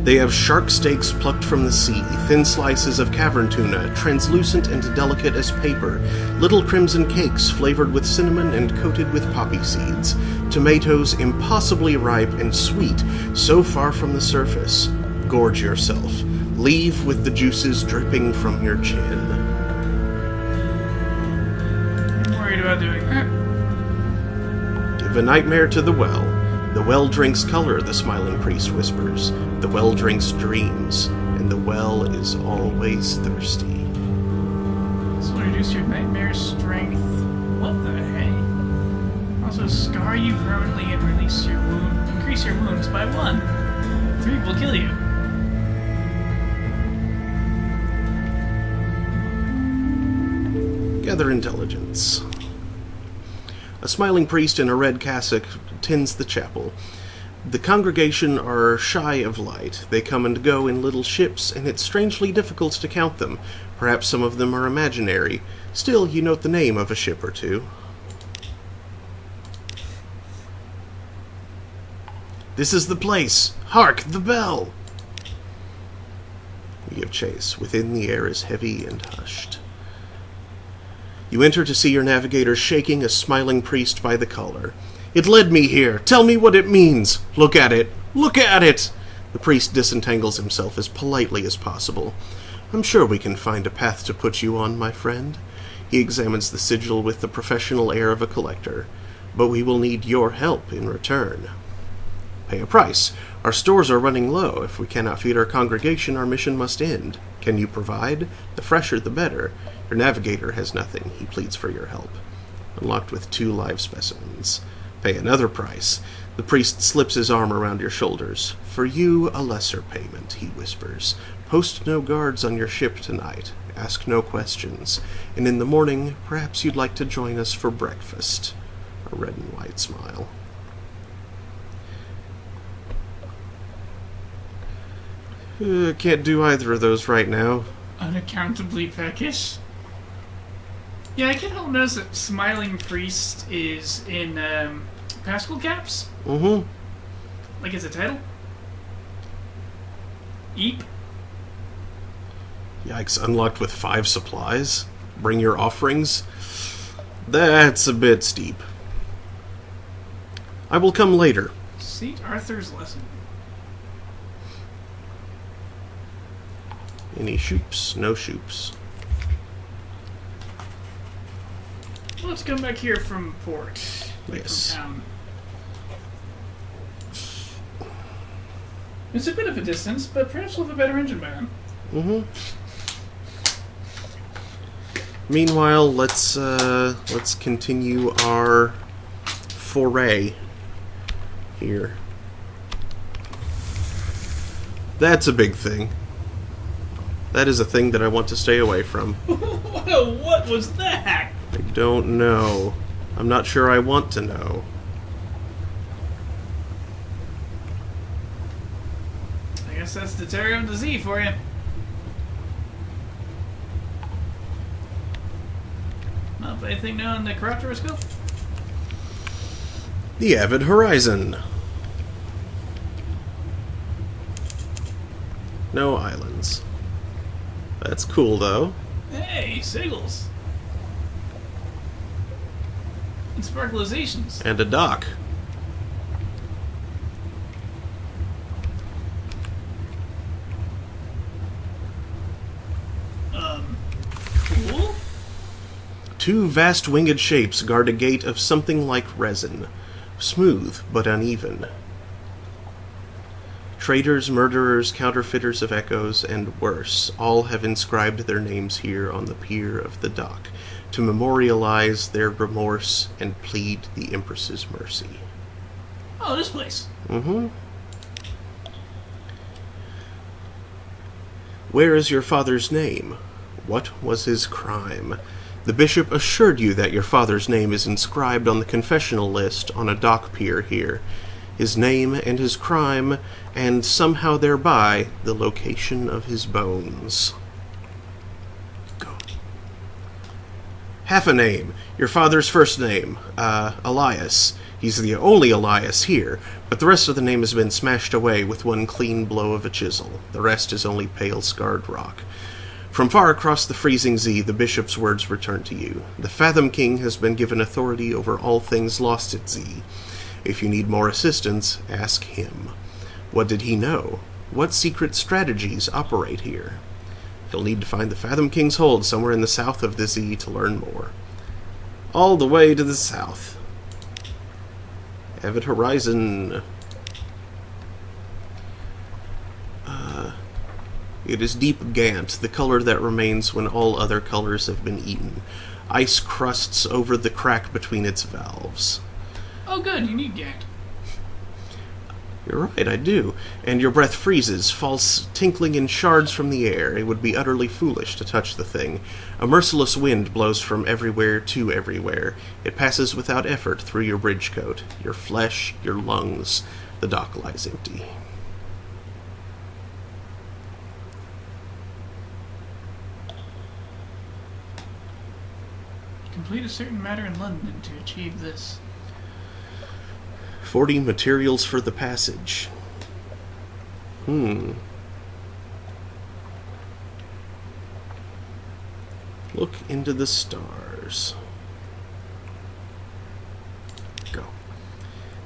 They have shark steaks plucked from the sea, thin slices of cavern tuna, translucent and delicate as paper, little crimson cakes flavored with cinnamon and coated with poppy seeds, tomatoes impossibly ripe and sweet, so far from the surface. Gorge yourself. Leave with the juices dripping from your chin.
I'm worried about doing that.
Give a nightmare to the well. The well drinks color, the smiling priest whispers. The well drinks dreams, and the well is always thirsty.
This will reduce your nightmare strength. What the heck? Also scar you permanently and increase your wounds by 1. 3 will kill you.
Gather intelligence. A smiling priest in a red cassock tends the chapel. The congregation are shy of light. They come and go in little ships, and it's strangely difficult to count them. Perhaps some of them are imaginary. Still, you note the name of a ship or two. This is the place! Hark, the bell! You give chase. Within, the air is heavy and hushed. You enter to see your navigator shaking a smiling priest by the collar. It led me here. Tell me what it means. Look at it. Look at it! The priest disentangles himself as politely as possible. I'm sure we can find a path to put you on, my friend. He examines the sigil with the professional air of a collector. But we will need your help in return. Pay a price. Our stores are running low. If we cannot feed our congregation, our mission must end. Can you provide? The fresher, the better. Your navigator has nothing. He pleads for your help. Unlocked with 2 live specimens. Pay another price. The priest slips his arm around your shoulders. For you, a lesser payment, he whispers. Post no guards on your ship tonight. Ask no questions. And in the morning, perhaps you'd like to join us for breakfast. A red and white smile. Can't do either of those right now.
Unaccountably peckish? Yeah, I can't help notice that Smiling Priest is in Pascal caps.
Mm-hmm.
Like it's a title. Eep.
Yikes, unlocked with 5 supplies? Bring your offerings? That's a bit steep. I will come later.
St. Arthur's Lesson.
Any shoops? No shoops.
Let's come back here from port.
Yes.
From town. It's a bit of a distance, but perhaps we'll have a better engine by then.
Mm-hmm. Meanwhile, let's continue our foray here. That's a big thing. That is a thing that I want to stay away from.
What was that?
I don't know. I'm not sure I want to know.
I guess that's the Terror of the Z for you. Not anything new on the corruptoroscope?
The Avid Horizon. No islands. That's cool, though.
Hey, sigils. And sparklizations.
And a dock.
Cool?
2 vast winged shapes guard a gate of something like resin. Smooth, but uneven. Traitors, murderers, counterfeiters of echoes, and worse, all have inscribed their names here on the pier of the dock, to memorialize their remorse and plead the Empress's mercy.
Oh, this place.
Mm-hmm. Where is your father's name? What was his crime? The bishop assured you that your father's name is inscribed on the confessional list on a dock pier here. His name and his crime, and somehow thereby the location of his bones. Go. Half a name. Your father's first name. Elias. He's the only Elias here, but the rest of the name has been smashed away with one clean blow of a chisel. The rest is only pale, scarred rock. From far across the freezing sea, the bishop's words return to you. The Fathom King has been given authority over all things lost at sea. If you need more assistance, ask him. What did he know? What secret strategies operate here? You'll need to find the Fathom King's hold somewhere in the south of the sea to learn more. All the way to the south. Avid Horizon. It is deep Gant, the color that remains when all other colors have been eaten. Ice crusts over the crack between its valves.
Oh good, you need Gant.
You're right, I do. And your breath freezes, falls tinkling in shards from the air. It would be utterly foolish to touch the thing. A merciless wind blows from everywhere to everywhere. It passes without effort through your bridge coat, your flesh, your lungs. The dock lies empty.
Complete a certain matter in London to achieve this.
40 materials for the passage. Look into the stars. Go.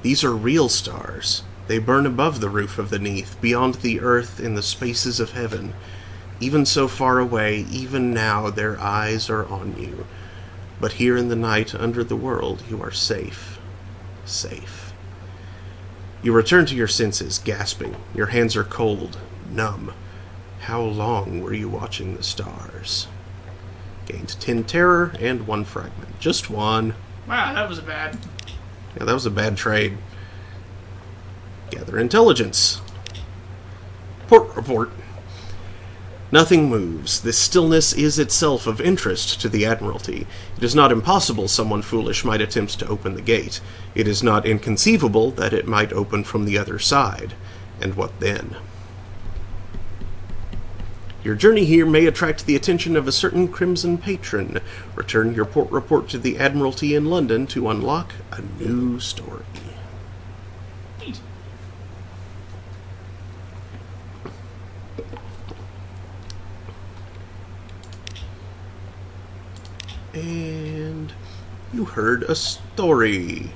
These are real stars. They burn above the roof of the Neath, beyond the earth in the spaces of heaven. Even so far away, even now their eyes are on you. But here in the night, under the world, you are safe. Safe. You return to your senses, gasping. Your hands are cold, numb. How long were you watching the stars? Gained 10 terror and 1 fragment. Just 1.
Wow, that was bad.
Yeah, that was a bad trade. Gather intelligence. Port report. Nothing moves. This stillness is itself of interest to the Admiralty. It is not impossible someone foolish might attempt to open the gate. It is not inconceivable that it might open from the other side. And what then? Your journey here may attract the attention of a certain Crimson patron. Return your port report to the Admiralty in London to unlock a new story.
Neat.
And you heard a story.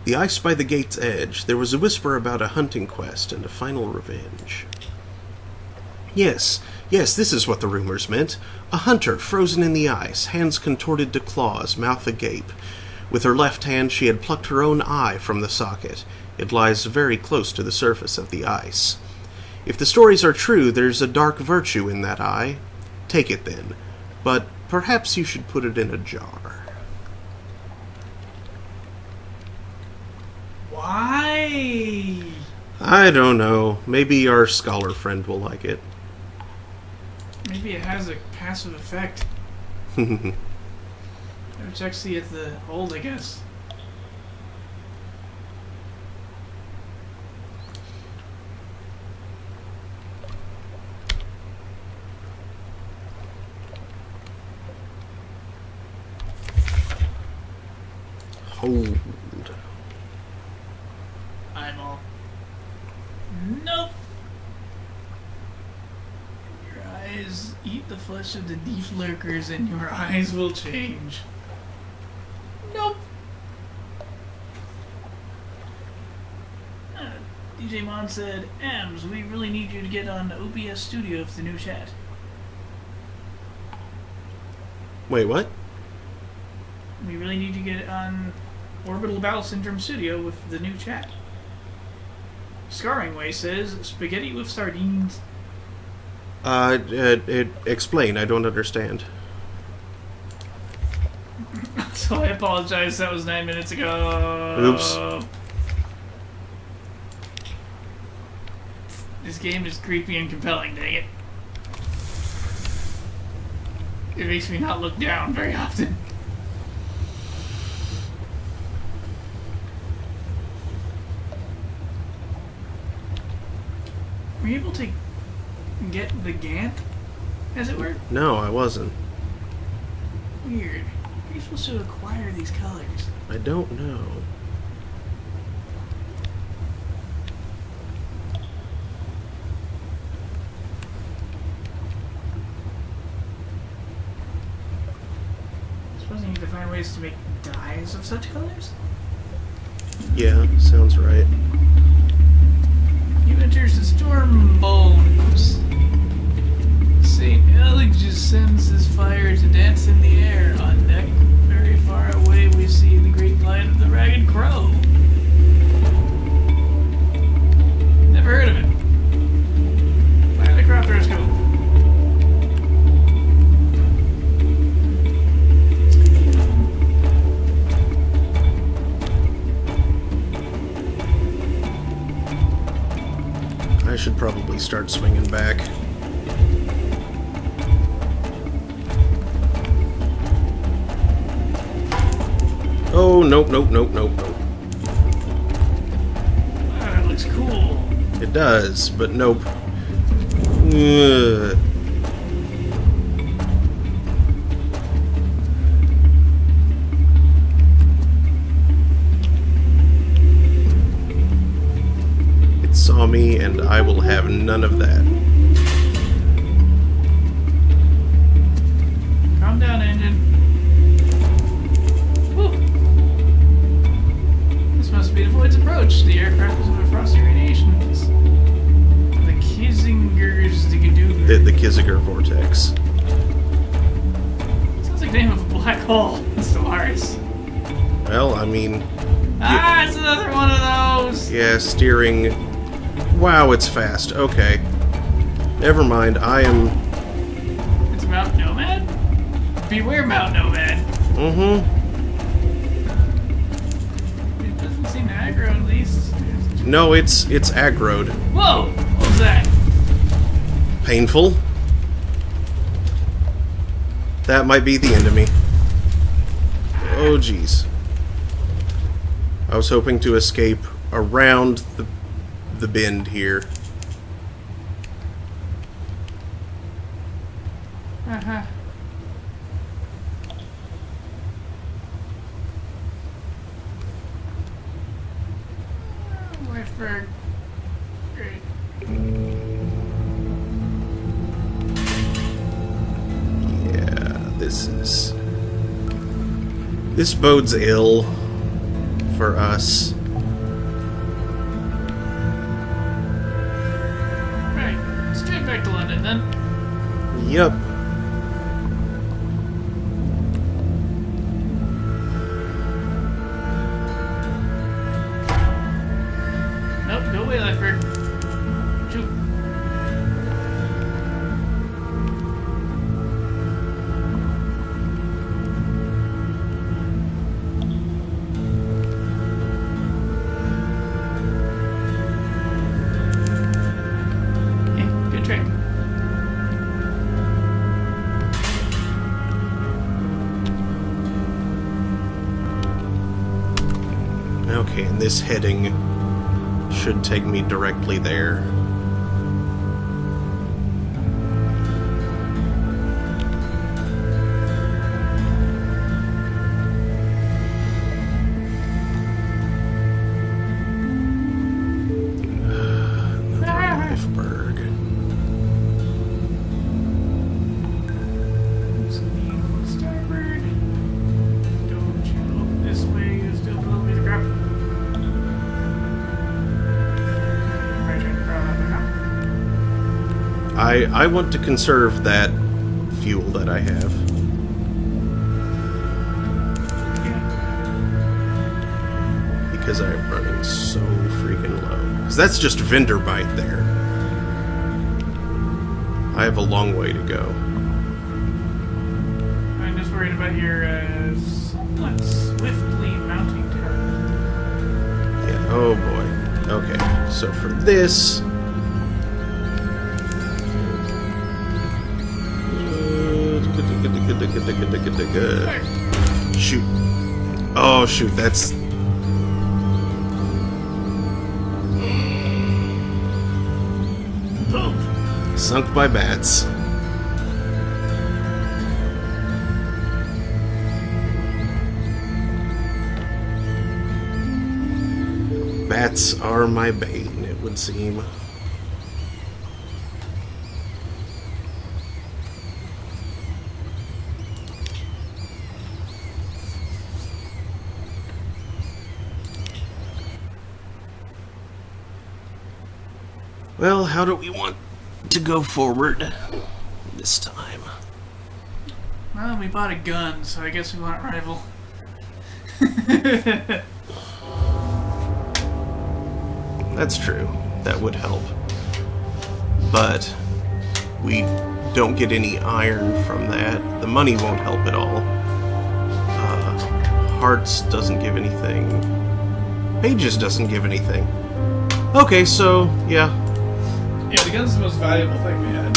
The ice by the gate's edge, there was a whisper about a hunting quest and a final revenge. Yes, this is what the rumors meant. A hunter frozen in the ice, hands contorted to claws, mouth agape. With her left hand she had plucked her own eye from the socket. It lies very close to the surface of the ice. If the stories are true, there's a dark virtue in that eye. Take it then. But perhaps you should put it in a jar.
Why?
I don't know. Maybe our scholar friend will like it.
Maybe it has a passive effect. Never check see at the hold, I guess.
Hold.
Eyeball. Nope. Your eyes eat the flesh of the deep lurkers and your eyes will change. Nope. DJ Mon said, Ams, we really need you to get on OBS Studio with the new chat.
Wait, what?
We really need to get on Orbital Battle Syndrome Studio with the new chat. Scarring Way says, spaghetti with sardines.
Explain, I don't understand.
So I apologize, that was 9 minutes ago.
Oops.
This game is creepy and compelling, dang it. It makes me not look down very often. Were you able to get the Gantt, as it were?
No, I wasn't.
Weird. How are you supposed to acquire these colors?
I don't know.
I suppose you need to find ways to make dyes of such colors?
Yeah, sounds right.
You enters the storm bones. St. Eligius sends his fire to dance in the air. On deck, very far away, we see the great light of the Ragged Crow. Never heard of it. Fire the crop periscope.
I should probably start swinging back. Oh, nope, nope, nope, nope, nope.
Wow, that looks cool.
It does, but nope. Ugh. It saw me, and I will have none of that.
Calm down, engine. Whew. This must be the Void's approach. The aircraft is over frosty radiations. The Kizinger's
The Kizinger vortex.
Sounds like the name of a black hole in Stellaris.
Well, I mean...
It's another one of those!
Yeah, steering... Wow, it's fast. Okay. Never mind, I am...
It's Mount Nomad? Beware Mount Nomad.
Mm-hmm.
It doesn't seem aggro, at least.
No, it's aggroed.
Whoa! What was that?
Painful. That might be the end of me. Oh, jeez. I was hoping to escape around the bend here.
Uh-huh. Lifeberg. Great.
Yeah, this bodes ill for us.
Right. Straight back to London, then.
Yep.
Nope, go away, Lifeberg. Shoot. Good trick.
Okay, and this heading should take me directly there. Another Lifeberg.
Starboard. Don't you look this way, you still below me the crap. Right turn to crown up and up.
I want to conserve that fuel that I have. Because I am running so freaking low. Because that's just Vinderbite there. I have a long way to go.
I'm just worried about your somewhat swiftly mounting turret.
Yeah, oh boy. Okay, so for this, Shoot. Oh, shoot, that's... Sunk by bats. Bats are my bane, it would seem. Well, how do we want to go forward this time?
Well, we bought a gun, so I guess we want rival.
That's true. That would help. But we don't get any iron from that. The money won't help at all. Hearts doesn't give anything. Pages doesn't give anything. Okay, so, yeah.
Yeah, the gun's the most valuable thing we had.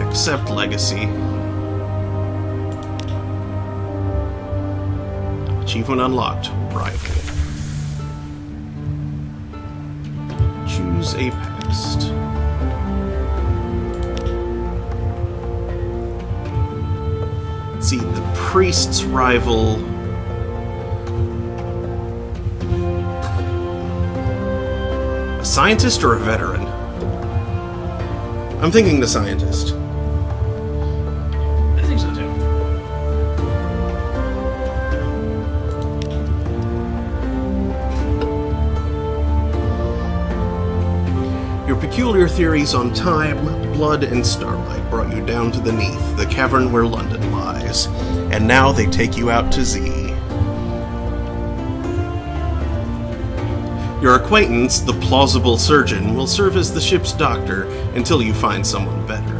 Except legacy. Achievement unlocked. Rival. Choose a past. Let's see, the priest's rival. A scientist or a veteran? I'm thinking the scientist.
I think so too.
Your peculiar theories on time, blood, and starlight brought you down to the Neath, the cavern where London lies. And now they take you out to Z. Your acquaintance, the plausible surgeon, will serve as the ship's doctor until you find someone better.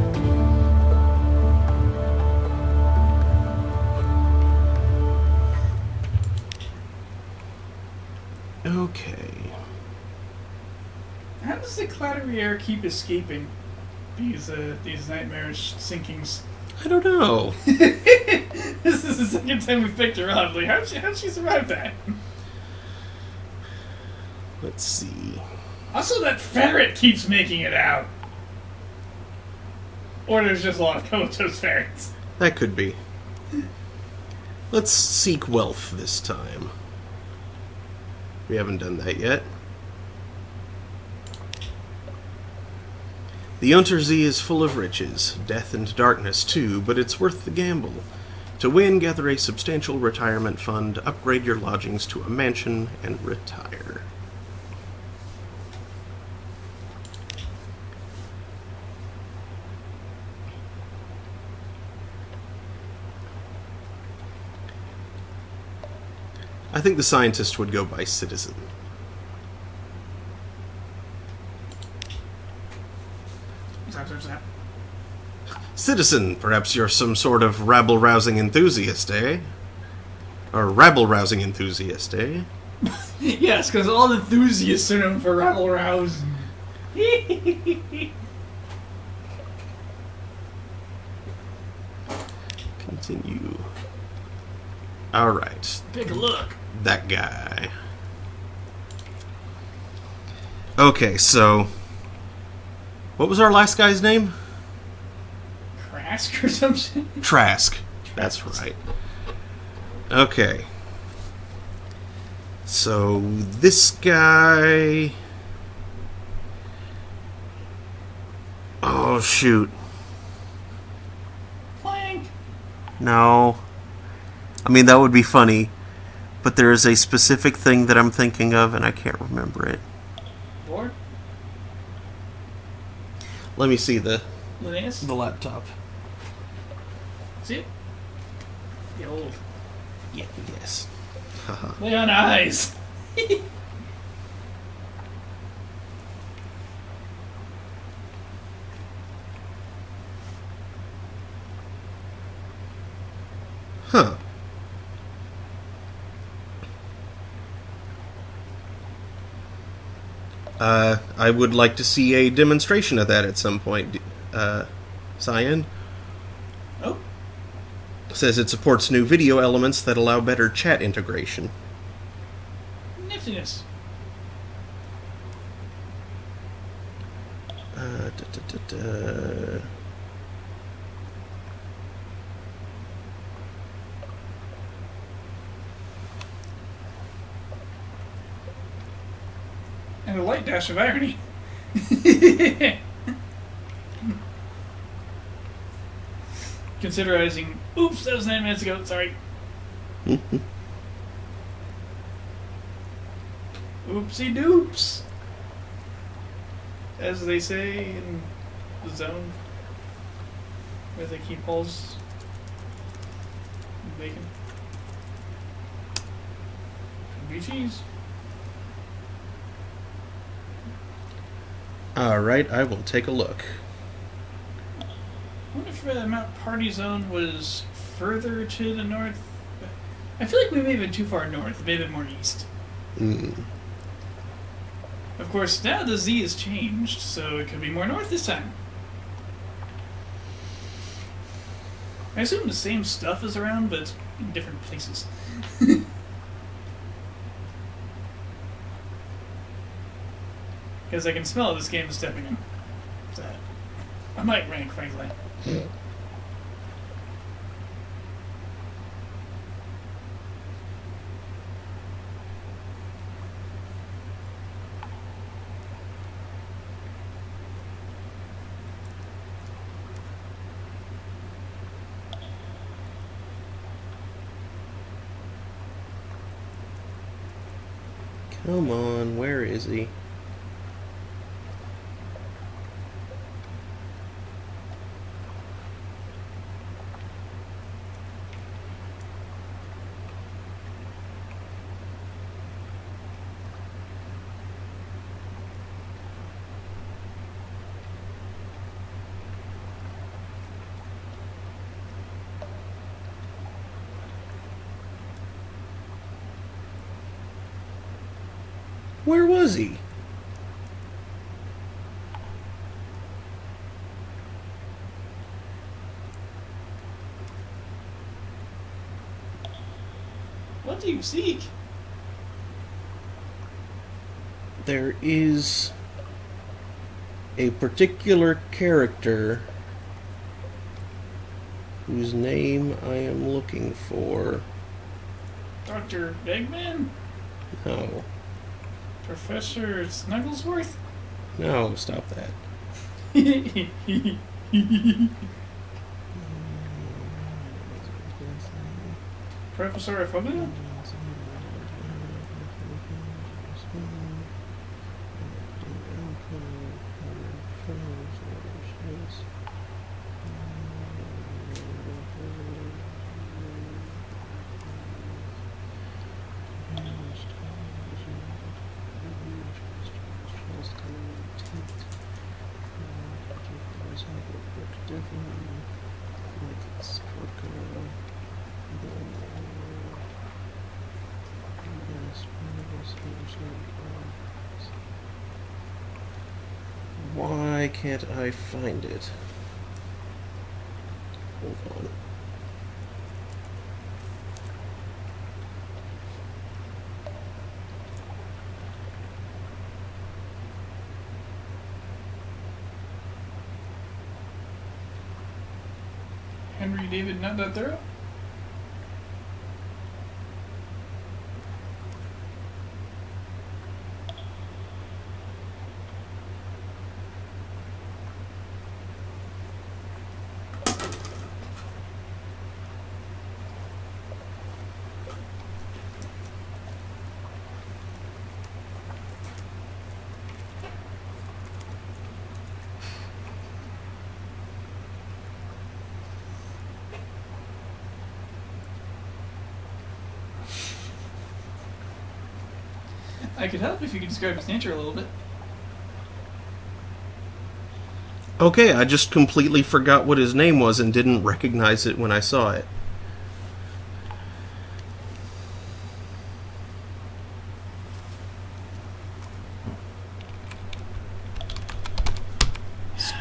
Okay.
How does the Clarier keep escaping these nightmarish sinkings?
I don't know.
This is the second time we've picked her up. Like, how'd she survive that?
Let's see.
Also, that ferret keeps making it out. Or there's just a lot of comatose ferrets.
That could be. Let's seek wealth this time. We haven't done that yet. The Untersee is full of riches, death and darkness too, but it's worth the gamble. To win, gather a substantial retirement fund, upgrade your lodgings to a mansion, and retire. I think the scientist would go by citizen. Citizen, perhaps you're some sort of rabble-rousing enthusiast, eh? Or rabble-rousing enthusiast, eh?
Yes, because all enthusiasts are known for rabble-rousing.
Continue. Alright.
Take a look.
That guy. Okay, so... What was our last guy's name?
Trask or something?
Trask. That's right. Okay. So, this guy... Oh, shoot.
Plank.
No. I mean, that would be funny, but there is a specific thing that I'm thinking of, and I can't remember it.
Or?
Let me see the
Linnaeus?
laptop.
See it? The old.
Yeah, yes.
Lay on eyes.
Huh. I would like to see a demonstration of that at some point. Cyan
Oh,
says it supports new video elements that allow better chat integration.
niftiness.
Da, da, da, da.
And a light dash of irony. Considerizing, oops, that was 9 minutes ago, sorry. Oopsie doops. As they say in the zone, where they keep holes and bacon. Could be cheese.
Alright, I will take a look.
I wonder if Mount Party Zone was further to the north. I feel like we may have been too far north, maybe a bit more east. Of course, now the Z has changed, so it could be more north this time. I assume the same stuff is around, but in different places. Because I can smell this game is stepping in. So I might rank, frankly.
Come on, where is he? Where was he?
What do you seek?
There is a particular character whose name I am looking for.
Dr. Eggman?
No.
Professor Snugglesworth?
No, stop that.
Professor Phobia?
Why can't I find it? Hold on.
Henry David Not That Thorough? I could help if you could describe his nature a little bit.
Okay, I just completely forgot what his name was and didn't recognize it when I saw it.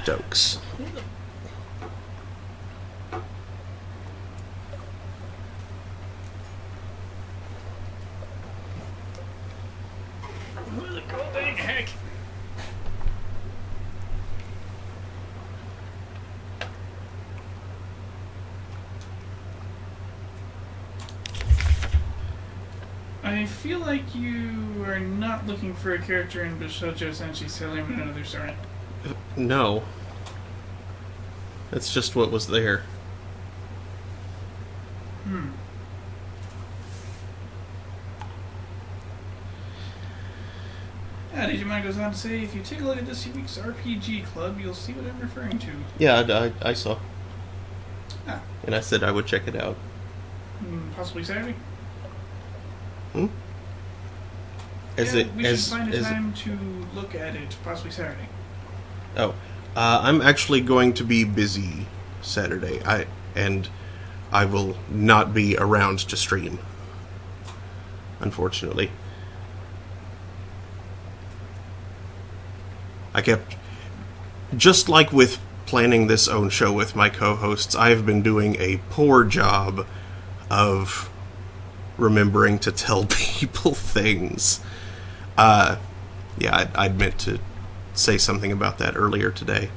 Dokes.
Who the cool dang heck? I feel like you are not looking for a character in Bishojo Senshi Sailor Moon Another Story.
No. That's just what was there.
Digimon goes on to say, if you take a look at this week's RPG Club, you'll see what I'm referring to.
Yeah, I saw.
Ah.
And I said I would check it out.
Possibly Saturday?
We should
find a time to look at it, possibly Saturday.
Oh. I'm actually going to be busy Saturday. I will not be around to stream. Unfortunately. I kept... Just like with planning this own show with my co-hosts, I have been doing a poor job of remembering to tell people things. Yeah, I'd meant to say something about that earlier today.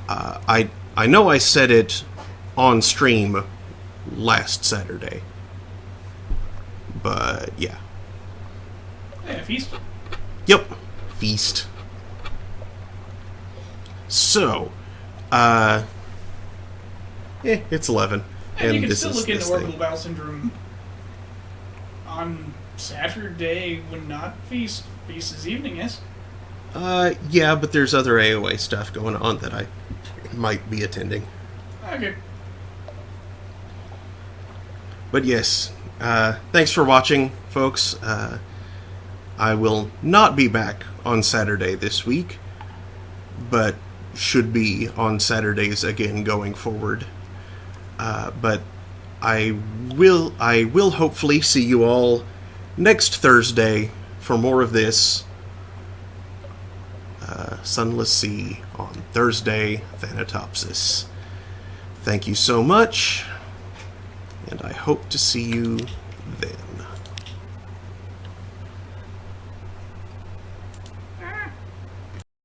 I know I said it on stream last Saturday. But, yeah.
Yeah, feast.
Yep. Feast. So, it's 11.
And you can still look into Orbital Bowel Syndrome on Saturday when not Feast. Feast is evening, yes?
Yeah, but there's other AOA stuff going on that I might be attending.
Okay.
But yes, thanks for watching, folks. I will not be back on Saturday this week, but should be on Saturdays again going forward. But I will hopefully see you all next Thursday for more of this. Sunless Sea on Thursday, Thanatopsis. Thank you so much, and I hope to see you then.